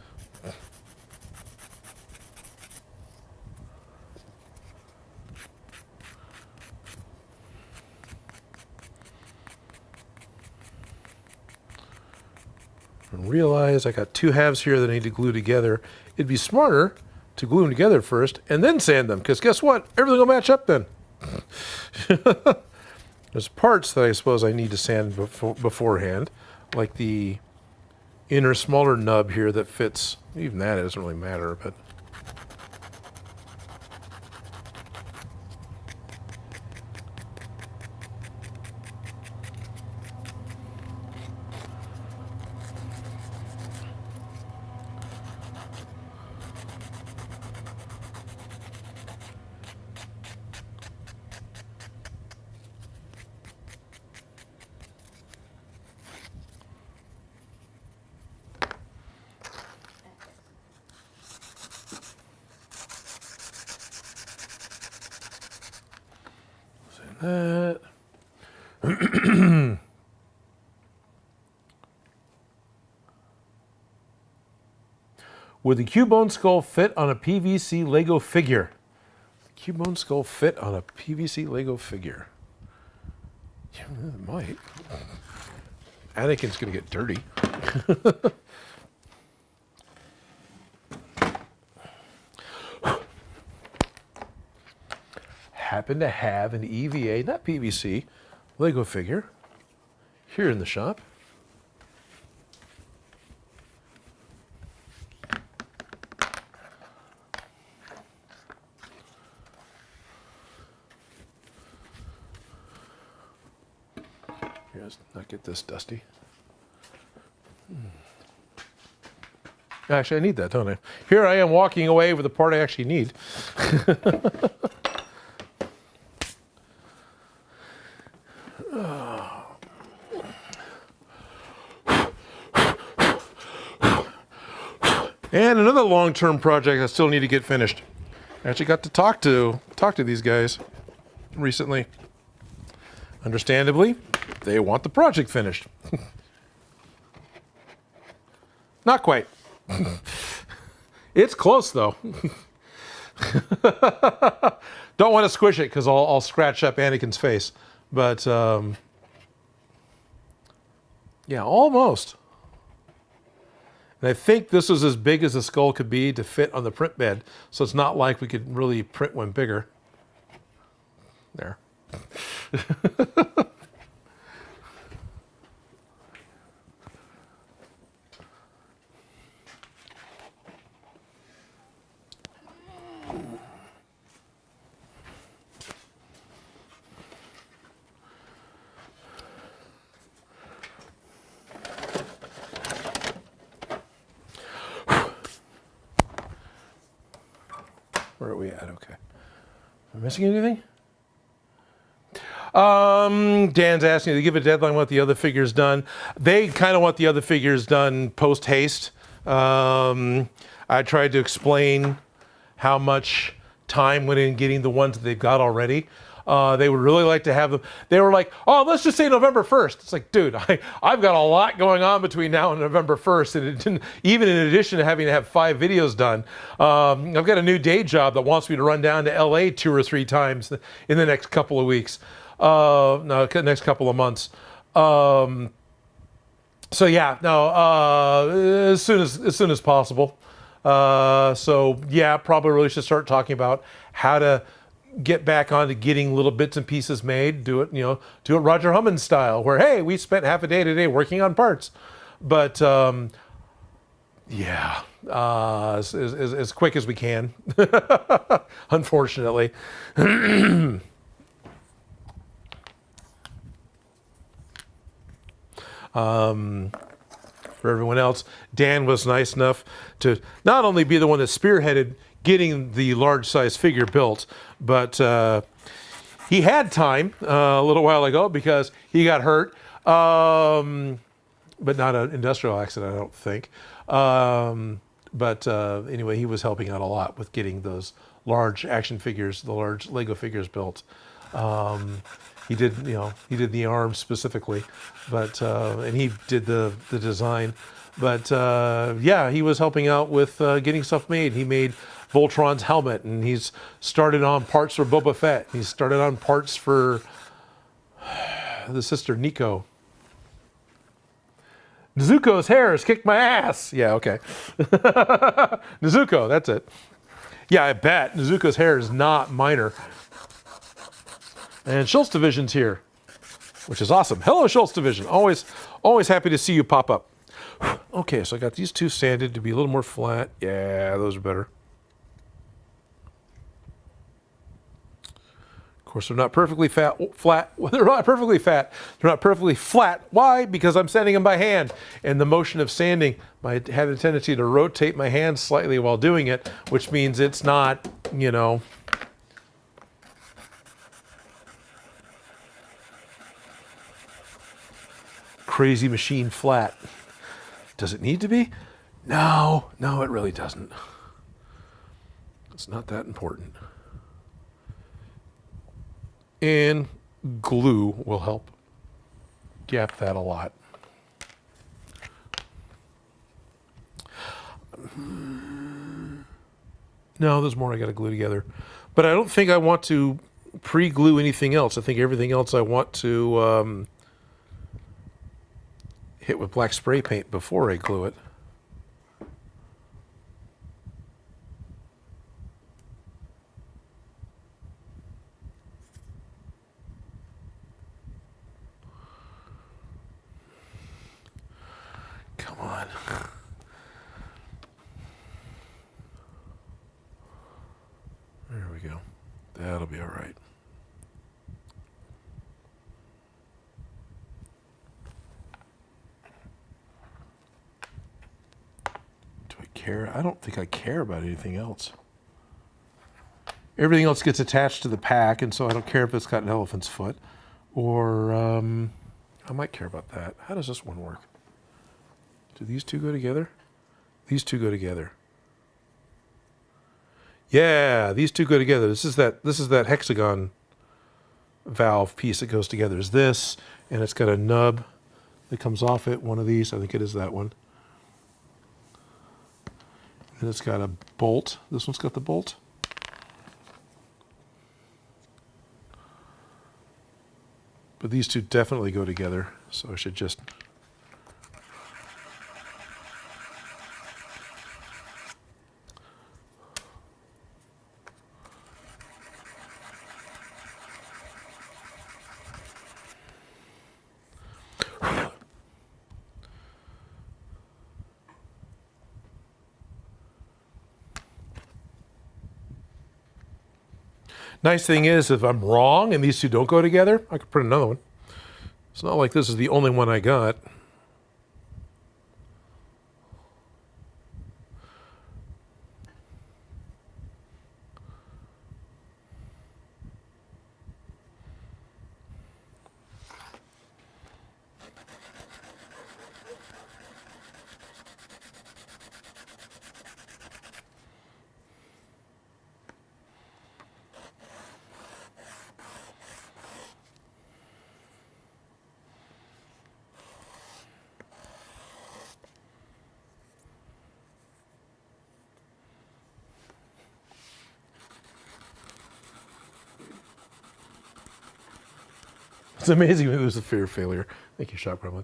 And realize I got two halves here that I need to glue together. It'd be smarter to glue them together first and then sand them, because guess what? Everything will match up then. There's parts that I suppose I need to sand beforehand, like the inner smaller nub here that fits. Even that, it doesn't really matter, but that. Would the Cubone skull fit on a PVC Lego figure? Cubone skull fit on a PVC Lego figure? Yeah, it might. Anakin's gonna get dirty. Happen to have an EVA, not PVC, Lego figure here in the shop. Here, let's not get this dusty. Actually, I need that, don't I? Here I am walking away with the part I actually need. And another long-term project I still need to get finished. I actually got to talk to these guys recently. Understandably, They want the project finished. Not quite. It's close though. Don't want to squish it because I'll scratch up Anakin's face. But yeah, almost. And I think this was as big as the skull could be to fit on the print bed. So it's not like we could really print one bigger. There. Where are we at? Okay. Am I missing anything? Dan's asking to give a deadline what the other figures done. They kind of want the other figures done post haste. I tried to explain how much time went in getting the ones that they've got already. They would really like to have them. They were like, oh, let's just say November 1st. It's like, dude, I've got a lot going on between now and November 1st. And it didn't, even in addition to having to have 5 videos done, I've got a new day job that wants me to run down to LA 2 or 3 times in the next couple of weeks. No, next couple of months. So yeah, no, as soon as possible. So yeah, probably really should start talking about how to get back on to getting little bits and pieces made. Do it Roger Hummon style, where hey, we spent half a day today working on parts. But yeah, as quick as we can. Unfortunately. For everyone else, Dan was nice enough to not only be the one that spearheaded getting the large size figure built, but he had time a little while ago because he got hurt, but not an industrial accident, I don't think. But anyway, he was helping out a lot with getting those large action figures, the large Lego figures built. He did the arms specifically, but and he did the design. But yeah, he was helping out with getting stuff made. He made Voltron's helmet, and he's started on parts for Boba Fett. He's started on parts for the sister Nico. Nezuko's hair has kicked my ass. Yeah, okay. Nezuko, that's it. Yeah, I bet Nezuko's hair is not minor. And Schultz Division's here, which is awesome. Hello, Schultz Division. Always happy to see you pop up. Okay, so I got these 2 sanded to be a little more flat. Yeah, those are better. Of course, they're not perfectly flat. They're not perfectly fat. They're not perfectly flat. Why? Because I'm sanding them by hand. And the motion of sanding, I have a tendency to rotate my hand slightly while doing it, which means it's not, crazy machine flat. Does it need to be? No, it really doesn't. It's not that important. And glue will help gap that a lot. No, there's more I got to glue together. But I don't think I want to pre-glue anything else. I think everything else I want to hit with black spray paint before I glue it. Come on. There we go. That'll be all right. I don't think I care about anything else. Everything else gets attached to the pack, and so I don't care if it's got an elephant's foot. Or I might care about that. How does this one work? Do these 2 go together? These 2 go together. Yeah, these 2 go together. This is that hexagon valve piece that goes together. Is this, and it's got a nub that comes off it, one of these, I think it is that one. And it's got a bolt. This one's got the bolt. But these two definitely go together, so I should just... Nice thing is, if I'm wrong and these two don't go together, I could print another one. It's not like this is the only one I got. It's amazing it was a fear of failure. Thank you, Shop Gremlin.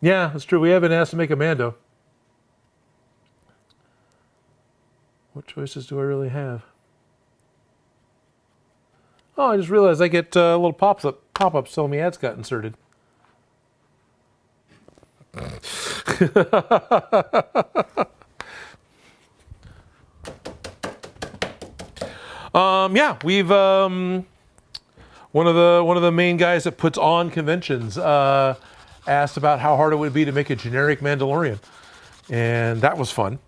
Yeah, that's true. We haven't asked to make a Mando. What choices do I really have? Oh, I just realized I get little pop-ups telling me ads got inserted. Yeah, we've one of the main guys that puts on conventions asked about how hard it would be to make a generic Mandalorian, and that was fun.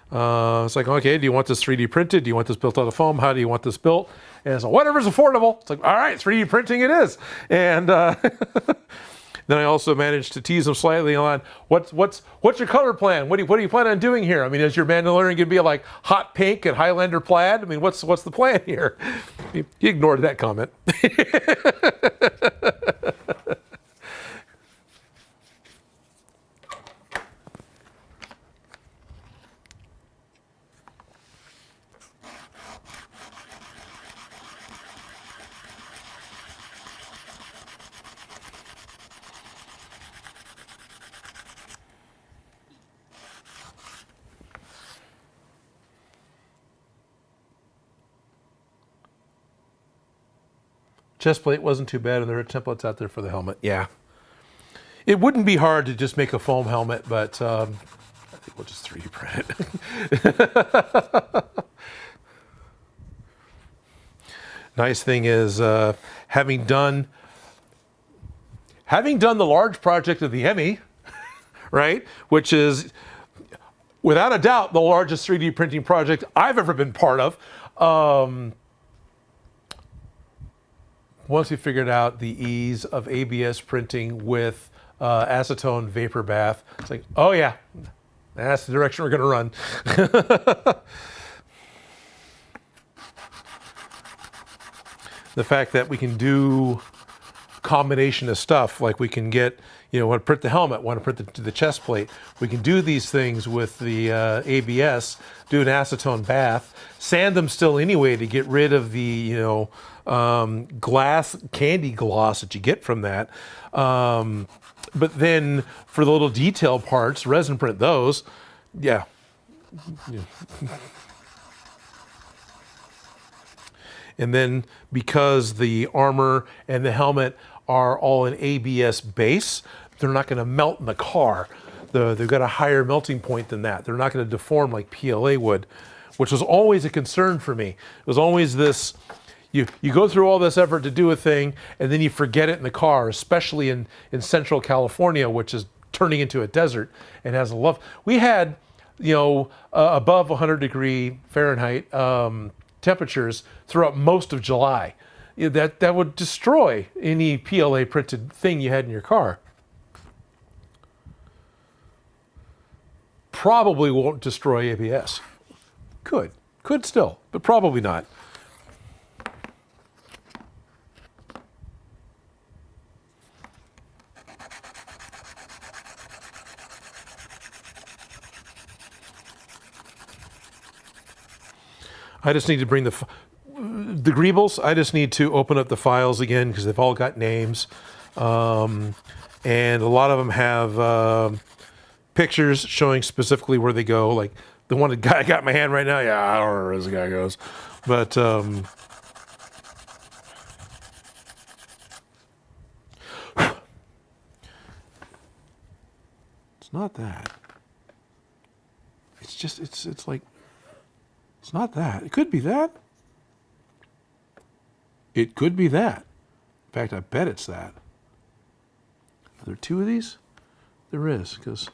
It's like, okay, do you want this 3D printed? Do you want this built out of foam? How do you want this built? And so whatever's affordable. It's like, all right, 3D printing it is. And then I also managed to tease them slightly on what's your color plan? What do you plan on doing here? I mean, is your Mandalorian going to be like hot pink and Highlander plaid? I mean, what's the plan here? He ignored that comment. Chest plate wasn't too bad, and there are templates out there for the helmet. Yeah. It wouldn't be hard to just make a foam helmet, but I think we'll just 3D print it. Nice thing is, having done the large project of the Emmy, right, which is without a doubt the largest 3D printing project I've ever been part of. Once we figured out the ease of ABS printing with acetone vapor bath, it's like, oh yeah, that's the direction we're going to run. The fact that we can do combination of stuff, like we can get, want to print the helmet, want to print the chest plate. We can do these things with the ABS, do an acetone bath, sand them still anyway to get rid of the, glass candy gloss that you get from that. But then for the little detail parts, resin print those. Yeah. And then because the armor and the helmet are all an ABS base, they're not going to melt in the car. They've got a higher melting point than that. They're not going to deform like PLA would, which was always a concern for me. It was always this, you go through all this effort to do a thing, and then you forget it in the car, especially in Central California, which is turning into a desert and has a love. We had, above 100 degree Fahrenheit temperatures throughout most of July. That would destroy any PLA printed thing you had in your car. probably won't destroy ABS. Could still, but probably not. I just need to bring the Greebles. I just need to open up the files again because they've all got names, and a lot of them have pictures showing specifically where they go. Like the one guy I got in my hand right now. Yeah, I don't remember where this guy goes, but it's not that. It's just it's like. It's not that. It could be that. It could be that. In fact, I bet it's that. Are there two of these? There is, because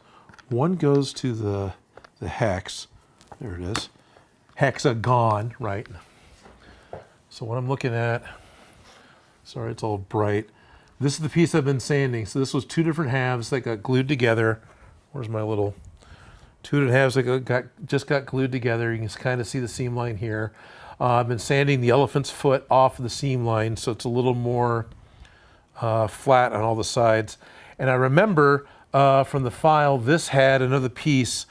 one goes to the hex. There it is. Hexagon, right? So what I'm looking at, sorry, it's all bright. This is the piece I've been sanding. So this was two different halves that got glued together. Where's my little... Two and a halves that just got glued together. You can kind of see the seam line here. I've been sanding the elephant's foot off the seam line so it's a little more flat on all the sides. And I remember from the file, this had another piece,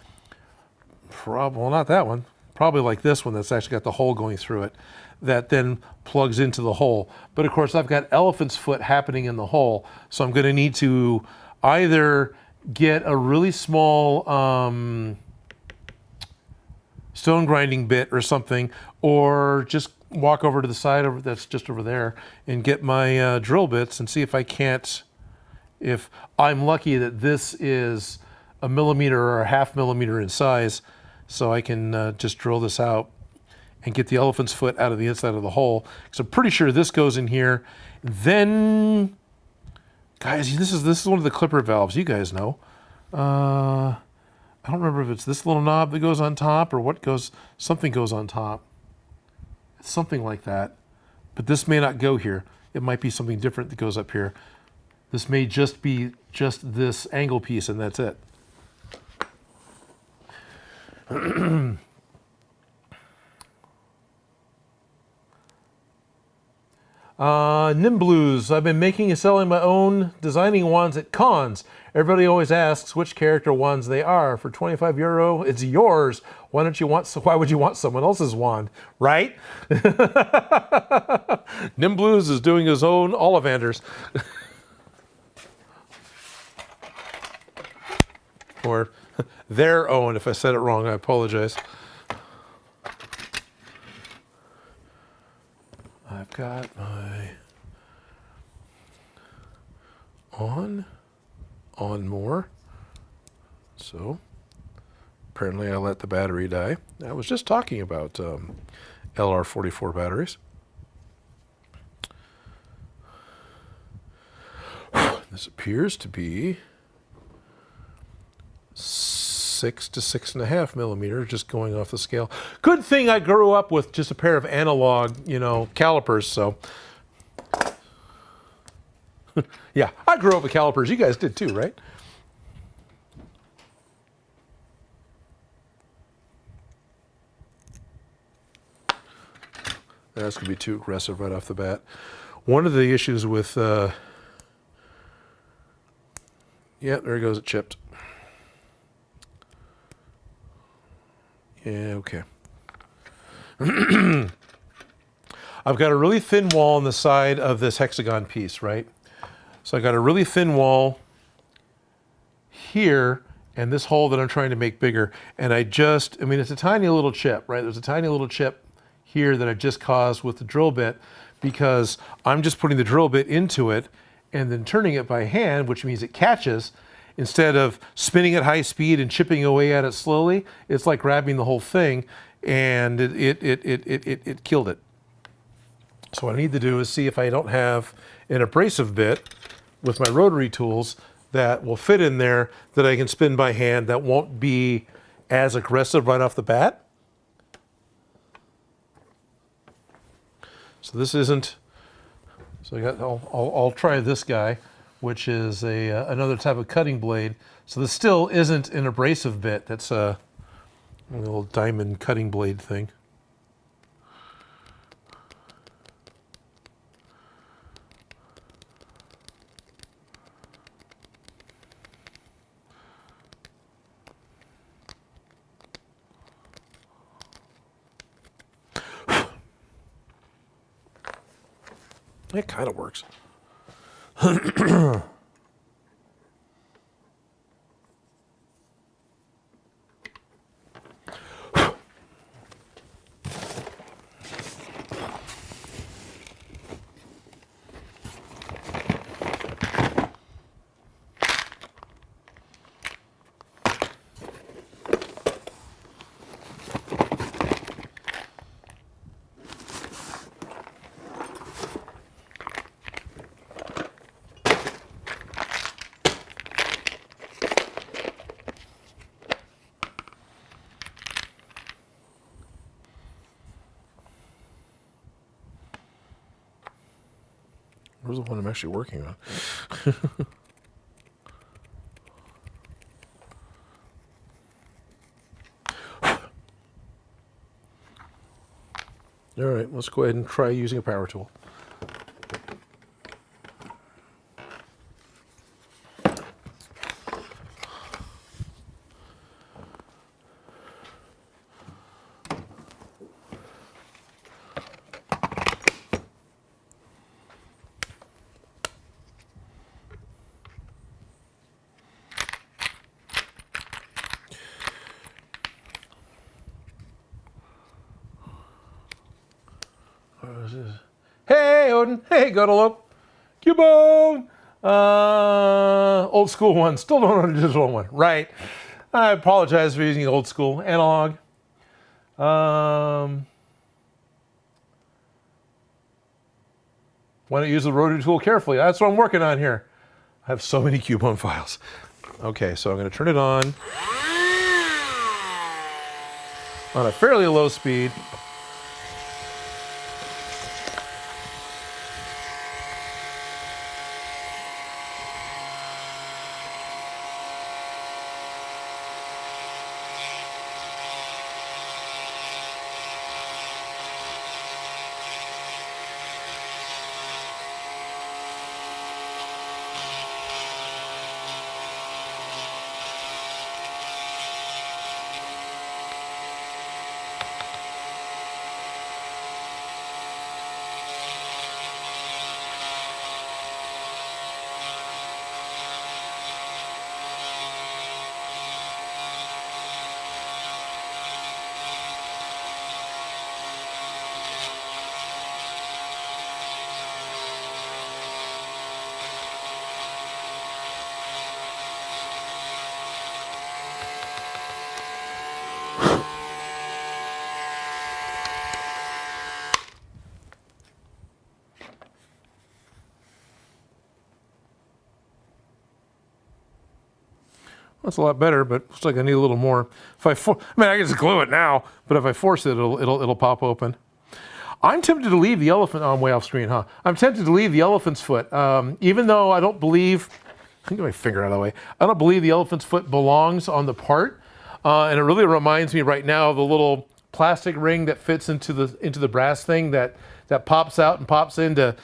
well, not that one, probably like this one that's actually got the hole going through it, that then plugs into the hole. But of course, I've got elephant's foot happening in the hole, so I'm going to need to either get a really small stone grinding bit or something, or just walk over to the side over that's just over there and get my drill bits and see if I can't, if I'm lucky that this is a millimeter or a half millimeter in size, so I can just drill this out and get the elephant's foot out of the inside of the hole. So I'm pretty sure this goes in here. Then, guys, this is one of the clipper valves. You guys know. I don't remember if it's this little knob that goes on top or what goes. Something goes on top. It's something like that. But this may not go here. It might be something different that goes up here. This may just be just this angle piece, and that's it. Nimblues. I've been making and selling my own designing wands at cons. Everybody always asks which character wands they are. For €25, it's yours. Why would you want someone else's wand, right? Nimblues is doing his own Ollivanders. Or their own. If I said it wrong, I apologize. I've got my on more. So apparently I let the battery die. I was just talking about LR44 batteries. This appears to be 6 to 6.5 millimeter, just going off the scale. Good thing I grew up with just a pair of analog, calipers. So, yeah, I grew up with calipers. You guys did too, right? That's gonna be too aggressive right off the bat. One of the issues with, yeah, there it goes. It chipped. Yeah, okay. I've got a really thin wall on the side of this hexagon piece, right? So I got a really thin wall here and this hole that I'm trying to make bigger. And it's a tiny little chip, right? There's a tiny little chip here that I just caused with the drill bit because I'm just putting the drill bit into it and then turning it by hand, which means it catches. Instead of spinning at high speed and chipping away at it slowly, it's like grabbing the whole thing, and it killed it. So what I need to do is see if I don't have an abrasive bit with my rotary tools that will fit in there that I can spin by hand that won't be as aggressive right off the bat. So this isn't. So I'll try this guy. which is another type of cutting blade. So this still isn't an abrasive bit. That's a little diamond cutting blade thing. It kind of works. Where's the one I'm actually working on? All right, let's go ahead and try using a power tool. Hey, Odin. Hey, Guddalope. Cubone. Old school one. Still don't know the digital one. Right. I apologize for using the old school analog. Why don't you use the rotary tool carefully? That's what I'm working on here. I have so many Cubone files. Okay, so I'm going to turn it on a fairly low speed. That's a lot better, but looks like I need a little more. If I I can just glue it now, but if I force it, it'll pop open. I'm tempted to leave the elephant. Oh, I'm way off screen, huh? I'm tempted to leave the elephant's foot, even though I don't believe. I get my finger out of the way. I don't believe the elephant's foot belongs on the part, and it really reminds me right now of the little plastic ring that fits into the brass thing that pops out and pops in to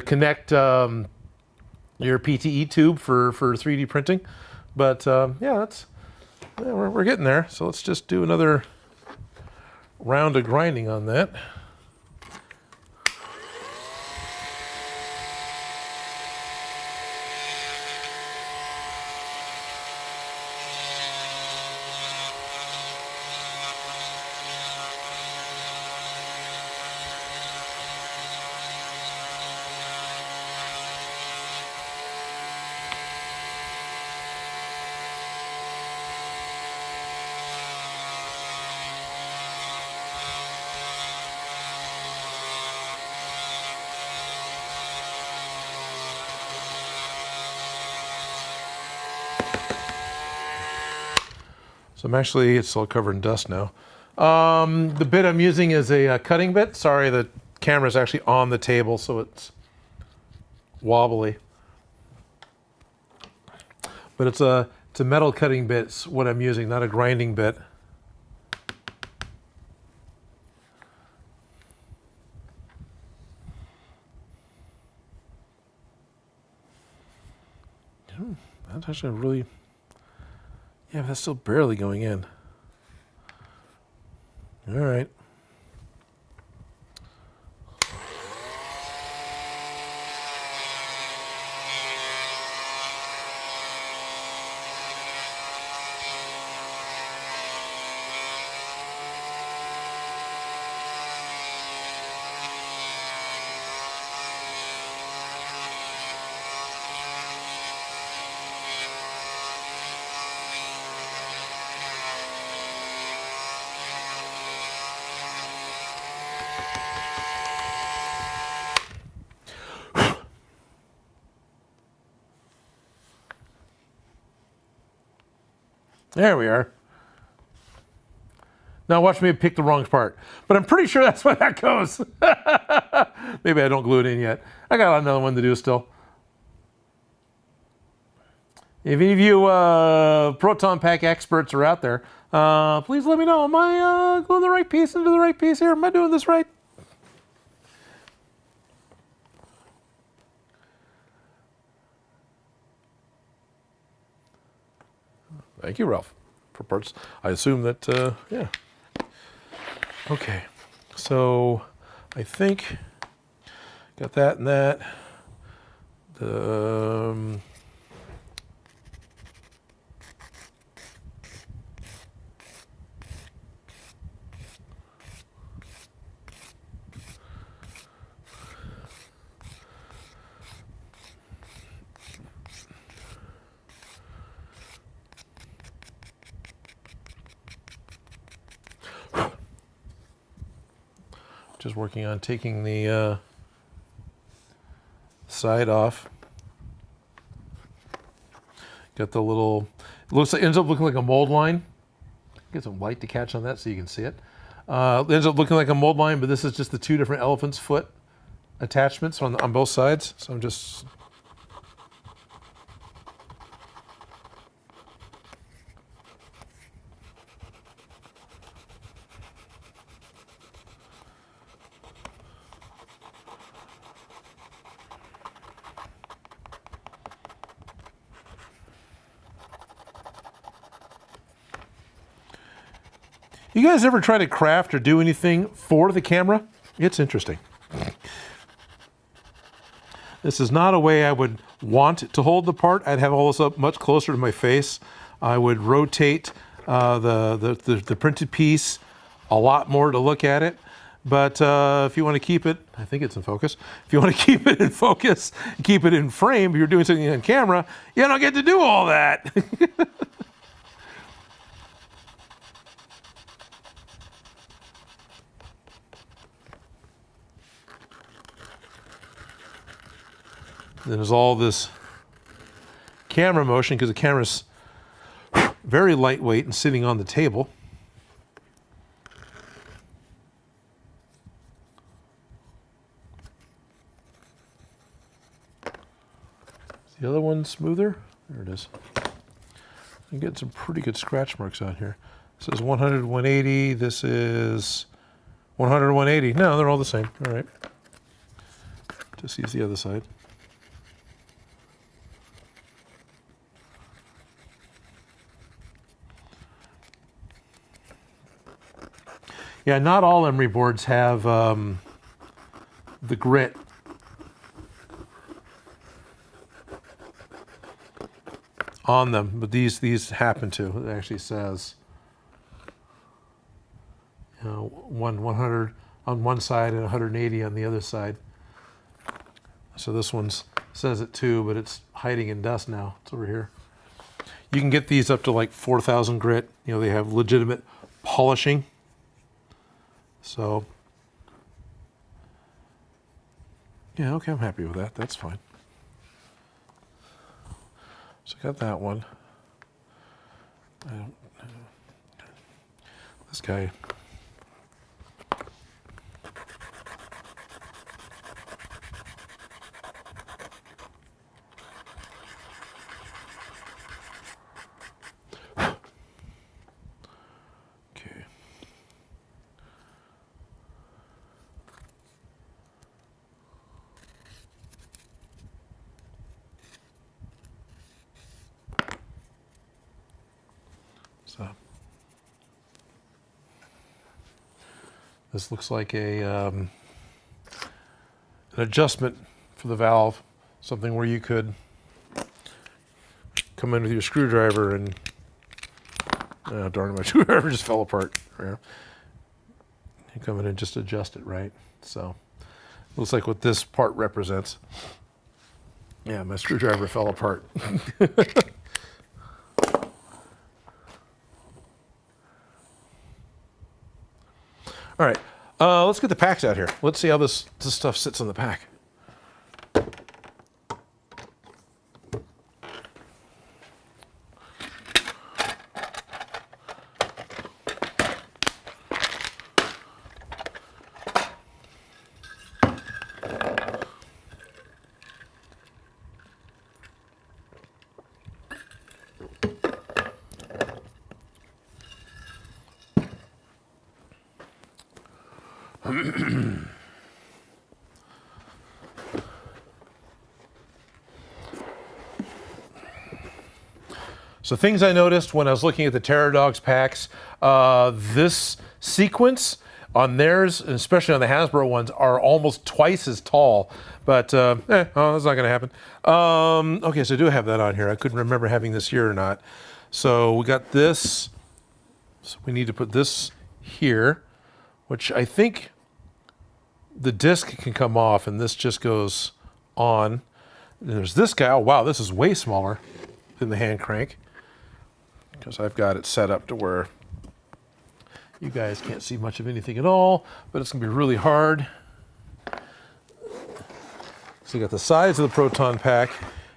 connect your PTE tube for 3D printing. But yeah, we're getting there. So let's just do another round of grinding on that. So it's all covered in dust now. The bit I'm using is a cutting bit. Sorry, the camera's actually on the table, so it's wobbly. but it's a metal cutting bit. It's what I'm using, not a grinding bit. That's actually really, yeah, that's still barely going in. All right. There we are. Now watch me pick the wrong part. But I'm pretty sure that's where that goes. Maybe I don't glue it in yet. I got another one to do still. If any of you Proton Pack experts are out there, please let me know. Am I gluing the right piece into the right piece here? Am I doing this right? Thank you, Ralph, for parts. I assume that, yeah. Okay, so I think got that and that. Just working on taking the side off. Got the little, ends up looking like a mold line. Get some light to catch on that so you can see it. Ends up looking like a mold line, but this is just the two different elephant's foot attachments on both sides. So I'm just You guys ever try to craft or do anything for the camera? It's interesting. This is not a way I would want to hold the part. I'd have all this up much closer to my face. I would rotate the printed piece a lot more to look at it. But if you want to keep it, I think it's in focus. If you want to keep it in focus, keep it in frame, if you're doing something on camera, you don't get to do all that. Then there's all this camera motion because the camera's very lightweight and sitting on the table. Is the other one smoother? There it is. I'm getting some pretty good scratch marks on here. This is 100, 180. This is 100, 180. No, they're all the same. All right. Just use the other side. Yeah, not all emery boards have the grit. On them, but these happen to. It actually says, you know, 100 on one side and 180 on the other side. So this one says it too, but it's hiding in dust now. It's over here. You can get these up to like 4,000 grit. You know, they have legitimate polishing. So, yeah, okay, I'm happy with that. That's fine. So I got that one. This guy. So this looks like an adjustment for the valve, something where you could come in with your screwdriver and, oh, darn it, my screwdriver just fell apart. You come in and just adjust it, right? So looks like what this part represents. Yeah, my screwdriver fell apart. All right, let's get the packs out here. Let's see how this stuff sits in the pack. So things I noticed when I was looking at the Terror Dogs packs, this sequence on theirs, and especially on the Hasbro ones, are almost twice as tall. But, that's not going to happen. Okay, so I do have that on here. I couldn't remember having this here or not. So we got this. So we need to put this here, which I think the disc can come off, and this just goes on. And there's this guy. Oh, wow, this is way smaller than the hand crank, because I've got it set up to where you guys can't see much of anything at all, but it's going to be really hard. So you got the size of the Proton Pack,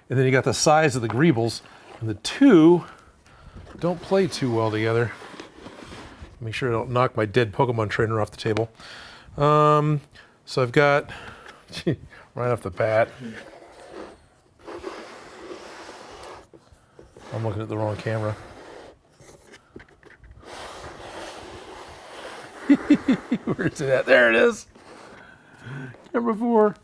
and then you got the size of the Greebles, and the two don't play too well together. Make sure I don't knock my dead Pokemon trainer off the table. So I've got, right off the bat, I'm looking at the wrong camera. Where is it at? There it is. Camera 4.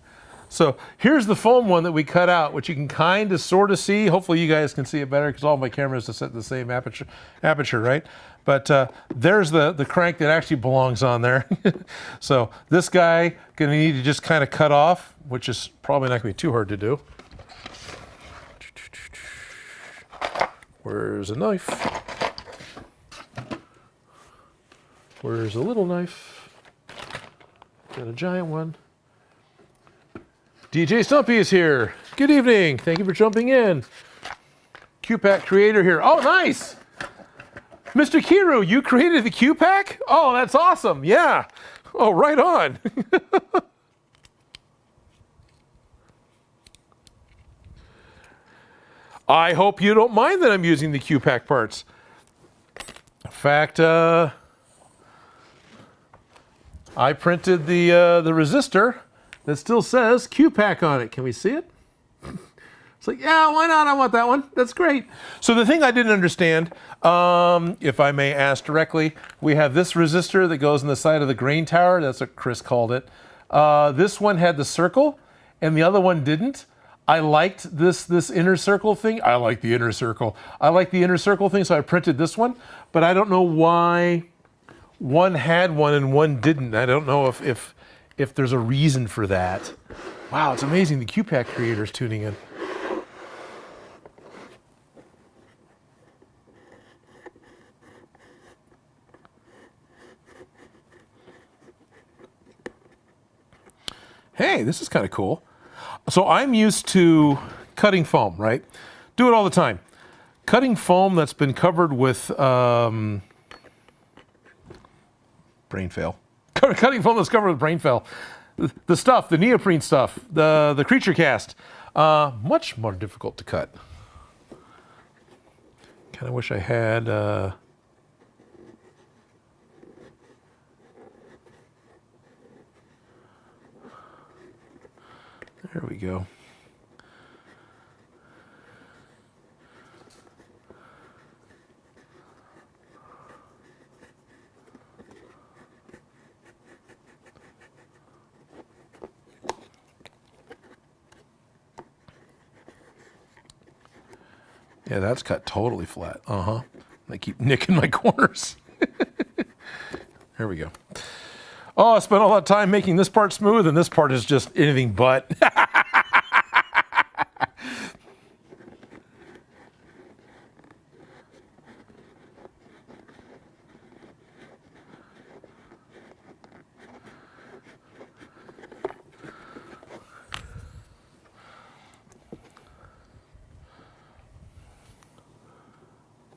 So here's the foam one that we cut out, which you can kind of sort of see. Hopefully you guys can see it better because all my cameras are set the same aperture, right? But there's the crank that actually belongs on there. So this guy gonna need to just kind of cut off, which is probably not gonna be too hard to do. Where's a knife? Where's a little knife? Got a giant one. DJ Stumpy is here. Good evening. Thank you for jumping in. Q-Pack creator here. Oh, nice. Mr. Kiru, you created the Q-Pack? Oh, that's awesome. Yeah. Oh, right on. I hope you don't mind that I'm using the Q-Pack parts. In fact, I printed the resistor that still says Q-Pack on it. Can we see it? It's like, yeah, why not? I want that one. That's great. So the thing I didn't understand, if I may ask directly, we have this resistor that goes on the side of the grain tower. That's what Chris called it. This one had the circle, and the other one didn't. I liked this inner circle thing. I like the inner circle. I like the inner circle thing, so I printed this one. But I don't know why one had one and one didn't. I don't know if there's a reason for that. Wow, it's amazing the Q-Pack creators tuning in. Hey, this is kind of cool. So I'm used to cutting foam, right? Do it all the time. Cutting foam that's been covered with brain fail. Cutting foam that's covered with brain fail. The stuff, the neoprene stuff, the creature cast, much more difficult to cut. Kind of wish I had. There we go. Yeah, that's cut totally flat. Uh-huh. I keep nicking my corners. There we go. Oh, I spent all that time making this part smooth, and this part is just anything but.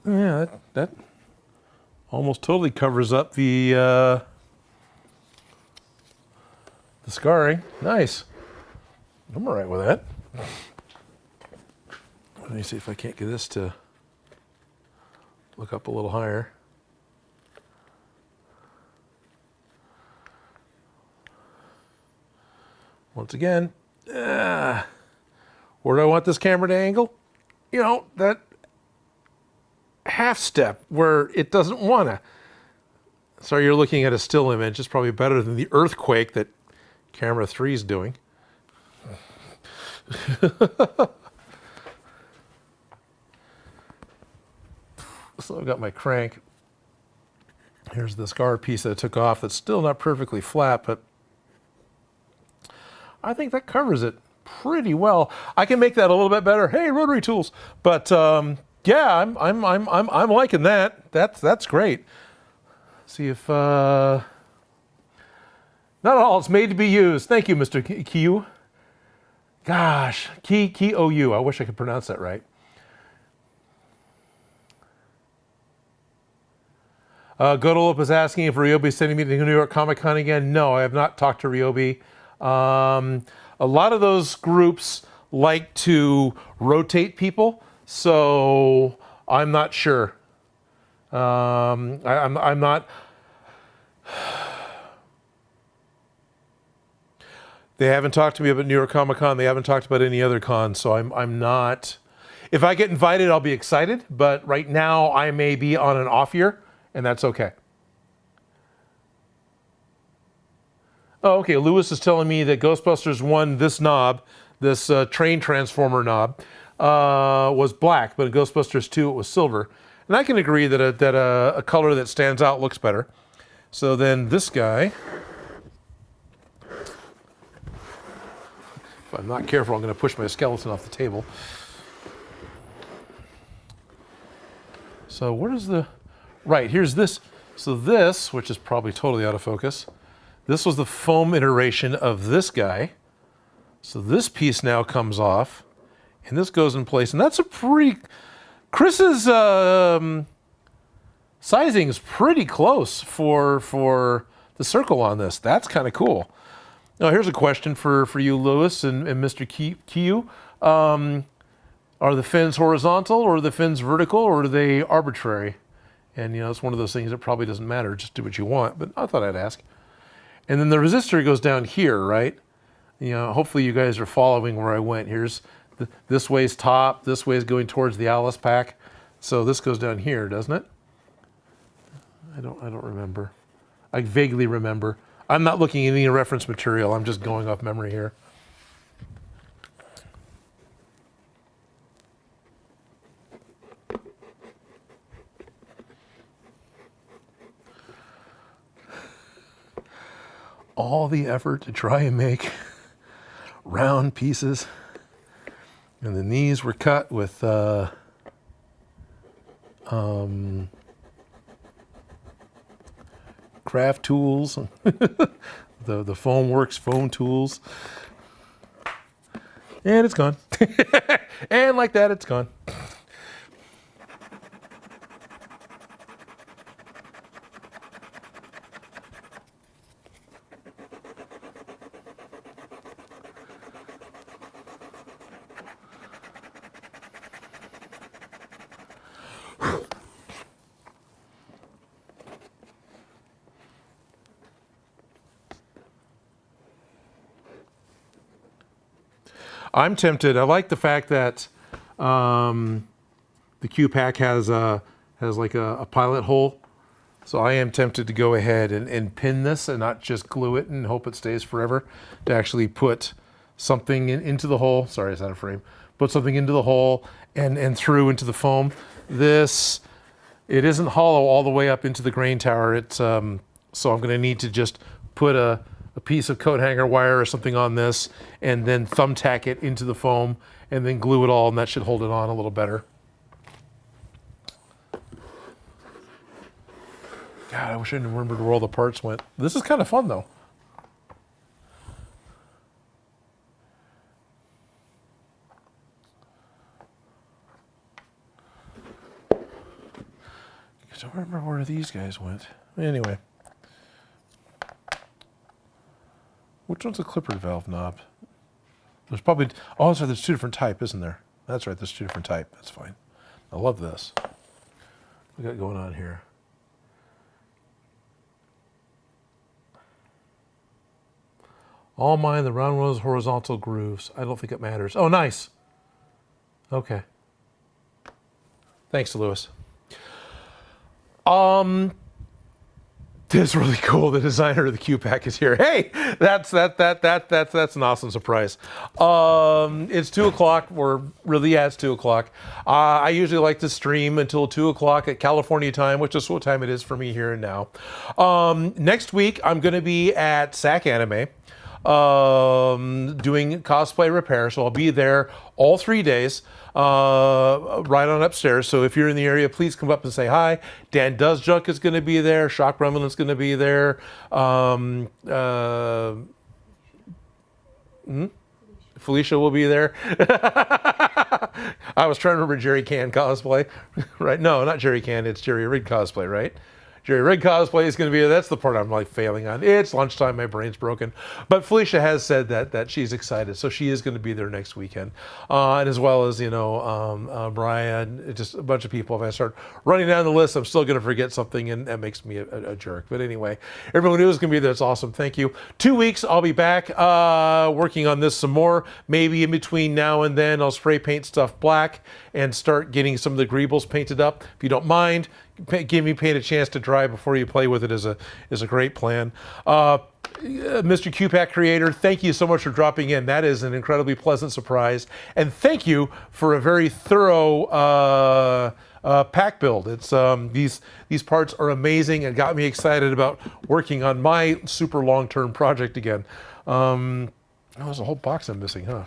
Yeah, that almost totally covers up the scarring. Nice. I'm all right with that. Let me see if I can't get this to look up a little higher. Once again, where do I want this camera to angle? You know, that half step where it doesn't want to. So you're looking at a still image. It's probably better than the earthquake that camera 3 is doing. So I've got my crank. Here's the scar piece that I took off that's still not perfectly flat, but I think that covers it pretty well. I can make that a little bit better. Hey, rotary tools. But yeah, I'm liking that. That's great. See if not all. It's made to be used. Thank you, Mr. Q. Gosh, K-O-U. I wish I could pronounce that right. Godolop is asking if Ryobi is sending me to New York Comic Con again. No, I have not talked to Ryobi. A lot of those groups like to rotate people, so I'm not sure. I'm not. They haven't talked to me about New York Comic Con. They haven't talked about any other con, so I'm not. If I get invited, I'll be excited. But right now, I may be on an off year, and that's okay. Oh, okay. Lewis is telling me that Ghostbusters 1, this knob, this train transformer knob, was black, but in Ghostbusters 2, it was silver. And I can agree that a color that stands out looks better. So then this guy, if I'm not careful, I'm going to push my skeleton off the table. So what is the, right, here's this. So this, which is probably totally out of focus, this was the foam iteration of this guy. So this piece now comes off, and this goes in place. And that's a pretty, Chris's sizing is pretty close for the circle on this. That's kind of cool. Now here's a question for you, Lewis and Mr. Kiyu. Are the fins horizontal, or are the fins vertical, or are they arbitrary? And, you know, it's one of those things that probably doesn't matter. Just do what you want. But I thought I'd ask. And then the resistor goes down here, right? You know, hopefully you guys are following where I went. Here's this way's top. This way is going towards the Alice pack. So this goes down here, doesn't it? I don't remember. I vaguely remember. I'm not looking at any reference material. I'm just going off memory here. All the effort to try and make round pieces, and then these were cut with craft tools, the foam works foam tools, and it's gone. And like that, it's gone. I'm tempted. I like the fact that the Q pack has like a pilot hole. So I am tempted to go ahead and pin this and not just glue it and hope it stays forever. To actually put something into the hole. Sorry, it's out of frame. Put something into the hole and through into the foam. This It isn't hollow all the way up into the grain tower. It's so I'm going to need to just put a piece of coat hanger wire or something on this, and then thumbtack it into the foam, and then glue it all, and that should hold it on a little better. God, I wish I remembered where all the parts went. This is kind of fun, though. I don't remember where these guys went. Anyway. Which one's a clipper valve knob? There's probably... Oh, sorry, there's two different type, isn't there? That's right, there's two different type. That's fine. I love this. What we got going on here? All mine, the round ones, horizontal grooves. I don't think it matters. Oh, nice. Okay. Thanks, Lewis. It's really cool. The designer of the Q Pack is here. Hey, that's an awesome surprise. It's 2:00. It's 2:00. I usually like to stream until 2:00 at California time, which is what time it is for me here and now. Next week, I'm going to be at SAC Anime. Doing cosplay repair, so I'll be there all 3 days, right on upstairs. So if you're in the area, please come up and say hi. Dan Does Junk is going to be there. Shock Rumble is going to be there. Felicia will be there. I was trying to remember Jerry Can cosplay, right? No, not Jerry Can. It's Jerry Rig cosplay, right? Jerry Rig cosplay is going to be, that's the part I'm like failing on. It's lunchtime, my brain's broken. But Felicia has said that she's excited, so she is going to be there next weekend. And as well as, Brian, just a bunch of people. If I start running down the list, I'm still going to forget something, and that makes me a jerk. But anyway, everyone who is going to be there, it's awesome. Thank you. 2 weeks, I'll be back working on this some more. Maybe in between now and then, I'll spray paint stuff black and start getting some of the Greebles painted up. If you don't mind, give me paint a chance to dry before you play with it is a great plan. Mr. Q-Pack creator, thank you so much for dropping in. That is an incredibly pleasant surprise. And thank you for a very thorough pack build. It's these parts are amazing and got me excited about working on my super long-term project again. There's a whole box I'm missing, huh?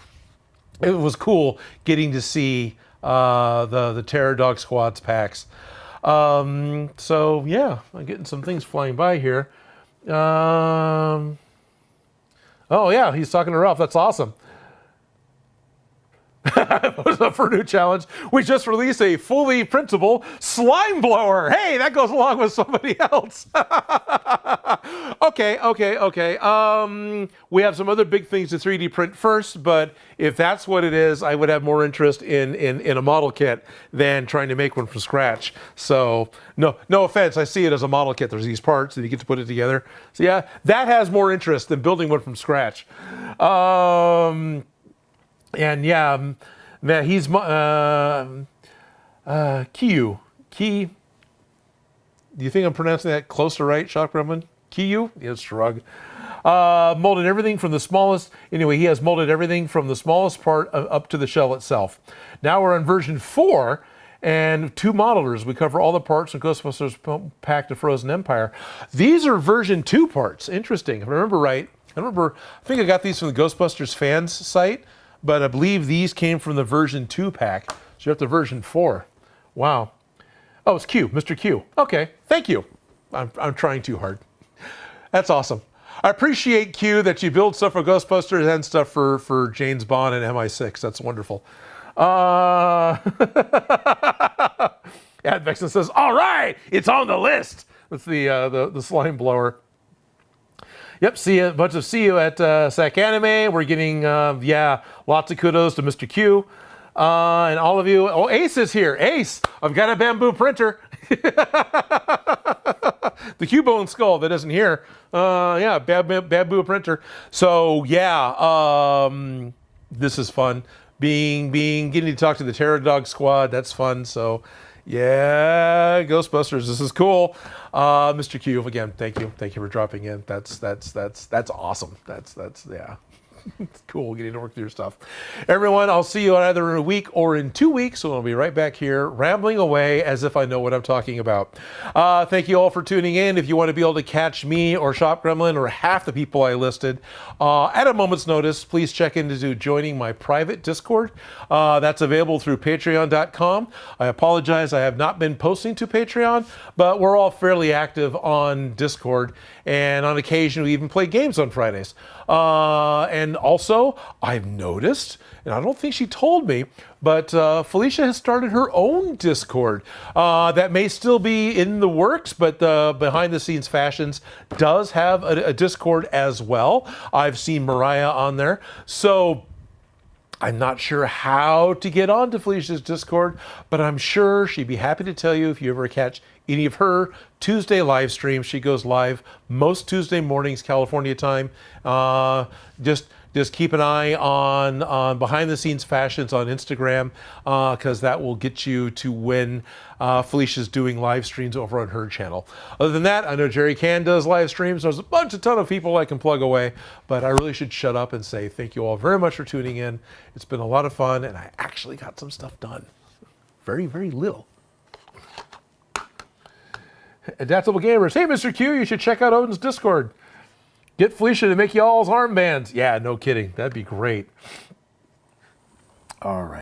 It was cool getting to see the Terror Dog Squad's packs. So yeah, I'm getting some things flying by here. Oh yeah, he's talking to Ralph. That's awesome. What's up for a new challenge? We just released a fully printable slime blower. Hey, that goes along with somebody else. Okay. We have some other big things to 3D print first, but if that's what it is, I would have more interest in a model kit than trying to make one from scratch. So no offense, I see it as a model kit. There's these parts and you get to put it together. So yeah, that has more interest than building one from scratch. And yeah, man, he's Kiyu. Ki. Do you think I'm pronouncing that close to right, Shock Rumman? Kiyu? Yes, shrug. Molded everything from the smallest. Anyway, he has molded everything from the smallest part up to the shell itself. Now we're on version 4 and 2 modelers. We cover all the parts from Ghostbusters Pack to Frozen Empire. These are version 2 parts. Interesting. If I remember right, I think I got these from the Ghostbusters fans site. But I believe these came from the version 2 pack. So you're up to version 4. Wow. Oh, it's Q, Mr. Q. Okay, thank you. I'm trying too hard. That's awesome. I appreciate Q that you build stuff for Ghostbusters and stuff for James Bond and MI6. That's wonderful. Advexen says, all right, it's on the list. That's the slime blower. Yep, see you at SAC Anime. We're getting, lots of kudos to Mr. Q and all of you. Oh, Ace is here. Ace, I've got a bamboo printer. The Cubone skull that isn't here. Bamboo printer. So yeah, this is fun. Getting to talk to the Terror Dog Squad. That's fun. So yeah, Ghostbusters. This is cool. Mr. Q, again, thank you for dropping in. That's awesome. That's yeah. It's cool getting to work through your stuff. Everyone, I'll see you either in a week or in 2 weeks. So I'll be right back here rambling away as if I know what I'm talking about. Thank you all for tuning in. If you want to be able to catch me or Shop Gremlin or half the people I listed at a moment's notice, please check into joining my private Discord. That's available through patreon.com. I apologize, I have not been posting to Patreon, but we're all fairly active on Discord, and on occasion we even play games on Fridays. And also, I've noticed, and I don't think she told me, but Felicia has started her own Discord. That may still be in the works, but Behind the Scenes Fashions does have a Discord as well. I've seen Mariah on there. So I'm not sure how to get onto Felicia's Discord, but I'm sure she'd be happy to tell you if you ever catch any of her Tuesday live streams. She goes live most Tuesday mornings, California time. Just keep an eye on Behind the Scenes Fashions on Instagram, because that will get you to when Felicia's doing live streams over on her channel. Other than that, I know Jerry Can does live streams. There's a ton of people I can plug away, but I really should shut up and say thank you all very much for tuning in. It's been a lot of fun, and I actually got some stuff done. Very, very little. Adaptable Gamers. Hey, Mr. Q, you should check out Odin's Discord. Get Felicia to make you all's armbands. Yeah, no kidding. That'd be great. All right.